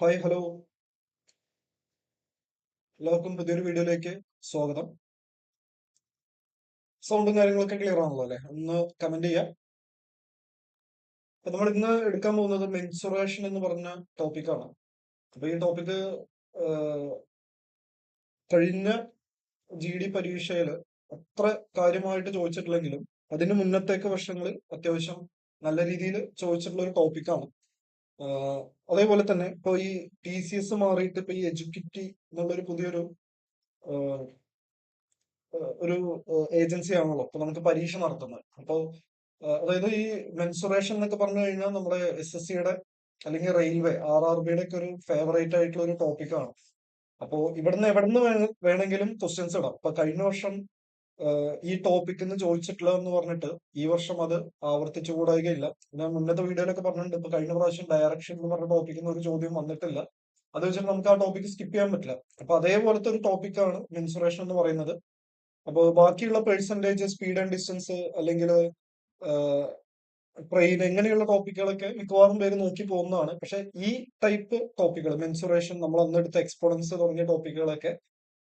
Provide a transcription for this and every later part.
Hi hello, എല്ലാവർക്കും പുതിയൊരു വീഡിയോയിലേക്ക് സ്വാഗതം. സൗണ്ടും കാര്യങ്ങളൊക്കെ ക്ലിയർ ആണല്ലോ അല്ലേ? ഒന്ന് കമന്റ് ചെയ്യാം. അപ്പൊ നമ്മൾ ഇന്ന് എടുക്കാൻ പോകുന്നത് മെൻസുറേഷൻ എന്ന് പറഞ്ഞ ടോപ്പിക്കാണ്. അപ്പൊ ഈ ടോപ്പിക്ക് കഴിഞ്ഞ GD പരീക്ഷയിൽ അത്ര കാര്യമായിട്ട് ചോദിച്ചിട്ടില്ലെങ്കിലും അതിന് മുന്നത്തേക്ക് വർഷങ്ങളിൽ അത്യാവശ്യം നല്ല രീതിയിൽ ചോദിച്ചിട്ടുള്ള ഒരു ടോപ്പിക്കാണ്. അതേപോലെ തന്നെ ഇപ്പൊ ഈ TCS മാറിയിട്ട് ഇപ്പൊ ഈ എഡ്യൂക്കിറ്റി എന്നുള്ളൊരു പുതിയൊരു ആഹ്, ഒരു ഏജൻസി ആണല്ലോ അപ്പൊ നമുക്ക് പരീക്ഷ നടത്തുന്നത്. അപ്പോൾ അതായത് ഈ മെൻസുറേഷൻ എന്നൊക്കെ പറഞ്ഞു കഴിഞ്ഞാൽ നമ്മുടെ SSC യുടെ അല്ലെങ്കിൽ റെയിൽവേ RRB ഒക്കെ ഒരു ഫേവറേറ്റ് ആയിട്ടുള്ള ഒരു ടോപ്പിക്കാണ്. അപ്പോ ഇവിടുന്ന് എവിടുന്ന് വേണമെങ്കിലും ക്വസ്റ്റ്യൻസ് ഇടാം. ഇപ്പൊ കഴിഞ്ഞ വർഷം ഈ ടോപ്പിക്കിൽ നിന്ന് ചോദിച്ചിട്ടില്ല എന്ന് പറഞ്ഞിട്ട് ഈ വർഷം അത് ആവർത്തിച്ചു കൂടായികയില്ല. ഞാൻ മുന്നത്തെ വീഡിയോയിലൊക്കെ പറഞ്ഞിട്ടുണ്ട്. ഇപ്പൊ കഴിഞ്ഞ പ്രാവശ്യം ഡയറക്ഷൻ എന്ന് പറഞ്ഞ ടോപ്പിക്കിൽ നിന്ന് ഒരു ചോദ്യം വന്നിട്ടില്ല. അത് വെച്ചിട്ട് നമുക്ക് ആ ടോപ്പിക്ക് സ്കിപ്പ് ചെയ്യാൻ പറ്റില്ല. അപ്പൊ അതേപോലത്തെ ഒരു ടോപ്പിക്കാണ് മെൻസുറേഷൻ എന്ന് പറയുന്നത്. അപ്പോൾ ബാക്കിയുള്ള പെർസെന്റേജ്, സ്പീഡ് ആൻഡ് ഡിസ്റ്റൻസ് അല്ലെങ്കിൽ ട്രെയിൻ എങ്ങനെയുള്ള ടോപ്പിക്കുകളൊക്കെ മിക്കവാറും പേര് നോക്കി പോകുന്നതാണ്. പക്ഷെ ഈ ടൈപ്പ് ടോപ്പിക്കുകൾ മെൻസുറേഷൻ, നമ്മൾ അന്ന് എടുത്ത എക്സ്പോണൻസ് തുടങ്ങിയ ടോപ്പിക്കുകളൊക്കെ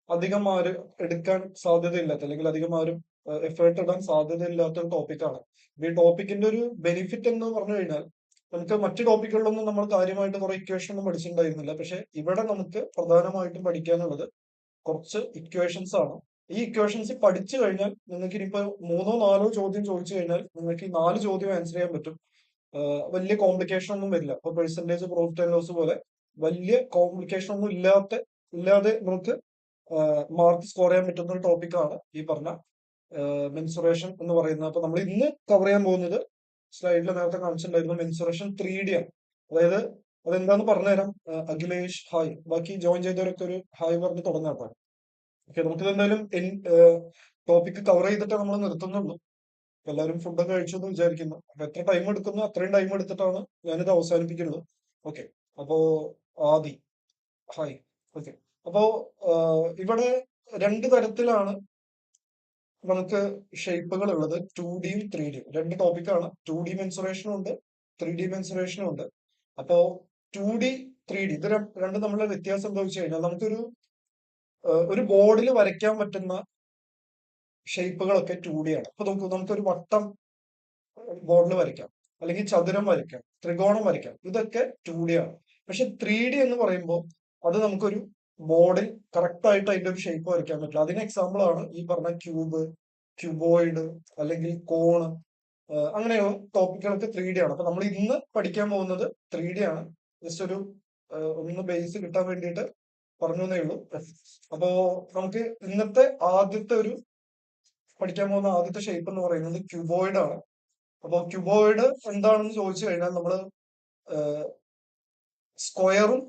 അധികം ആരും എടുക്കാൻ സാധ്യതയില്ലാത്ത അല്ലെങ്കിൽ അധികം ആരും എഫേർട്ട് ഇടാൻ സാധ്യതയില്ലാത്ത ഒരു ടോപ്പിക്കാണ്. ഈ ടോപ്പിക്കിന്റെ ഒരു ബെനിഫിറ്റ് എന്ന് പറഞ്ഞു കഴിഞ്ഞാൽ നമുക്ക് മറ്റു ടോപ്പിക്കുകളിലൊന്നും നമ്മൾ കാര്യമായിട്ട് കുറെ ഇക്വേഷൻ ഒന്നും പഠിച്ചിട്ടുണ്ടായിരുന്നില്ല. പക്ഷെ ഇവിടെ നമുക്ക് പ്രധാനമായിട്ടും പഠിക്കാനുള്ളത് കുറച്ച് ഇക്വേഷൻസ് ആണ്. ഈ ഇക്വേഷൻസ് പഠിച്ചു കഴിഞ്ഞാൽ നിങ്ങൾക്ക് ഇനിയിപ്പോ മൂന്നോ നാലോ ചോദ്യം ചോദിച്ചു കഴിഞ്ഞാൽ നിങ്ങൾക്ക് ഈ 4 ചോദ്യം ആൻസർ ചെയ്യാൻ പറ്റും. വലിയ കോംപ്ലിക്കേഷൻ ഒന്നും വരില്ല. ഇപ്പൊ പെർസെന്റേജ്, പ്രോഫിറ്റ് ആൻഡ് ലോസ് പോലെ വലിയ കോംപ്ലിക്കേഷൻ ഒന്നും ഇല്ലാതെ നമുക്ക് മാർക്ക് സ്കോർ ചെയ്യാൻ പറ്റുന്ന ഒരു ടോപ്പിക്കാണ് ഈ പറഞ്ഞ മെൻസുറേഷൻ എന്ന് പറയുന്നത്. അപ്പൊ നമ്മൾ ഇന്ന് കവർ ചെയ്യാൻ പോകുന്നത് സ്ലൈഡിൽ നേരത്തെ കാണിച്ചിട്ടുണ്ടായിരുന്നു, മെൻസുറേഷൻ 3D ആണ്. അതായത് അതെന്താന്ന് പറഞ്ഞുതരാം. അഖിലേഷ് ഹായ്, ബാക്കി ജോയിൻ ചെയ്തവരൊക്കെ ഒരു ഹായ് പറഞ്ഞ് തുടങ്ങാട്ടോ. ഓക്കെ, നമുക്കിത് എന്തായാലും ടോപ്പിക്ക് കവർ ചെയ്തിട്ട് നമ്മൾ നിർത്തുന്നുള്ളൂ. അപ്പൊ എല്ലാവരും ഫുഡൊക്കെ കഴിച്ചു എന്ന് വിചാരിക്കുന്നു. അപ്പൊ എത്ര ടൈം എടുക്കുന്നു അത്രയും ടൈം എടുത്തിട്ടാണ് ഞാനിത് അവസാനിപ്പിക്കുന്നത്. ഓക്കെ, അപ്പോ ആദി ഹായ്. ഓക്കെ, അപ്പോ ഇവിടെ രണ്ട് തരത്തിലാണ് നമുക്ക് ഷേപ്പുകൾ ഉള്ളത്, 2Dയും 3Dയും. രണ്ട് ടോപ്പിക്കാണ്. 2D മെൻസുറേഷനും ഉണ്ട്, 3D മെൻസുറേഷനും ഉണ്ട്. അപ്പോ 2D 3D ഇത് രണ്ടും തമ്മിലുള്ള വ്യത്യാസം എന്താ വെച്ച് കഴിഞ്ഞാൽ നമുക്കൊരു ഒരു ബോർഡിൽ വരയ്ക്കാൻ പറ്റുന്ന ഷേപ്പുകളൊക്കെ 2D ആണ്. അപ്പൊ നമുക്കൊരു വട്ടം ബോർഡിൽ വരയ്ക്കാം, അല്ലെങ്കിൽ ചതുരം വരയ്ക്കാം, ത്രികോണം വരയ്ക്കാം. ഇതൊക്കെ 2D ആണ്. പക്ഷെ 3D എന്ന് പറയുമ്പോൾ അത് നമുക്കൊരു ബോർഡിൽ കറക്റ്റ് ആയിട്ട് അതിന്റെ ഒരു ഷേപ്പ് വരയ്ക്കാൻ പറ്റില്ല. അതിന് എക്സാമ്പിൾ ആണ് ഈ പറഞ്ഞ ക്യൂബ്, ക്യൂബോയിഡ് അല്ലെങ്കിൽ കോണ്. അങ്ങനെയുള്ള ടോപ്പിക്കുകളൊക്കെ 3D ആണ്. അപ്പൊ നമ്മൾ ഇന്ന് പഠിക്കാൻ പോകുന്നത് 3D ആണ്. ജസ്റ്റ് ഒരു ഒന്ന് ബേസ് കിട്ടാൻ വേണ്ടിയിട്ട് പറഞ്ഞു എന്നേ ഉള്ളൂ. അപ്പോ നമുക്ക് ഇന്നത്തെ പഠിക്കാൻ പോകുന്ന ആദ്യത്തെ ഷേപ്പ് എന്ന് പറയുന്നത് ക്യൂബോയിഡ് ആണ്. അപ്പൊ ക്യൂബോയിഡ് എന്താണെന്ന് ചോദിച്ചു കഴിഞ്ഞാൽ നമ്മള് സ്ക്വയറും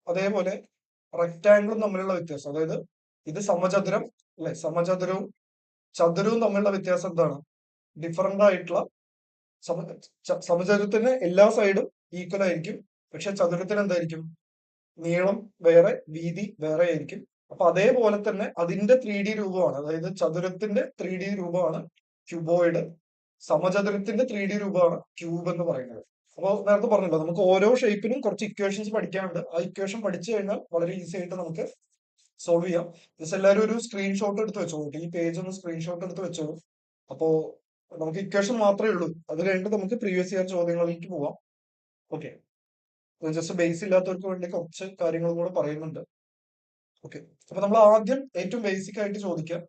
അതേപോലെ റെക്റ്റാങ്കിളും തമ്മിലുള്ള വ്യത്യാസം, അതായത് ഇത് സമചതുരം അല്ലെ, സമചതുരവും ചതുരവും തമ്മിലുള്ള വ്യത്യാസം എന്താണ്? ഡിഫറന്റ് ആയിട്ടുള്ള സമചതുരത്തിന് എല്ലാ സൈഡും ഈക്വൽ ആയിരിക്കും. പക്ഷെ ചതുരത്തിന് എന്തായിരിക്കും? നീളം വേറെ, വീതി വേറെ ആയിരിക്കും. അപ്പൊ അതേപോലെ തന്നെ അതിന്റെ 3D രൂപമാണ്, അതായത് ചതുരത്തിന്റെ 3D രൂപമാണ് ക്യൂബോയിഡ്. സമചതുരത്തിന്റെ 3D രൂപമാണ് ക്യൂബ് എന്ന് പറയുന്നത്. അപ്പോൾ നേരത്തെ പറഞ്ഞല്ലോ, നമുക്ക് ഓരോ ഷേപ്പിനും കുറച്ച് ഇക്വേഷൻസ് പഠിക്കാനുണ്ട്. ആ ഇക്വേഷൻ പഠിച്ചു കഴിഞ്ഞാൽ വളരെ ഈസി ആയിട്ട് നമുക്ക് സോൾവ് ചെയ്യാം. ജസ്റ്റ് എല്ലാവരും ഒരു സ്ക്രീൻഷോട്ട് എടുത്ത് വെച്ചോളൂ. ഈ പേജ് ഒന്ന് സ്ക്രീൻഷോട്ട് എടുത്ത് വെച്ചോളൂ. അപ്പോ നമുക്ക് ഇക്വേഷൻ മാത്രമേ ഉള്ളൂ. അത് കഴിഞ്ഞിട്ട് നമുക്ക് പ്രീവിയസ് ഇയർ ചോദ്യങ്ങളിലേക്ക് പോവാം. ഓക്കെ, ജസ്റ്റ് ബേസ് ഇല്ലാത്തവർക്ക് വേണ്ടി കുറച്ച് കാര്യങ്ങൾ കൂടെ പറയുന്നുണ്ട്. ഓക്കെ, അപ്പൊ നമ്മൾ ആദ്യം ഏറ്റവും ബേസിക് ആയിട്ട് ചോദിക്കുക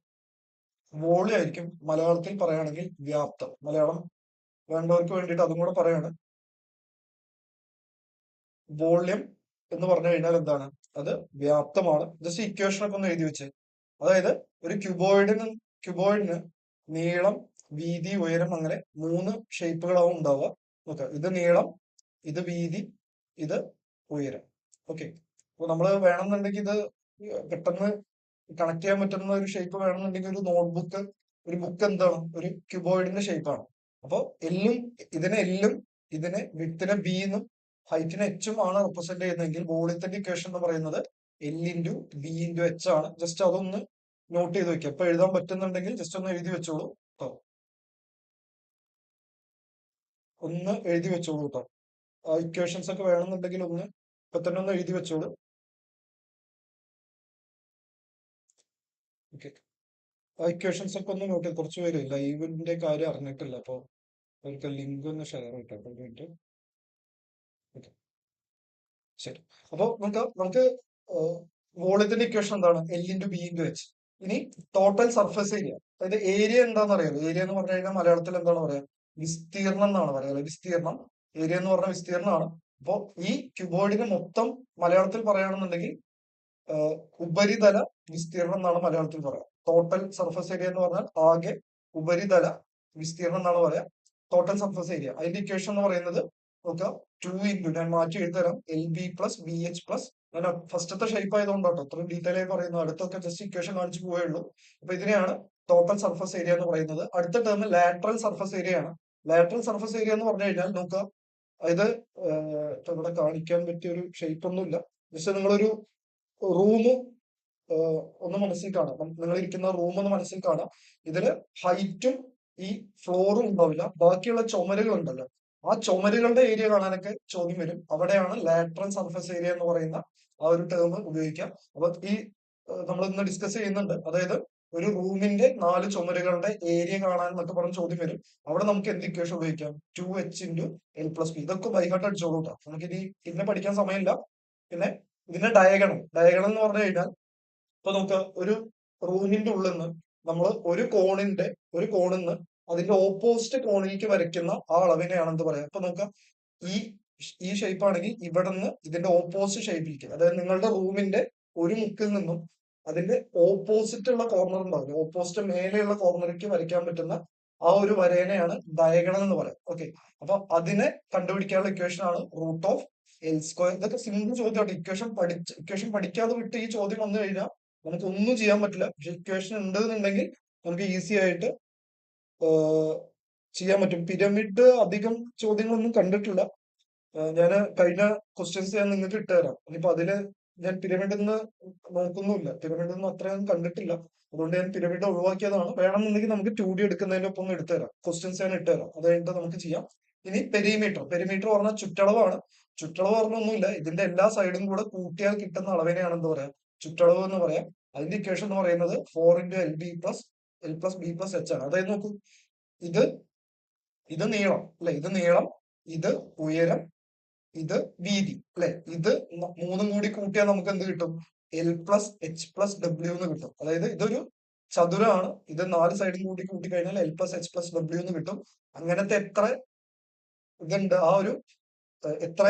വോളിയം ആയിരിക്കും. മലയാളത്തിൽ പറയുകയാണെങ്കിൽ വ്യാപ്തം. മലയാളം വേണ്ടവർക്ക് വേണ്ടിയിട്ട് അതും കൂടെ പറയാണ്. വോളിയം എന്ന് പറഞ്ഞു കഴിഞ്ഞാൽ എന്താണ്? അത് വ്യാപ്തമാണ്. ജസ്റ്റ് ഇക്വേഷൻ ഒക്കെ ഒന്ന് എഴുതി വെച്ച്. അതായത് ഒരു ക്യൂബോയിഡിന് നീളം, വീതി, ഉയരം അങ്ങനെ 3 ഷേപ്പുകളാവും ഉണ്ടാവുക. നോക്കുക, ഇത് നീളം, ഇത് വീതി, ഇത് ഉയരം. ഓക്കെ, അപ്പൊ നമ്മൾ വേണമെന്നുണ്ടെങ്കിൽ ഇത് പെട്ടെന്ന് കണക്ട് ചെയ്യാൻ പറ്റുന്ന ഒരു ഷേപ്പ് വേണമെന്നുണ്ടെങ്കിൽ ഒരു നോട്ട്ബുക്ക്, ഒരു ബുക്ക് എന്താണ്? ഒരു ക്യൂബോയിഡിന്റെ ഷേപ്പാണ്. അപ്പൊ എല്ലും ഇതിനെ വിത്തിനെ ബി എന്നും ഹൈറ്റിനെ എച്ചും ആണ് റെപ്രസെന്റ് ചെയ്യുന്നതെങ്കിൽ വോളിയത്തിന്റെ ഇക്വേഷൻ എന്ന് പറയുന്നത് L × B × H ആണ്. ജസ്റ്റ് അതൊന്ന് നോട്ട് ചെയ്ത് വെക്കുക. അപ്പൊ എഴുതാൻ പറ്റുന്നുണ്ടെങ്കിൽ ജസ്റ്റ് ഒന്ന് എഴുതി വെച്ചോളൂ കേട്ടോ. ഒന്ന് എഴുതി വെച്ചോളൂ കേട്ടോ. ആ ഇക്വേഷൻസ് ഒക്കെ വേണമെന്നുണ്ടെങ്കിൽ ഒന്ന് ഇപ്പൊ തന്നെ ഒന്ന് എഴുതി വെച്ചോളൂ. ഓക്കെ, ആ ഇക്വേഷൻസ് ഒക്കെ ഒന്ന് നോക്കി. കുറച്ച് പേര് ലൈവിന്റെ കാര്യം അറിഞ്ഞിട്ടില്ല, അപ്പൊ അവർക്ക് ലിങ്ക് ഒന്ന് ഷെയർ ചെയ്തിട്ട്. ഓക്കെ, ശരി. അപ്പൊ നമുക്ക് വോളിയത്തിന്റെ ഇക്വേഷൻ എന്താണ്? L into B into H. ഇനി ടോട്ടൽ സർഫസ് ഏരിയ, അതായത് ഏരിയ എന്താണെന്ന് അറിയാലോ. ഏരിയ എന്ന് പറഞ്ഞു കഴിഞ്ഞാൽ മലയാളത്തിൽ എന്താണ് പറയാ? വിസ്തീർണം എന്നാണ് പറയാ. വിസ്തീർണം, ഏരിയ എന്ന് പറഞ്ഞ വിസ്തീർണമാണ്. അപ്പൊ ഈ ക്യൂബോയിഡിന് മൊത്തം മലയാളത്തിൽ പറയുകയാണെന്നുണ്ടെങ്കിൽ ഉപരിതല വിസ്തീർണം എന്നാണ് മലയാളത്തിൽ പറയാം. ടോട്ടൽ സർഫസ് ഏരിയ എന്ന് പറഞ്ഞാൽ ആകെ ഉപരിതല വിസ്തീർണം എന്നാണ് പറയാ. ടോട്ടൽ സർഫസ് ഏരിയ അതിന്റെ ഇക്വേഷൻ എന്ന് പറയുന്നത് നോക്കാം. 2 ഞാൻ മാറ്റി എഴുതരാം. L B plus B H plus, ഞാൻ ഫസ്റ്റത്തെ ഷേപ്പ് ആയതുകൊണ്ടാട്ടോ അത്രയും ഡീറ്റെയിൽ ആയി പറയുന്നത്. അടുത്തൊക്കെ ജസ്റ്റ് ഇക്വേഷൻ കാണിച്ചു പോയേ ഉള്ളൂ. അപ്പൊ ഇതിനെയാണ് ടോട്ടൽ സർഫസ് ഏരിയ എന്ന് പറയുന്നത്. അടുത്ത ടേം ലാറ്ററൽ സർഫസ് ഏരിയ ആണ്. ലാറ്ററൽ സർഫസ് ഏരിയ എന്ന് പറഞ്ഞു കഴിഞ്ഞാൽ നോക്കുക, ഇത് ഇവിടെ കാണിക്കാൻ പറ്റിയ ഒരു ഷേപ്പ് ഒന്നുമില്ല. ജസ്റ്റ് നിങ്ങളൊരു റൂം ഒന്ന് മനസ്സിൽ കാണാം. നിങ്ങൾ ഇരിക്കുന്ന റൂം ഒന്ന് മനസ്സിൽ കാണാം. ഇതില് ഹൈറ്റും ഈ ഫ്ലോറും ഉണ്ടാവില്ല, ബാക്കിയുള്ള ചുമരുകൾ ഉണ്ടല്ലോ, ആ ചുമരുകളുടെ ഏരിയ കാണാനൊക്കെ ചോദ്യം വരും. അവിടെയാണ് ലാറ്ററൽ സർഫസ് ഏരിയ എന്ന് പറയുന്ന ആ ഒരു ടേം ഉപയോഗിക്കാം. അപ്പൊ ഈ നമ്മൾ ഇന്ന് ഡിസ്കസ് ചെയ്യുന്നുണ്ട്, അതായത് ഒരു റൂമിന്റെ 4 ചുമരുകളുടെ ഏരിയ കാണാൻ എന്നൊക്കെ പറഞ്ഞ ചോദ്യം വരും. അവിടെ നമുക്ക് എന്ത് ഇക്വേഷൻ ഉപയോഗിക്കാം? 2h into L plus B. ഇതൊക്കെ ബൈഹാർട്ട് അടിച്ചോളൂ കേട്ടോ, നമുക്കിനി പിന്നെ പഠിക്കാൻ സമയമില്ല. പിന്നെ ഇതിന്റെ ഡയഗണൽ എന്ന് പറഞ്ഞു കഴിഞ്ഞാൽ, ഇപ്പൊ നമുക്ക് ഒരു റൂമിന്റെ ഉള്ളിൽ നിന്ന് നമ്മൾ ഒരു കോണിന്ന് അതിന്റെ ഓപ്പോസിറ്റ് കോണിലേക്ക് വരയ്ക്കുന്ന ആ അളവിനെയാണ് എന്ത് പറയാം? ഇപ്പൊ നോക്കാം, ഈ ഈ ഷേപ്പ് ആണെങ്കിൽ ഇവിടെ നിന്ന് ഇതിന്റെ ഓപ്പോസിറ്റ് ഷേപ്പിലേക്ക്, അതായത് നിങ്ങളുടെ റൂമിന്റെ ഒരു മുക്കിൽ നിന്നും അതിന്റെ ഓപ്പോസിറ്റ് ഉള്ള കോർണർ ഉണ്ടാവില്ല, ഓപ്പോസിറ്റ് മേലെയുള്ള കോർണറിലേക്ക് വരയ്ക്കാൻ പറ്റുന്ന ആ ഒരു വരേനെയാണ് ഡയഗണൽ എന്ന് പറയാം. ഓക്കെ, അപ്പൊ അതിനെ കണ്ടുപിടിക്കാനുള്ള ഇക്വേഷൻ ആണ് റൂട്ട് ഓഫ് എൽ സ്ക്വയർ. ഇതൊക്കെ സിമ്പിൾ ചോദ്യമാണ്. ഇക്വേഷൻ പഠിക്കാതെ വിട്ട് ഈ ചോദ്യം വന്നു കഴിഞ്ഞാൽ നമുക്ക് ഒന്നും ചെയ്യാൻ പറ്റില്ല. പക്ഷെ ഇക്വേഷൻ ഉണ്ട് എന്നുണ്ടെങ്കിൽ നമുക്ക് ഈസി ആയിട്ട് ചെയ്യാൻ പറ്റും. പിരമിഡ് അധികം ചോദ്യങ്ങളൊന്നും കണ്ടിട്ടില്ല. ഞാൻ കഴിഞ്ഞ ക്വസ്റ്റ്യൻസ് ഞാൻ നിങ്ങൾക്ക് ഇട്ടുതരാം. ഇനിയിപ്പോ അതില് ഞാൻ പിരമിഡിൽ നിന്ന് നോക്കുന്നുമില്ല, പിരമിഡിൽ നിന്ന് അത്രയും കണ്ടിട്ടില്ല. അതുകൊണ്ട് ഞാൻ പിരമിഡ് ഒഴിവാക്കിയതാണ്. വേണമെന്നുണ്ടെങ്കിൽ നമുക്ക് 2D എടുക്കുന്നതിന്റെ ഒപ്പം ഒന്ന് എടുത്തുതരാം. ക്വസ്റ്റ്യൻസ് ഞാൻ ഇട്ടുതരാം, അത് കഴിഞ്ഞിട്ട് നമുക്ക് ചെയ്യാം. ഇനി പെരിമീറ്റർ. പെരിമീറ്റർ പറഞ്ഞാൽ ചുറ്റളവാണ്. ചുറ്റളവ് പറഞ്ഞൊന്നുമില്ല, ഇതിന്റെ എല്ലാ സൈഡും കൂടെ കൂട്ടിയാൽ കിട്ടുന്ന അളവിനെയാണ് എന്ത് പറയാം? ചുറ്റളവ് എന്ന് പറയാം. അതിന്റെ ഇക്വേഷൻ എന്ന് പറയുന്നത് 4 × L plus B plus H ആണ്. അതായത് നോക്കൂ, ഇത് ഇത് നീളം അല്ലെ, ഇത് നീളം, ഇത് ഉയരം, ഇത് വീതി അല്ലെ. ഇത് മൂന്നും കൂടി കൂട്ടിയാൽ നമുക്ക് എന്ത് കിട്ടും? L plus H plus W എന്ന് കിട്ടും. അതായത് ഇതൊരു ചതുരമാണ്. ഇത് 4 സൈഡും കൂടി കൂട്ടി കഴിഞ്ഞാൽ L plus H plus W എന്ന് കിട്ടും. അങ്ങനത്തെ എത്ര ഇതുണ്ട്, ആ ഒരു എത്ര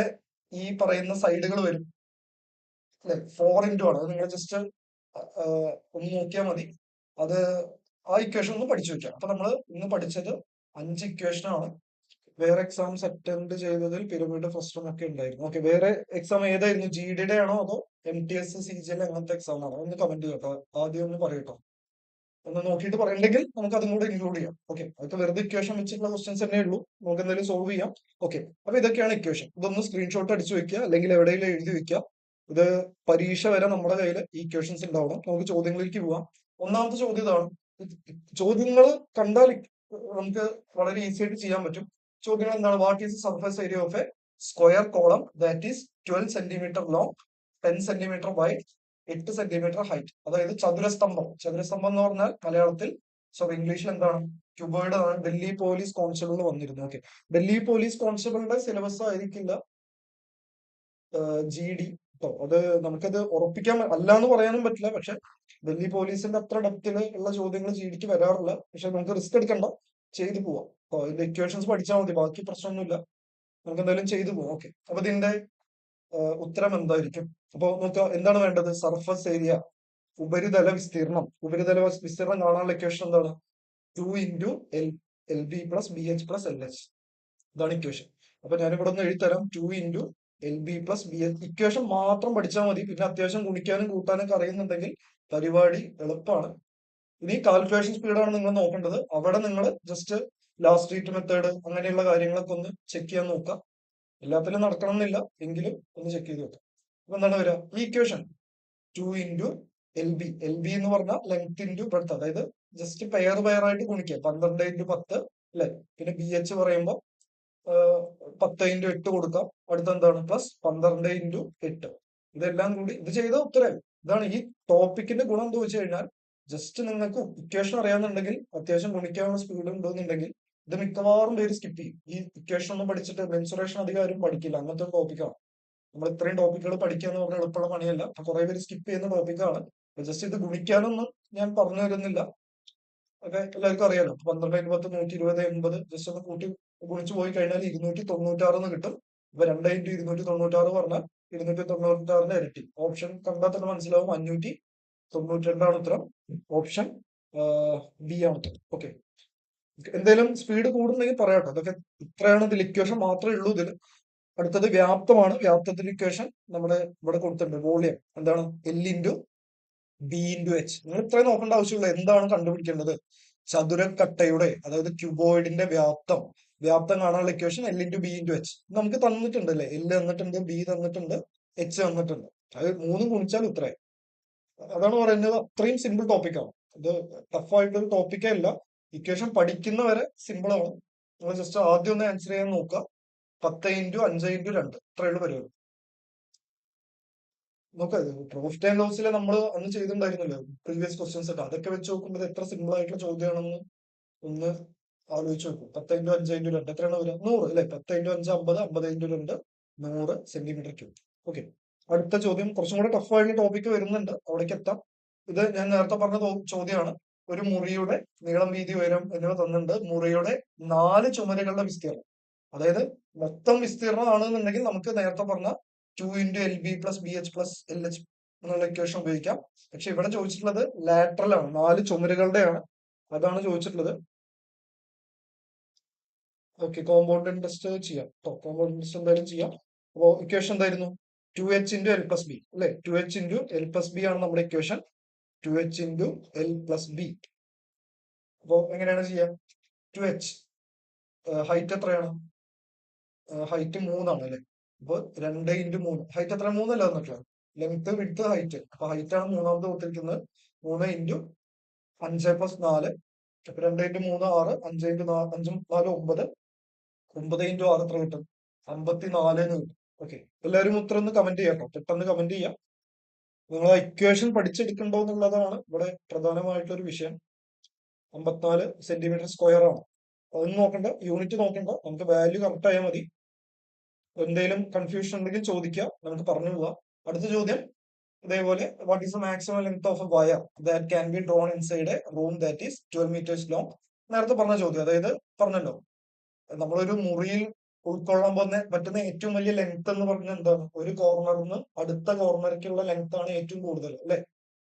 ഈ പറയുന്ന സൈഡുകൾ വരും അല്ലെ? 4 ആണ്. അത് നിങ്ങൾ ജസ്റ്റ് ഒന്ന് നോക്കിയാൽ മതി. അത് ആ ഇക്വേഷൻ ഒന്ന് പഠിച്ചു വെക്കാം. അപ്പൊ നമ്മൾ ഇന്ന് പഠിച്ചത് 5 ഇക്വേഷൻ ആണ്. വേറെ എക്സാംസ് അറ്റൻഡ് ചെയ്തതിൽ പിരമിഡ് ഫസ്റ്റും ഒക്കെ ഉണ്ടായിരുന്നു. ഓക്കെ, വേറെ എക്സാം ഏതായിരുന്നു? GD ആണോ അതോ MTS CGL അങ്ങനത്തെ എക്സാം ആണോ? ഒന്ന് കമന്റ് ചെയ്യട്ടോ, ആദ്യം ഒന്ന് പറയട്ടോ. ഒന്ന് നോക്കിയിട്ട് പറയണ്ടെങ്കിൽ നമുക്ക് അതും കൂടെ ഇൻക്ലൂഡ് ചെയ്യാം. ഓക്കെ, അതൊക്കെ വെറുതെ ഇക്വേഷൻ വെച്ചിട്ടുള്ള ക്വസ്റ്റ്യൻസ് തന്നെ ഉള്ളൂ, നമുക്ക് എന്തായാലും സോൾവ് ചെയ്യാം. ഓക്കെ, അപ്പൊ ഇതൊക്കെയാണ് ഇക്വേഷൻ. ഇതൊന്ന് സ്ക്രീൻഷോട്ട് അടിച്ചു വെക്കുക, അല്ലെങ്കിൽ എവിടെയെങ്കിലും എഴുതി വെക്കുക. ഇത് പരീക്ഷ വരെ നമ്മുടെ കയ്യിൽ ഈ ഇക്വേഷൻസ് ഉണ്ടാവണം. നമുക്ക് ചോദ്യങ്ങളിലേക്ക് പോവാം. ഒന്നാമത്തെ ചോദ്യം ഇതാണ്. ചോദ്യങ്ങൾ കണ്ടാൽ നമുക്ക് വളരെ ഈസി ആയിട്ട് ചെയ്യാൻ പറ്റും. ചോദ്യങ്ങൾ എന്താണ്? What is surface area of A square column that is 12 centimetre long, 10 centimetre wide, 8 centimetre height. അതായത് ചതുരസ്തംഭം. ചതുരസ്തംഭം എന്ന് പറഞ്ഞാൽ മലയാളത്തിൽ, സോറി ഇംഗ്ലീഷിൽ എന്താണ്? ക്യൂബോയിഡ് ആണ്. ഡൽഹി പോലീസ് കോൺസ്റ്റബിൾ വന്നിരുന്നു. ഓക്കെ, ഡൽഹി പോലീസ് കോൺസ്റ്റബിളിന്റെ സിലബസ് ആയിരിക്കില്ല GD കേട്ടോ. അത് നമുക്കത് ഉറപ്പിക്കാൻ അല്ല എന്ന് പറയാനും പറ്റില്ല. പക്ഷെ ഡൽഹി പോലീസിന്റെ അത്ര ഡെപ്തില് ഉള്ള ചോദ്യങ്ങൾ GDക്ക് വരാറില്ല. പക്ഷെ നമുക്ക് റിസ്ക് എടുക്കണ്ട, ചെയ്തു പോവാം. അപ്പൊ ഇതിന്റെ ഇക്വേഷൻസ് പഠിച്ചാൽ മതി, ബാക്കി പ്രശ്നമൊന്നുമില്ല. നമുക്ക് എന്തായാലും ചെയ്തു പോവാം. ഓക്കെ, അപ്പൊ ഇതിന്റെ ഉത്തരം എന്തായിരിക്കും? അപ്പൊ നോക്കുക, എന്താണ് വേണ്ടത്? സർഫസ് ഏരിയ, ഉപരിതല വിസ്തീർണം. ഉപരിതല വിസ്തീർണം കാണാനുള്ള ഇക്വേഷൻ എന്താണ്? 2 × LB plus BH plus LH. ഇതാണ് ഇക്വേഷൻ. അപ്പൊ ഞാനിവിടെ ഒന്ന് എഴുതിത്തരാം. 2 × LB പ്ലസ് BH. ഇക്വേഷൻ മാത്രം പഠിച്ചാൽ മതി. പിന്നെ അത്യാവശ്യം ഗുണിക്കാനും കൂട്ടാനൊക്കെ അറിയുന്നുണ്ടെങ്കിൽ പരിപാടി എളുപ്പമാണ്. ഇനി കാൽക്കുലേഷൻ സ്പീഡാണ് നിങ്ങൾ നോക്കേണ്ടത്. അവിടെ നിങ്ങൾ ജസ്റ്റ് ലാസ്റ്റ് ട്രീറ്റ് മെത്തേഡ് അങ്ങനെയുള്ള കാര്യങ്ങളൊക്കെ ഒന്ന് ചെക്ക് ചെയ്യാൻ നോക്കുക. എല്ലാത്തിലും നടക്കണം എന്നില്ല, എങ്കിലും ഒന്ന് ചെക്ക് ചെയ്ത് നോക്കാം. അപ്പൊ എന്താണ് വരിക? ഈ ഇക്വേഷൻ 2 × LB എന്ന് പറഞ്ഞാൽ ലെങ്ത് ഇൻറ്റു ബ്രെഡ്ത്ത്, അതായത് ജസ്റ്റ് പെയർ ആയിട്ട് ഗുണിക്കുക. 12 × 10 അല്ലെ. പിന്നെ BH പറയുമ്പോൾ 10 × 8 കൊടുക്കാം. അടുത്ത എന്താണ് പ്ലസ് 12 × 8. ഇതെല്ലാം കൂടി ഇത് ചെയ്ത ഉത്തരം ഇതാണ്. ഈ ടോപ്പിക്കിന്റെ ഗുണം എന്താ വെച്ച് കഴിഞ്ഞാൽ ജസ്റ്റ് നിങ്ങൾക്ക് ഇക്വേഷൻ അറിയാന്നുണ്ടെങ്കിൽ, അത്യാവശ്യം ഗുണിക്കാനുള്ള സ്പീഡ് ഉണ്ടെന്നുണ്ടെങ്കിൽ ഇത് മിക്കവാറും പേര് സ്കിപ്പ് ചെയ്യും. ഈ ഇക്വേഷൻ ഒന്നും പഠിച്ചിട്ട് മെൻസുറേഷൻ അധികം ആരും പഠിക്കില്ല. അങ്ങനത്തെ ഒരു ടോപ്പിക്കാണ്. നമ്മൾ ഇത്രയും ടോപ്പിക്കുകൾ പഠിക്കുക എന്ന് പറഞ്ഞാൽ എളുപ്പമുള്ള പണിയല്ല. അപ്പൊ കുറെ പേര് സ്കിപ്പ് ചെയ്യുന്ന ടോപ്പിക്കാണ്. ജസ്റ്റ് ഇത് ഗുണിക്കാനൊന്നും ഞാൻ പറഞ്ഞു തരുന്നില്ല. ഒക്കെ എല്ലാവർക്കും അറിയാലോ. 12 × 10 120 80 ജസ്റ്റ് ഒന്ന് കൂട്ടി ഗുണിച്ചു പോയി കഴിഞ്ഞാൽ 296 എന്ന് കിട്ടും. ഇപ്പൊ 2 × 296 പറഞ്ഞാൽ 296ന്റെ ഇരട്ടി. ഓപ്ഷൻ കണ്ടാൽ തന്നെ മനസ്സിലാവും 592 ഉത്തരം. ഓപ്ഷൻ ബി ആണ് ഉത്തരം. ഓക്കെ, എന്തെങ്കിലും സ്പീഡ് കൂടുന്നെങ്കിൽ പറയാട്ടോ. അതൊക്കെ ഇത്രയാണ് ഇതിൽ. ഇക്വേഷൻ മാത്രമേ ഉള്ളൂ ഇതിൽ. അടുത്തത് വ്യാപ്തമാണ്. വ്യാപ്തത്തിന്റെ ഇക്വേഷൻ നമ്മുടെ ഇവിടെ കൊടുത്തിട്ടുണ്ട്. വോളിയം എന്താണ്? L × B × H. നിങ്ങൾ ഇത്രയും നോക്കേണ്ട ആവശ്യമില്ല. എന്താണ് കണ്ടുപിടിക്കേണ്ടത്? ചതുരക്കട്ടയുടെ, അതായത് ക്യൂബോയിഡിന്റെ വ്യാപ്തം. വ്യാപ്തം കാണാനുള്ള ഇക്വേഷൻ L × B × H നമുക്ക് തന്നിട്ടുണ്ട് അല്ലെ. L തന്നിട്ടുണ്ട്, B തന്നിട്ടുണ്ട്, H തന്നിട്ടുണ്ട്. അത് മൂന്നും ഗുണിച്ചാൽ ഉത്തരമായി. അതാണ് പറയുന്നത്. അത്രയും സിമ്പിൾ ടോപ്പിക്കാണ് ഇത്. ടഫ് ആയിട്ടൊരു ടോപ്പിക്കേ അല്ല. ഇക്വേഷൻ പഠിക്കുന്നവരെ സിമ്പിൾ ആണ്. നിങ്ങൾ ജസ്റ്റ് ആദ്യം ഒന്ന് ആൻസർ ചെയ്യാൻ നോക്കുക. 10 × 5 × 2 ഇത്രയുള്ള പരിപാടി നോക്കാം. പ്രോഫിറ്റ് ആൻഡ് ലോസിൽ നമ്മൾ അന്ന് ചെയ്തിട്ടുണ്ടായിരുന്നല്ലോ പ്രീവിയസ് ക്വസ്റ്റ്യൻസ് ഒക്കെ. അതൊക്കെ വെച്ച് നോക്കുമ്പോൾ എത്ര സിമ്പിൾ ആയിട്ടുള്ള ചോദ്യമാണെന്ന് ഒന്ന് ആലോചിച്ച് നോക്കും. 10 × 5 × 2 എത്രയാണ് വരിക? 100 അല്ലെ. 10 × 5 50, 50 × 2 100 സെന്റിമീറ്റർ ക്യൂബ്. ഓക്കെ, അടുത്ത ചോദ്യം കുറച്ചും കൂടെ ടഫ് ആയിട്ടുള്ള ടോപ്പിക്ക് വരുന്നുണ്ട്. അവിടേക്ക് എത്താം. ഇത് ഞാൻ നേരത്തെ പറഞ്ഞ ചോദ്യമാണ്. ഒരു മുറിയുടെ നീളം, വീതി, ഉയരം എന്നിവ തന്നിട്ടുണ്ട്. മുറിയുടെ 4 ചുമരുകളുടെ വിസ്തീർണം, അതായത് മൊത്തം വിസ്തീർണം ആണെന്നുണ്ടെങ്കിൽ നമുക്ക് നേരത്തെ പറഞ്ഞ 2 × LB + BH + LH എന്നുള്ള ഇക്വേഷൻ ഉപയോഗിക്കാം. പക്ഷെ ഇവിടെ ചോദിച്ചിട്ടുള്ളത് ലാറ്ററൽ ആണ്, 4 ചുമരുകളുടെയാണ്. അതാണ് ചോദിച്ചിട്ടുള്ളത്. ഓക്കെ, കോമ്പൗണ്ട് ഇൻട്രസ്റ്റ് ചെയ്യാം. കോമ്പൗണ്ട് ഇൻട്രസ്റ്റ് എന്തായാലും ചെയ്യാം. അപ്പോ ഇക്വേഷൻ എന്തായിരുന്നു? 2H × L + B അല്ലെ. 2H × L + B ആണ് നമ്മുടെ ഇക്വേഷൻ. 2H × L + B. അപ്പോ എങ്ങനെയാണ് ചെയ്യാം? 2H ഹൈറ്റ് എത്രയാണ്? ഹൈറ്റ് 3 ആണ് അല്ലെ. അപ്പൊ 2 × 3 ഹൈറ്റ് എത്ര? 3 അല്ല തന്നിട്ടുള്ളത്. Length, width, height. അപ്പൊ ഹൈറ്റ് ആണ് മൂന്നാമത് കൊടുത്തിരിക്കുന്നത്. 3 × 5 + 4. അപ്പൊ 2 × 3 6, 5 × 4 5 4 9. 9 × 6 എത്ര കിട്ടും? 54 എന്ന് കിട്ടും. ഓക്കെ, എല്ലാവരും ഉത്തരം ഒന്ന് കമന്റ് ചെയ്യാം കേട്ടോ. പെട്ടെന്ന് കമന്റ് ചെയ്യാം. നിങ്ങൾ ആ ഇക്വേഷൻ പഠിച്ചെടുക്കണ്ടോ എന്നുള്ളതാണ് ഇവിടെ പ്രധാനമായിട്ടൊരു വിഷയം. 54 സെന്റിമീറ്റർ ആണ്. അതൊന്നും നോക്കണ്ട, യൂണിറ്റ് നോക്കണ്ട, നമുക്ക് വാല്യൂ കറക്റ്റ് ആയാൽ മതി. എന്തെങ്കിലും കൺഫ്യൂഷൻ ഉണ്ടെങ്കിൽ ചോദിക്കാം, നമുക്ക് പറഞ്ഞു പോവാം. അടുത്ത ചോദ്യം ഇതേപോലെ. What is the maximum length of A wire that can be drone inside A room that is 12 meters long? നേരത്തെ പറഞ്ഞ ചോദ്യം. അതായത് പറഞ്ഞല്ലോ, നമ്മളൊരു മുറിയിൽ ഉൾക്കൊള്ളാൻ പറ്റുന്ന ഏറ്റവും വലിയ ലെങ്ത് എന്ന് പറഞ്ഞാൽ എന്താണ്? ഒരു കോർണറിൽ നിന്ന് അടുത്ത കോർണറിലേക്കുള്ള ലെങ്ത് ആണ് ഏറ്റവും കൂടുതൽ അല്ലെ.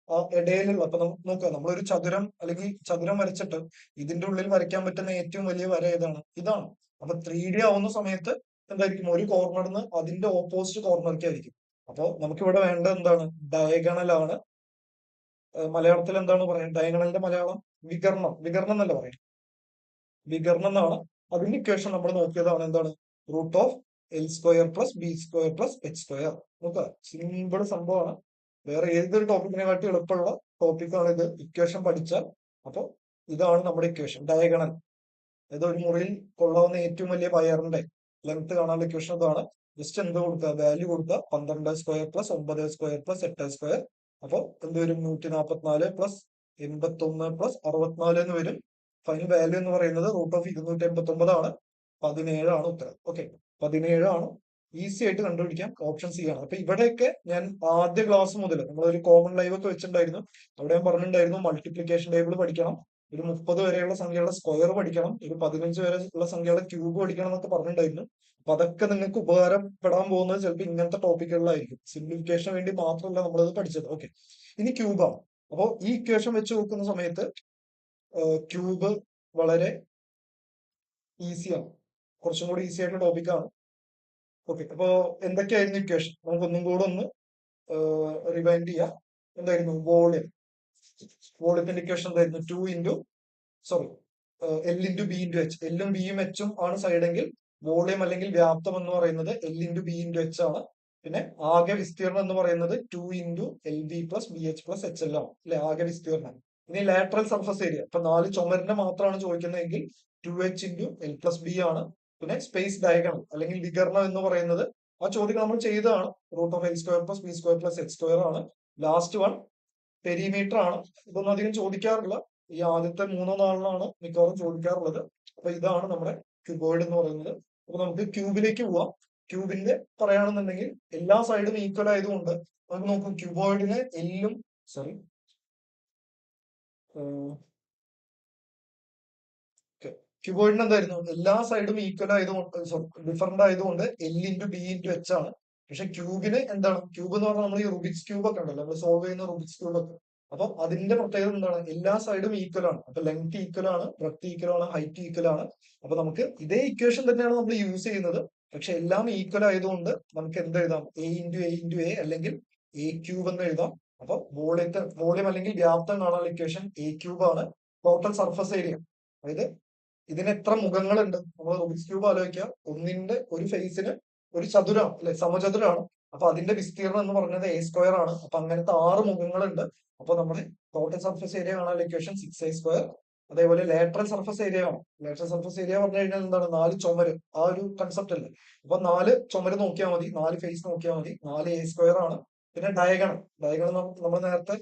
ആ ഇടയിലുള്ള, അപ്പൊ നമുക്ക് നോക്കാം, നമ്മളൊരു ചതുരം അല്ലെങ്കിൽ ചതുരം വരച്ചിട്ട് ഇതിന്റെ ഉള്ളിൽ വരയ്ക്കാൻ പറ്റുന്ന ഏറ്റവും വലിയ വര ഏതാണ്? ഇതാണ്. അപ്പൊ 3D ആവുന്ന സമയത്ത് എന്തായിരിക്കും? ഒരു കോർണറിന് അതിന്റെ ഓപ്പോസിറ്റ് കോർണറിലേക്ക് ആയിരിക്കും. അപ്പൊ നമുക്കിവിടെ വേണ്ടത് എന്താണ്? ഡയഗണൽ ആണ്. മലയാളത്തിൽ എന്താണ് പറയുന്നത്? ഡയഗണലിന്റെ മലയാളം വികർണം. വികർണം എന്നല്ല പറയും, വികർണം എന്നാണ്. അതിന്റെ ഇക്വേഷൻ നമ്മൾ നോക്കിയതാണ്. എന്താണ്? √(L² + B² + H². നോക്കുക, സിമ്പിൾ സംഭവമാണ്. വേറെ ഏതൊരു ടോപ്പിക്കിനെ എളുപ്പമുള്ള ടോപ്പിക്കാണ് ഇത്, ഇക്വേഷൻ പഠിച്ചാൽ. അപ്പൊ ഇതാണ് നമ്മുടെ ഇക്വേഷൻ. ഡയഗണൽ, അതായത് ഒരു മുറിയിൽ കൊള്ളാവുന്ന ഏറ്റവും വലിയ വയറിന്റെ ലെങ്ത് കാണാനുള്ള ഇക്വേഷൻ ഇതാണ്. ജസ്റ്റ് എന്ത് കൊടുക്കുക? വാല്യൂ കൊടുക്കുക. 12² + 9² + 8². അപ്പൊ എന്ത് വരും? 144 + 81 + 64 എന്ന് വരും. ഫൈനൽ വാല്യൂ എന്ന് പറയുന്നത് √289 ആണ്. 17 ആണ് ഉത്തരം. ഓക്കെ, 17 ആണ്. ഈസി ആയിട്ട് കണ്ടുപിടിക്കാം. ഓപ്ഷൻ സി ആണ്. അപ്പൊ ഇവിടെയൊക്കെ ഞാൻ ആദ്യ ക്ലാസ് മുതൽ നമ്മളൊരു കോമൺ ലൈവ് ഒക്കെ വെച്ചിട്ടുണ്ടായിരുന്നു. അവിടെ ഞാൻ പറഞ്ഞിട്ടുണ്ടായിരുന്നു മൾട്ടിപ്ലിക്കേഷൻ ടേബിൾ പഠിക്കണം, ഒരു 30 വരെയുള്ള സംഖ്യകളുടെ സ്ക്വയർ പഠിക്കണം, ഒരു 15 വരെയുള്ള സംഖ്യകളുടെ ക്യൂബ് പഠിക്കണം എന്നൊക്കെ പറഞ്ഞിട്ടുണ്ടായിരുന്നു. അപ്പൊ അതൊക്കെ നിങ്ങൾക്ക് ഉപകാരപ്പെടാൻ പോകുന്നത് ചിലപ്പോൾ ഇങ്ങനത്തെ ടോപ്പിക്കുകളിലായിരിക്കും. സിംപ്ലിഫിക്കേഷന് വേണ്ടി മാത്രമല്ല നമ്മളത് പഠിച്ചത്. ഓക്കെ, ഇനി ക്യൂബാണ്. അപ്പോൾ ഈ ഇക്വേഷൻ വെച്ച് നോക്കുന്ന സമയത്ത് ക്യൂബ് വളരെ ഈസിയാണ്, കുറച്ചും കൂടി ഈസി ആയിട്ടുള്ള ടോപ്പിക്കാണ്. ഓക്കെ, അപ്പോ എന്തൊക്കെയായിരുന്നു ഇക്വേഷൻ? നമുക്ക് ഒന്നും കൂടെ ഒന്ന് റിവൈൻഡ് ചെയ്യാം. എന്തായിരുന്നു? വോളിയം. വോളിയത്തിന്റെ ഇക്വേഷൻ എന്തായിരുന്നു? 2 സോറി L × B × H. എല്ലും ബിയും എച്ചും ആണ് സൈഡെങ്കിൽ വോളിയം അല്ലെങ്കിൽ വ്യാപ്തം എന്ന് പറയുന്നത് L × B × H ആണ്. പിന്നെ ആകെ വിസ്തീർണം എന്ന് പറയുന്നത് 2 × LB + BH + HL ആണ് അല്ലെ, ആകെ വിസ്തീർണം. ഇനി ലാറ്ററൽ സർഫസ് ഏരിയ, ഇപ്പൊ 4 ചുമരിന്റെ മാത്രമാണ് ചോദിക്കുന്നതെങ്കിൽ 2H × L + B ആണ്. പിന്നെ സ്പേസ് ഡയഗണൽ അല്ലെങ്കിൽ വികർണം എന്ന് പറയുന്നത് ആ ചോദ്യം നമ്മൾ ചെയ്തതാണ്. Root of L square plus B square plus x square ആണ്. ലാസ്റ്റ് വൺ പെരിമീറ്റർ ആണ്. ഇതൊന്നും അധികം ചോദിക്കാറില്ല. ഈ ആദ്യത്തെ 3-4 മിക്കവാറും ചോദിക്കാറുള്ളത്. അപ്പൊ ഇതാണ് നമ്മുടെ ക്യൂബോയിഡ് എന്ന് പറയുന്നത്. അപ്പൊ നമുക്ക് ക്യൂബിലേക്ക് പോവാം. ക്യൂബിന്റെ പറയുകയാണെന്നുണ്ടെങ്കിൽ എല്ലാ സൈഡും ഈക്വൽ ആയതുകൊണ്ട് നമുക്ക് നോക്കും ക്യൂബോയിഡിന് എല്ലും സോറി ക്യൂബോയിഡിന് എന്തായിരുന്നു എല്ലാ സൈഡും ഈക്വൽ ആയതുകൊണ്ട് ഡിഫറന്റ് ആയതുകൊണ്ട് L into B into H ആണ്. പക്ഷെ ക്യൂബിന് എന്താണ് ക്യൂബ് എന്ന് പറഞ്ഞാൽ നമ്മൾ ഈ റുബിക്സ് ക്യൂബ് ഒക്കെ ഉണ്ടല്ലോ നമ്മൾ സോൾവ് ചെയ്യുന്ന റുബിക്സ് ക്യൂബ് ഒക്കെ. അപ്പൊ അതിന്റെ പ്രത്യേകത എന്താണ് എല്ലാ സൈഡും ഈക്വൽ ആണ്. അപ്പൊ ലെങ്ത് ഈക്വൽ ആണ്, ബ്രെഡ്ത്ത് ഈക്വൽ ആണ്, ഹൈറ്റ് ഈക്വൽ ആണ്. അപ്പൊ നമുക്ക് ഇതേ ഇക്വേഷൻ തന്നെയാണ് നമ്മൾ യൂസ് ചെയ്യുന്നത്. പക്ഷെ എല്ലാം ഈക്വൽ ആയതുകൊണ്ട് നമുക്ക് എന്ത് എഴുതാം എ ഇൻറ്റു എ അല്ലെങ്കിൽ എ ക്യൂബ് എന്ന് എഴുതാം. അപ്പൊ വോളിയം അല്ലെങ്കിൽ വ്യാപ്തം കാണാനുള്ള ഇക്വേഷൻ എ ക്യൂബ് ആണ്. ടോട്ടൽ സർഫസ് ഏരിയ അതായത് ഇതിന് എത്ര മുഖങ്ങളുണ്ട് നമ്മൾ റുബിക്സ് ക്യൂബ് ആലോചിക്കുക. ഒന്നിന്റെ ഒരു ഫേസിന് ഒരു ചതുരമാണ് അല്ലെ, സമചതുരമാണ്. അപ്പൊ അതിന്റെ വിസ്തീർണം എന്ന് പറഞ്ഞത് എ സ്ക്വയർ ആണ്. അപ്പൊ അങ്ങനത്തെ 6 മുഖങ്ങളുണ്ട്. അപ്പൊ നമ്മുടെ ടോട്ടൽ സർഫസ് ഏരിയ കാണാനുള്ള ഇക്വേഷൻ 6a². അതേപോലെ ലേറ്ററൽ സർഫസ് ഏരിയ ആണ്. ലേറ്ററൽ സർഫസ് ഏരിയ പറഞ്ഞു കഴിഞ്ഞാൽ എന്താണ് 4 ചുമര് ആ ഒരു കൺസെപ്റ്റ് അല്ലേ. അപ്പൊ 4 ചുമര് നോക്കിയാൽ മതി, 4 ഫേസ് നോക്കിയാൽ മതി, 4a² ആണ്. പിന്നെ ഡയഗണൽ നമ്മൾ നേരത്തെ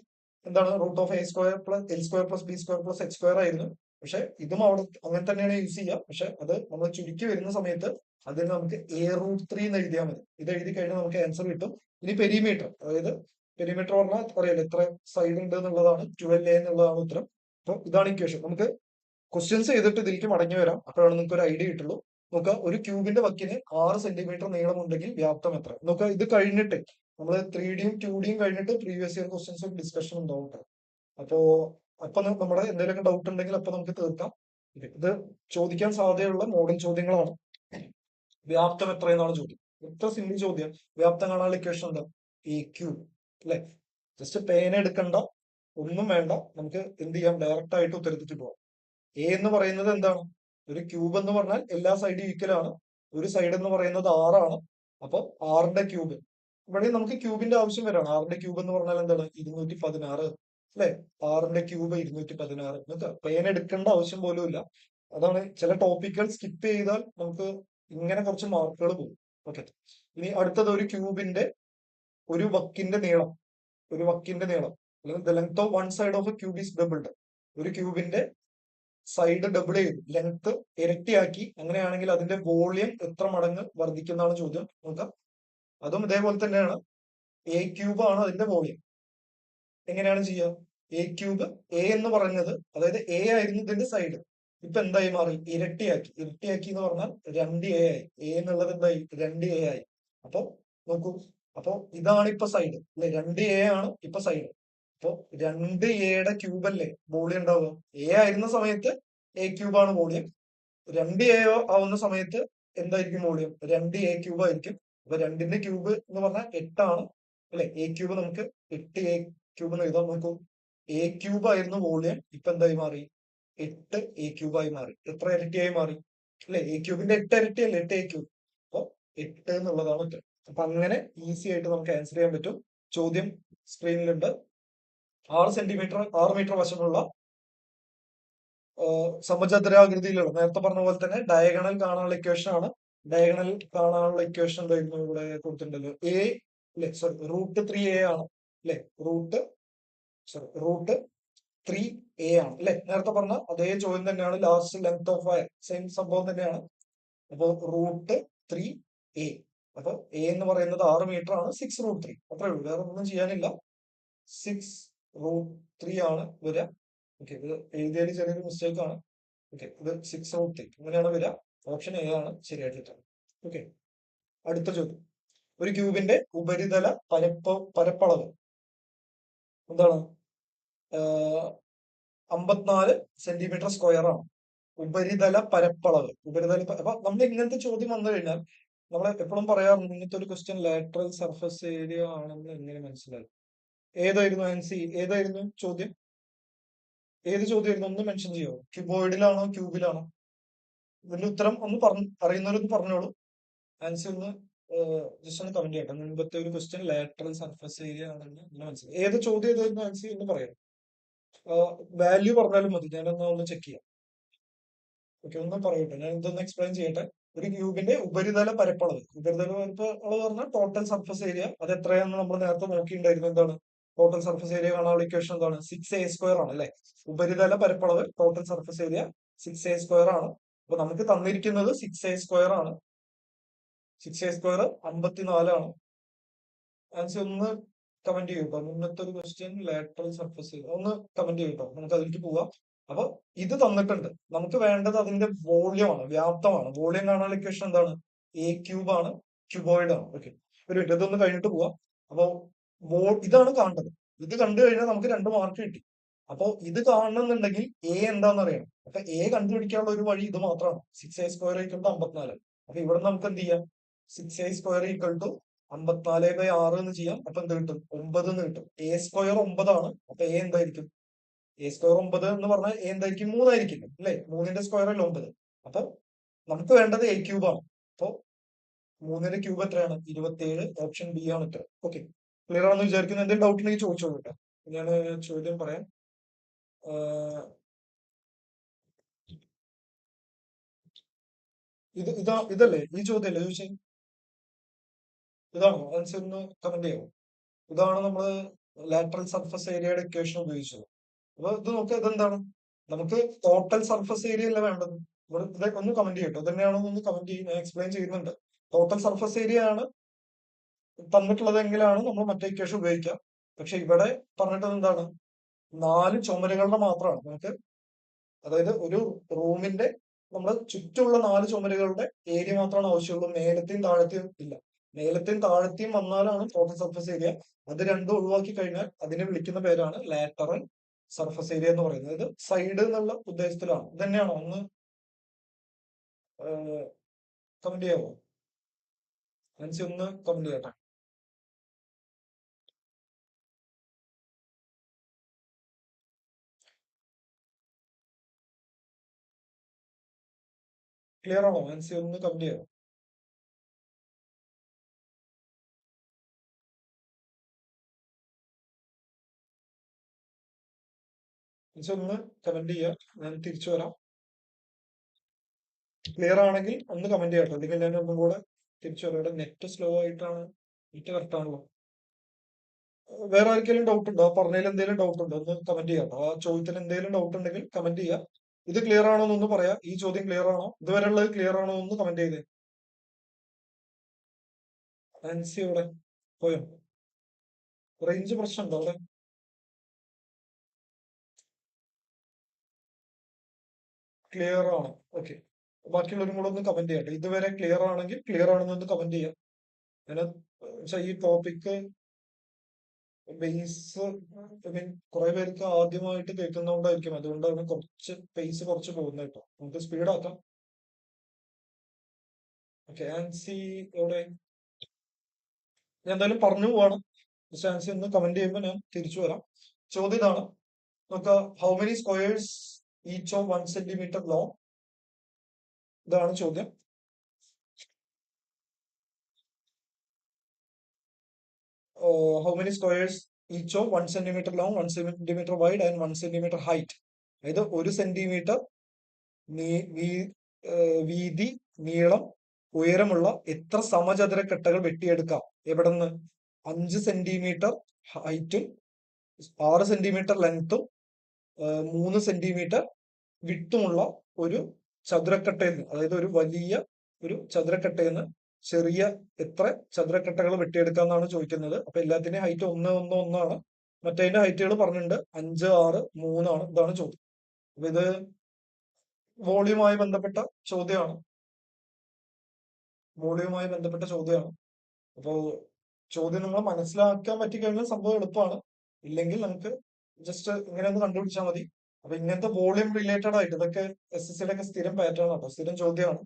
എന്താണ് root of a² plus L² plus B² plus X² ആയിരുന്നു. പക്ഷെ ഇതും അവിടെ അങ്ങനെ തന്നെയാണ് യൂസ് ചെയ്യുക. പക്ഷെ അത് നമ്മൾ ചുരുക്കി വരുന്ന സമയത്ത് അതിന് നമുക്ക് A√3 എന്ന് എഴുതിയാൽ മതി. ഇത് എഴുതി കഴിഞ്ഞാൽ നമുക്ക് ആൻസർ കിട്ടും. ഇനി പെരിമീറ്റർ, അതായത് പെരിമീറ്റർ പറഞ്ഞാൽ അറിയാലോ എത്ര സൈഡ് ഉണ്ട് എന്നുള്ളതാണ്. 12a എന്നുള്ളതാണ് ഉത്തരം. അപ്പൊ ഇതാണ് ഇക്വേഷൻ. നമുക്ക് ക്വസ്റ്റ്യൻസ് ചെയ്തിട്ട് ഇതിലേക്ക് മടങ്ങി വരാം. അപ്പോഴാണ് നിങ്ങൾക്ക് ഒരു ഐഡിയ കിട്ടുള്ളൂ. നോക്കുക, ഒരു ക്യൂബിന്റെ വക്കിന് 6 സെന്റിമീറ്റർ നീളമുണ്ടെങ്കിൽ വ്യാപ്തം എത്ര? നോക്കുക, ഇത് കഴിഞ്ഞിട്ട് നമ്മൾ 3Dയും 2Dയും കഴിഞ്ഞിട്ട് പ്രീവിയസ് ഇയർ ക്വസ്റ്റ്യൻസും ഡിസ്കഷനും ഉണ്ടാവും ട്ടോ. അപ്പോ നമ്മുടെ എന്തെങ്കിലുമൊക്കെ ഡൗട്ട് ഉണ്ടെങ്കിൽ അപ്പൊ നമുക്ക് തീർക്കാം. ഇത് ചോദിക്കാൻ സാധ്യതയുള്ള മോഡൽ ചോദ്യങ്ങളാണ്. വ്യാപ്തം എത്രയെന്നാണ് ചോദ്യം. എത്ര സിമ്പിൾ ചോദ്യം. വ്യാപ്തം കാണാനുള്ള ഇക്വേഷൻ എന്താ എ ക്യൂബ് അല്ലെ. ജസ്റ്റ് പേന എടുക്കണ്ട, ഒന്നും വേണ്ട, നമുക്ക് എന്ത് ചെയ്യാം ഡയറക്റ്റ് ആയിട്ട് ഉത്തരത്തിട്ട് പോവാം. എ എന്ന് പറയുന്നത് എന്താണ്, ഒരു ക്യൂബ് എന്ന് പറഞ്ഞാൽ എല്ലാ സൈഡും ഈക്വൽ ആണ്. ഒരു സൈഡ് എന്ന് പറയുന്നത് 6 ആണ്. അപ്പൊ 6ന്റെ ക്യൂബ്, ഇവിടെ നമുക്ക് ക്യൂബിന്റെ ആവശ്യം വരാണ്. 6ന്റെ ക്യൂബ് എന്ന് പറഞ്ഞാൽ എന്താണ് 216 അല്ലെ. 6ന്റെ ക്യൂബ് 216. നമുക്ക് പേന എടുക്കേണ്ട ആവശ്യം പോലും ഇല്ല. അതാണ് ചില ടോപ്പിക്കുകൾ സ്കിപ്പ് ചെയ്താൽ നമുക്ക് ഇങ്ങനെ കുറച്ച് മാർക്കുകൾ പോകും. ഓക്കെ, ഇനി അടുത്തത് ഒരു ക്യൂബിന്റെ ഒരു വക്കിന്റെ നീളം. ഒരു വക്കിന്റെ നീളം അല്ലെങ്കിൽ the length of one side of A cube is doubled. ഒരു ക്യൂബിന്റെ സൈഡ് ഡബിൾ ചെയ്തു, ലെങ്ത് ഇരട്ടിയാക്കി. അങ്ങനെയാണെങ്കിൽ അതിന്റെ വോളിയം എത്ര മടങ്ങ് വർദ്ധിക്കുന്നതാണ് ചോദ്യം. നോക്കാം, അതും ഇതേപോലെ തന്നെയാണ്. എ ക്യൂബ് ആണ് അതിന്റെ വോളിയം. എങ്ങനെയാണ് ചെയ്യുക? എ ക്യൂബ് എ എന്ന് പറഞ്ഞത്, അതായത് എ ആയിരുന്നു ഇതിന്റെ സൈഡ്, ഇപ്പൊ എന്തായി മാറി? ഇരട്ടിയാക്കി. ഇരട്ടിയാക്കി എന്ന് പറഞ്ഞാൽ 2a ആയി. എ എന്നുള്ളത് എന്തായി? 2a ആയി. അപ്പൊ നോക്കൂ, അപ്പൊ ഇതാണ് ഇപ്പൊ സൈഡ് അല്ലെ, 2a ആണ് ഇപ്പൊ സൈഡ്. അപ്പൊ 2a ക്യൂബ് അല്ലേ വോളിയം ഉണ്ടാവുക. എ ആയിരുന്ന സമയത്ത് എ ക്യൂബ് ആണ് വോളിയം. 2a ആവുന്ന സമയത്ത് എന്തായിരിക്കും വോളിയം? 2a ക്യൂബ് ആയിരിക്കും. അപ്പൊ 2ന്റെ ക്യൂബ് എന്ന് പറഞ്ഞാൽ 8 ആണ് അല്ലെ. എ ക്യൂബ് നമുക്ക് 8a ക്യൂബ് എന്ന് എഴുതാം. നോക്കൂ, എ ക്യൂബ് ആയിരുന്നു വോളിയം, ഇപ്പൊ എന്തായി മാറി? 8a ക്യൂബ് ആയി മാറി. എത്ര ഇരട്ടിയായി മാറി അല്ലെ? എ ക്യൂബിന്റെ 8 ഇരട്ടിയല്ലേ 8a ക്യൂബ്. അപ്പൊ 8 എന്നുള്ളതാണ് ഉത്തരം. അപ്പൊ അങ്ങനെ ഈസി ആയിട്ട് നമുക്ക് ആൻസർ ചെയ്യാൻ പറ്റും. ചോദ്യം സ്ക്രീനിലുണ്ട്. 6 മീറ്റർ വശമുള്ള സമചതുരാകൃതിയിലുള്ള, നേരത്തെ പറഞ്ഞ പോലെ തന്നെ ഡയഗണൽ കാണാനുള്ള ഇക്വേഷൻ ആണ്. ഡയഗണൽ കാണാനുള്ള ഇക്വേഷൻ എന്തായിരുന്നു ഇവിടെ കൊടുത്തിട്ടുണ്ടല്ലോ? എ അല്ലെ, സോറി √3a ആണ് അല്ലെ. റൂട്ട് 3a ആണ് അല്ലെ. നേരത്തെ പറഞ്ഞ അതേ ചോദ്യം തന്നെയാണ്. Last length of wire same സംഭവം തന്നെയാണ്. അപ്പൊ √3a. അപ്പൊ എ എന്ന് പറയുന്നത് 6 മീറ്റർ ആണ്. 6√3 അത്രേ ഉള്ളൂ, വേറെ ഒന്നും ചെയ്യാനില്ല. 6√3 ആണ് വരിക. ഓക്കെ, ഇത് എഴുതിയതിൽ ചെറിയൊരു മിസ്റ്റേക്ക് ആണ്. ഓക്കെ, ഇത് 6√3 ഇങ്ങനെയാണ് വരിക. ഓപ്ഷൻ എ ആണ് ശരിയായിട്ടുള്ളത്. ഓക്കെ, അടുത്ത ചോദ്യം. ഒരു ക്യൂബിന്റെ ഉപരിതല പരപ്പളവ് എന്താണ്? 54 സെന്റിമീറ്റർ സ്ക്വയർ ആണ് ഉപരിതല പരപ്പളവ്. അപ്പൊ നമ്മൾ ഇങ്ങനത്തെ ചോദ്യം വന്നു കഴിഞ്ഞാൽ നമ്മൾ എപ്പോഴും പറയാറുണ്ട്, ഇങ്ങനത്തെ ഒരു ക്വസ്റ്റ്യൻ ലാറ്ററൽ സർഫസ് ഏരിയ ആണെന്ന് എങ്ങനെ മനസ്സിലായി? ഏതായിരുന്നു ആൻസി? ഏതായിരുന്നു ചോദ്യം? ഏത് ചോദ്യമായിരുന്നു? ഒന്ന് മെൻഷൻ ചെയ്യോ? ക്യൂബോയിഡിലാണോ ക്യൂബിലാണോ? ഇതിന്റെ ഉത്തരം ഒന്ന് അറിയുന്നവരൊന്ന് പറഞ്ഞോളൂ. ആൻസർ ഒന്ന് ജസ്റ്റ് ഒന്ന് കമന്റ് ചെയ്യട്ടെ. മുൻപത്തെ ഒരു ക്വസ്റ്റ്യൻ ലാറ്ററൽ സർഫസ് ഏരിയ ആണെന്ന് മനസ്സിലായി. ഏത് ചോദ്യം ഏതായിരുന്നു ആൻസർ എന്ന് പറയാം. വാല്യൂ പറഞ്ഞാലും മതി, ഞാനൊന്ന് ചെക്ക് ചെയ്യാം. ഓക്കെ, ഒന്ന് പറയട്ടെ, ഞാൻ ഇതൊന്ന് എക്സ്പ്ലെയിൻ ചെയ്യട്ടെ. ഒരു ക്യൂബിന്റെ ഉപരിതല പരപ്പളവ്. ഉപരിതല പരപ്പളവ് പറഞ്ഞാൽ ടോട്ടൽ സർഫസ് ഏരിയ. അത് എത്രയാണെന്ന് നമ്മൾ നേരത്തെ നോക്കിയിട്ടുണ്ടായിരുന്നു. എന്താണ് ടോട്ടൽ സർഫസ് ഏരിയ കാണാനുള്ള ഇക്വേഷൻ? എന്താണ്? 6a² ആണ് അല്ലെ. ഉപരിതല പരപ്പളവ് ടോട്ടൽ സർഫസ് ഏരിയ 6a² ആണ്. അപ്പൊ നമുക്ക് തന്നിരിക്കുന്നത് 6a² ആണ്. 6a² 54 ആണ്. ആൻസർ ഒന്ന് കമന്റ് ചെയ്യൂട്ടോ. മുന്നത്തെ ഒരു ക്വസ്റ്റ്യൻ ലാറ്ററൽ സർഫസ് ഒന്ന് കമന്റ് ചെയ്യൂട്ടോ. നമുക്ക് അതിലേക്ക് പോവാം. അപ്പൊ ഇത് തന്നിട്ടുണ്ട്. നമുക്ക് വേണ്ടത് അതിന്റെ വോളിയം ആണ്, വ്യാപ്തമാണ്. വോളിയം കാണാനുള്ള ഇക്വേഷൻ എന്താണ്? a³ ആണ്, ക്യൂബോയിഡ് ആണ്. ഓക്കെ, ഒരു മിനിറ്റ്, ഇതൊന്ന് കഴിഞ്ഞിട്ട് പോവാം. അപ്പൊ ഇതാണ് കാണേണ്ടത്. ഇത് കണ്ടു കഴിഞ്ഞാൽ നമുക്ക് 2 മാർക്ക് കിട്ടി. അപ്പൊ ഇത് കാണണമെന്നുണ്ടെങ്കിൽ എ എന്താണെന്ന് അറിയണം. അപ്പൊ എ കണ്ടുപിടിക്കാനുള്ള ഒരു വഴി ഇത് മാത്രമാണ്. 6a² = 54. അപ്പൊ ഇവിടെ നമുക്ക് എന്ത് ചെയ്യാം? 6a² = 54/6 എന്ന് ചെയ്യാം. അപ്പൊ എന്ത് കിട്ടും? 9 എന്ന് കിട്ടും. a² 9 ആണ്. അപ്പൊ എ എന്തായിരിക്കും? a² 9 എന്ന് പറഞ്ഞാൽ എ എന്തായിരിക്കും? 3 ആയിരിക്കും അല്ലെ. 3ന്റെ സ്ക്വയർ അല്ല 9. അപ്പൊ നമുക്ക് വേണ്ടത് a³ ആണ്. അപ്പൊ 3ന്റെ ക്യൂബ് എത്രയാണ്? 27. ഓപ്ഷൻ ബി ആണ് ഉത്തരം. ഓക്കെ, ക്ലിയർ ആണെന്ന് വിചാരിക്കുന്നു. എന്തെങ്കിലും ഡൗട്ട് ഉണ്ടെങ്കിൽ ചോദിച്ചോളൂ കേട്ടോ. ഞാൻ ചോദ്യം പറയാം. ഇതല്ലേ ഈ ചോദ്യമല്ലേ ചോദിച്ചേ? ഇതാണോ ആൻസർ? ഒന്ന് കമന്റ് ചെയ്യാമോ? ഇതാണ് നമ്മൾ ലാറ്ററൽ സർഫസ് ഏരിയയുടെ ഇക്വേഷൻ ഉപയോഗിച്ചത്. അപ്പൊ ഇത് നോക്കുക, ഇതെന്താണ്? നമുക്ക് ടോട്ടൽ സർഫസ് ഏരിയ അല്ല വേണ്ടത്. ഇവിടെ ഇതൊക്കെ ഒന്ന് കമന്റ് ചെയ്യട്ടോ. ഇതന്നെയാണോ ഒന്ന് കമന്റ് ചെയ്യും. ഞാൻ എക്സ്പ്ലെയിൻ ചെയ്യുന്നുണ്ട്. ടോട്ടൽ സർഫസ് ഏരിയ ആണ് തന്നിട്ടുള്ളതെങ്കിലാണ് നമ്മൾ മറ്റേ ഇക്വേഷൻ ഉപയോഗിക്കാം. പക്ഷെ ഇവിടെ പറഞ്ഞിട്ടത് എന്താണ്? 4 ചുമരുകളുടെ മാത്രമാണ് നമുക്ക്. അതായത് ഒരു റൂമിന്റെ നമ്മുടെ ചുറ്റുമുള്ള 4 ചുമരുകളുടെ ഏരിയ മാത്രമാണ് ആവശ്യമുള്ളൂ. മേലത്തെയും താഴത്തെയും ഇല്ല. മേലത്തെയും താഴത്തെയും വന്നാലാണ് ടോട്ടൽ സർഫസ് ഏരിയ. അത് രണ്ടും ഒഴിവാക്കി കഴിഞ്ഞാൽ അതിനെ വിളിക്കുന്ന പേരാണ് ലാറ്ററൽ സർഫസ് ഏരിയ എന്ന് പറയുന്നത്. ഇത് സൈഡ് എന്നുള്ള ഉദ്ദേശത്തിലാണ്. ഇത് തന്നെയാണോ? ഒന്ന് കമന്റ് ചെയ്യാമോ? ആൻസി ഒന്ന് കമന്റ് ചെയ്യട്ടെ. ക്ലിയർ ആണോ? ആൻസി ഒന്ന് കമന്റ് ചെയ്യാമോ? ആൻസി ഒന്ന് കമന്റ് ചെയ്യുക. ഞാൻ തിരിച്ചു വരാം. ക്ലിയർ ആണെങ്കിൽ ഒന്ന് കമന്റ് ചെയ്യട്ടോ. അല്ലെങ്കിൽ ഞാൻ ഒന്നും കൂടെ തിരിച്ചു വരാം. ഇവിടെ നെറ്റ് സ്ലോ ആയിട്ടാണ്. നെറ്റ് കറക്റ്റ് ആണല്ലോ. വേറെ ആർക്കെങ്കിലും ഡൗട്ട് ഉണ്ടോ? പറഞ്ഞതിൽ എന്തെങ്കിലും ഡൗട്ട് ഉണ്ടോ? ഒന്ന് കമന്റ് ചെയ്യാം. ആ ചോദ്യത്തിന് എന്തെങ്കിലും ഡൗട്ട് ഉണ്ടെങ്കിൽ കമന്റ് ചെയ്യാം. ഇത് ക്ലിയർ ആണോ എന്നൊന്ന് പറയാം. ഈ ചോദ്യം ക്ലിയർ ആണോ? ഇതുവരെ ഉള്ളത് ക്ലിയർ ആണോ എന്ന് കമന്റ് ചെയ്തേ. ആൻസി ഇവിടെ പോയോ? റേഞ്ച് പ്രശ്നമുണ്ടോ അവിടെ? ക്ലിയർ ആണ്. ഓക്കെ, ബാക്കിയുള്ളവരും കൂടെ ഒന്ന് കമന്റ് ചെയ്യട്ടെ. ഇതുവരെ ക്ലിയർ ആണെങ്കിൽ ക്ലിയർ ആണെന്നൊന്ന് കമന്റ് ചെയ്യാം. ഞാൻ ഈ ടോപ്പിക്ക് ബേസ് മീൻ കുറെ പേർക്ക് ആദ്യമായിട്ട് കേൾക്കുന്നതുകൊണ്ടായിരിക്കും. അതുകൊണ്ടാണ് കുറച്ച് പേസ് കുറച്ച് പോകുന്നത് കേട്ടോ. നമുക്ക് സ്പീഡ് ആക്കാം. ഓക്കെ, ആൻസി എവിടെ? ഞാൻ എന്തായാലും പറഞ്ഞു പോവാണ്. ആൻസി ഒന്ന് കമന്റ് ചെയ്യുമ്പോൾ ഞാൻ തിരിച്ചു വരാം. ചോദ്യം ഇതാണ്. നമുക്ക് how many squares each of 1 centimetre long? ഇതാണ് ചോദ്യം. How many squares each of 1 centimetre long, 1 centimetre wide and 1 centimetre height? അതായത് 1 സെന്റിമീറ്റർ വീതി, നീളം, ഉയരമുള്ള എത്ര സമചതുരക്കട്ടകൾ വെട്ടിയെടുക്കാം? എവിടെ നിന്ന്? 5 സെന്റിമീറ്റർ ഹൈറ്റും 6 സെന്റിമീറ്റർ ലെങ്ത്തും 3 സെന്റിമീറ്റർ വിട്ടുമുള്ള ഒരു ചതുരക്കട്ടയിൽ നിന്ന്, അതായത് ഒരു വലിയ ഒരു ചതുരക്കട്ടയിൽ നിന്ന് ചെറിയ എത്ര ചതുരക്കട്ടകൾ വെട്ടിയെടുക്കാന്നാണ് ചോദിക്കുന്നത്. അപ്പൊ എല്ലാത്തിന്റെയും ഹൈറ്റ് 1 1 1 ആണ്. മറ്റേതിന്റെ ഹൈറ്റുകൾ പറഞ്ഞിട്ടുണ്ട് 5 6 3 ആണ്. ഇതാണ് ചോദ്യം. അപ്പൊ ഇത് വോളിയുമായി ബന്ധപ്പെട്ട ചോദ്യമാണ്. വോളിയുമായി ബന്ധപ്പെട്ട ചോദ്യമാണ്. അപ്പോ ചോദ്യം നമ്മൾ മനസ്സിലാക്കാൻ പറ്റിക്കഴിഞ്ഞാൽ സംഭവം എളുപ്പമാണ്. ഇല്ലെങ്കിൽ നമുക്ക് ജസ്റ്റ് ഇങ്ങനെ ഒന്ന് കണ്ടുപിടിച്ചാൽ മതി. അപ്പൊ ഇങ്ങനത്തെ വോളിയം റിലേറ്റഡ് ആയിട്ട് ഇതൊക്കെ SSCയുടെ ഒക്കെ സ്ഥിരം പാറ്റേൺ ആട്ടോ, സ്ഥിരം ചോദ്യമാണ്.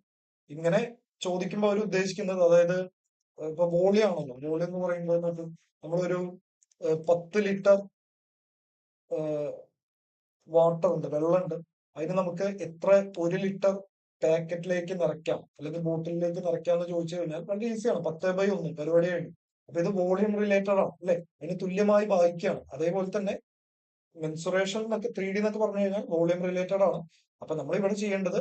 ഇങ്ങനെ ചോദിക്കുമ്പോൾ അവർ ഉദ്ദേശിക്കുന്നത്, അതായത് ഇപ്പൊ വോളിയം ആണല്ലോ. വോളിയം എന്ന് പറയുമ്പോൾ നമ്മളൊരു 10 ലിറ്റർ വാട്ടർ ഉണ്ട്, വെള്ളമുണ്ട്. അതിന് നമുക്ക് എത്ര 1 ലിറ്റർ പാക്കറ്റിലേക്ക് നിറയ്ക്കാം അല്ലെങ്കിൽ ബോട്ടിലേക്ക് നിറയ്ക്കാം എന്ന് ചോദിച്ചു കഴിഞ്ഞാൽ വളരെ ഈസിയാണ്. 10/1 പരിപാടി കഴിഞ്ഞു. അപ്പൊ ഇത് വോളിയം റിലേറ്റഡ് ആണ് അല്ലെ. അതിന് തുല്യമായി ഭാഗിക്കുകയാണ്. അതേപോലെ തന്നെ മെൻസുറേഷൻ എന്നൊക്കെ 3D എന്നൊക്കെ പറഞ്ഞു കഴിഞ്ഞാൽ വോളിയം റിലേറ്റഡ് ആണ്. അപ്പൊ നമ്മൾ ഇവിടെ ചെയ്യേണ്ടത്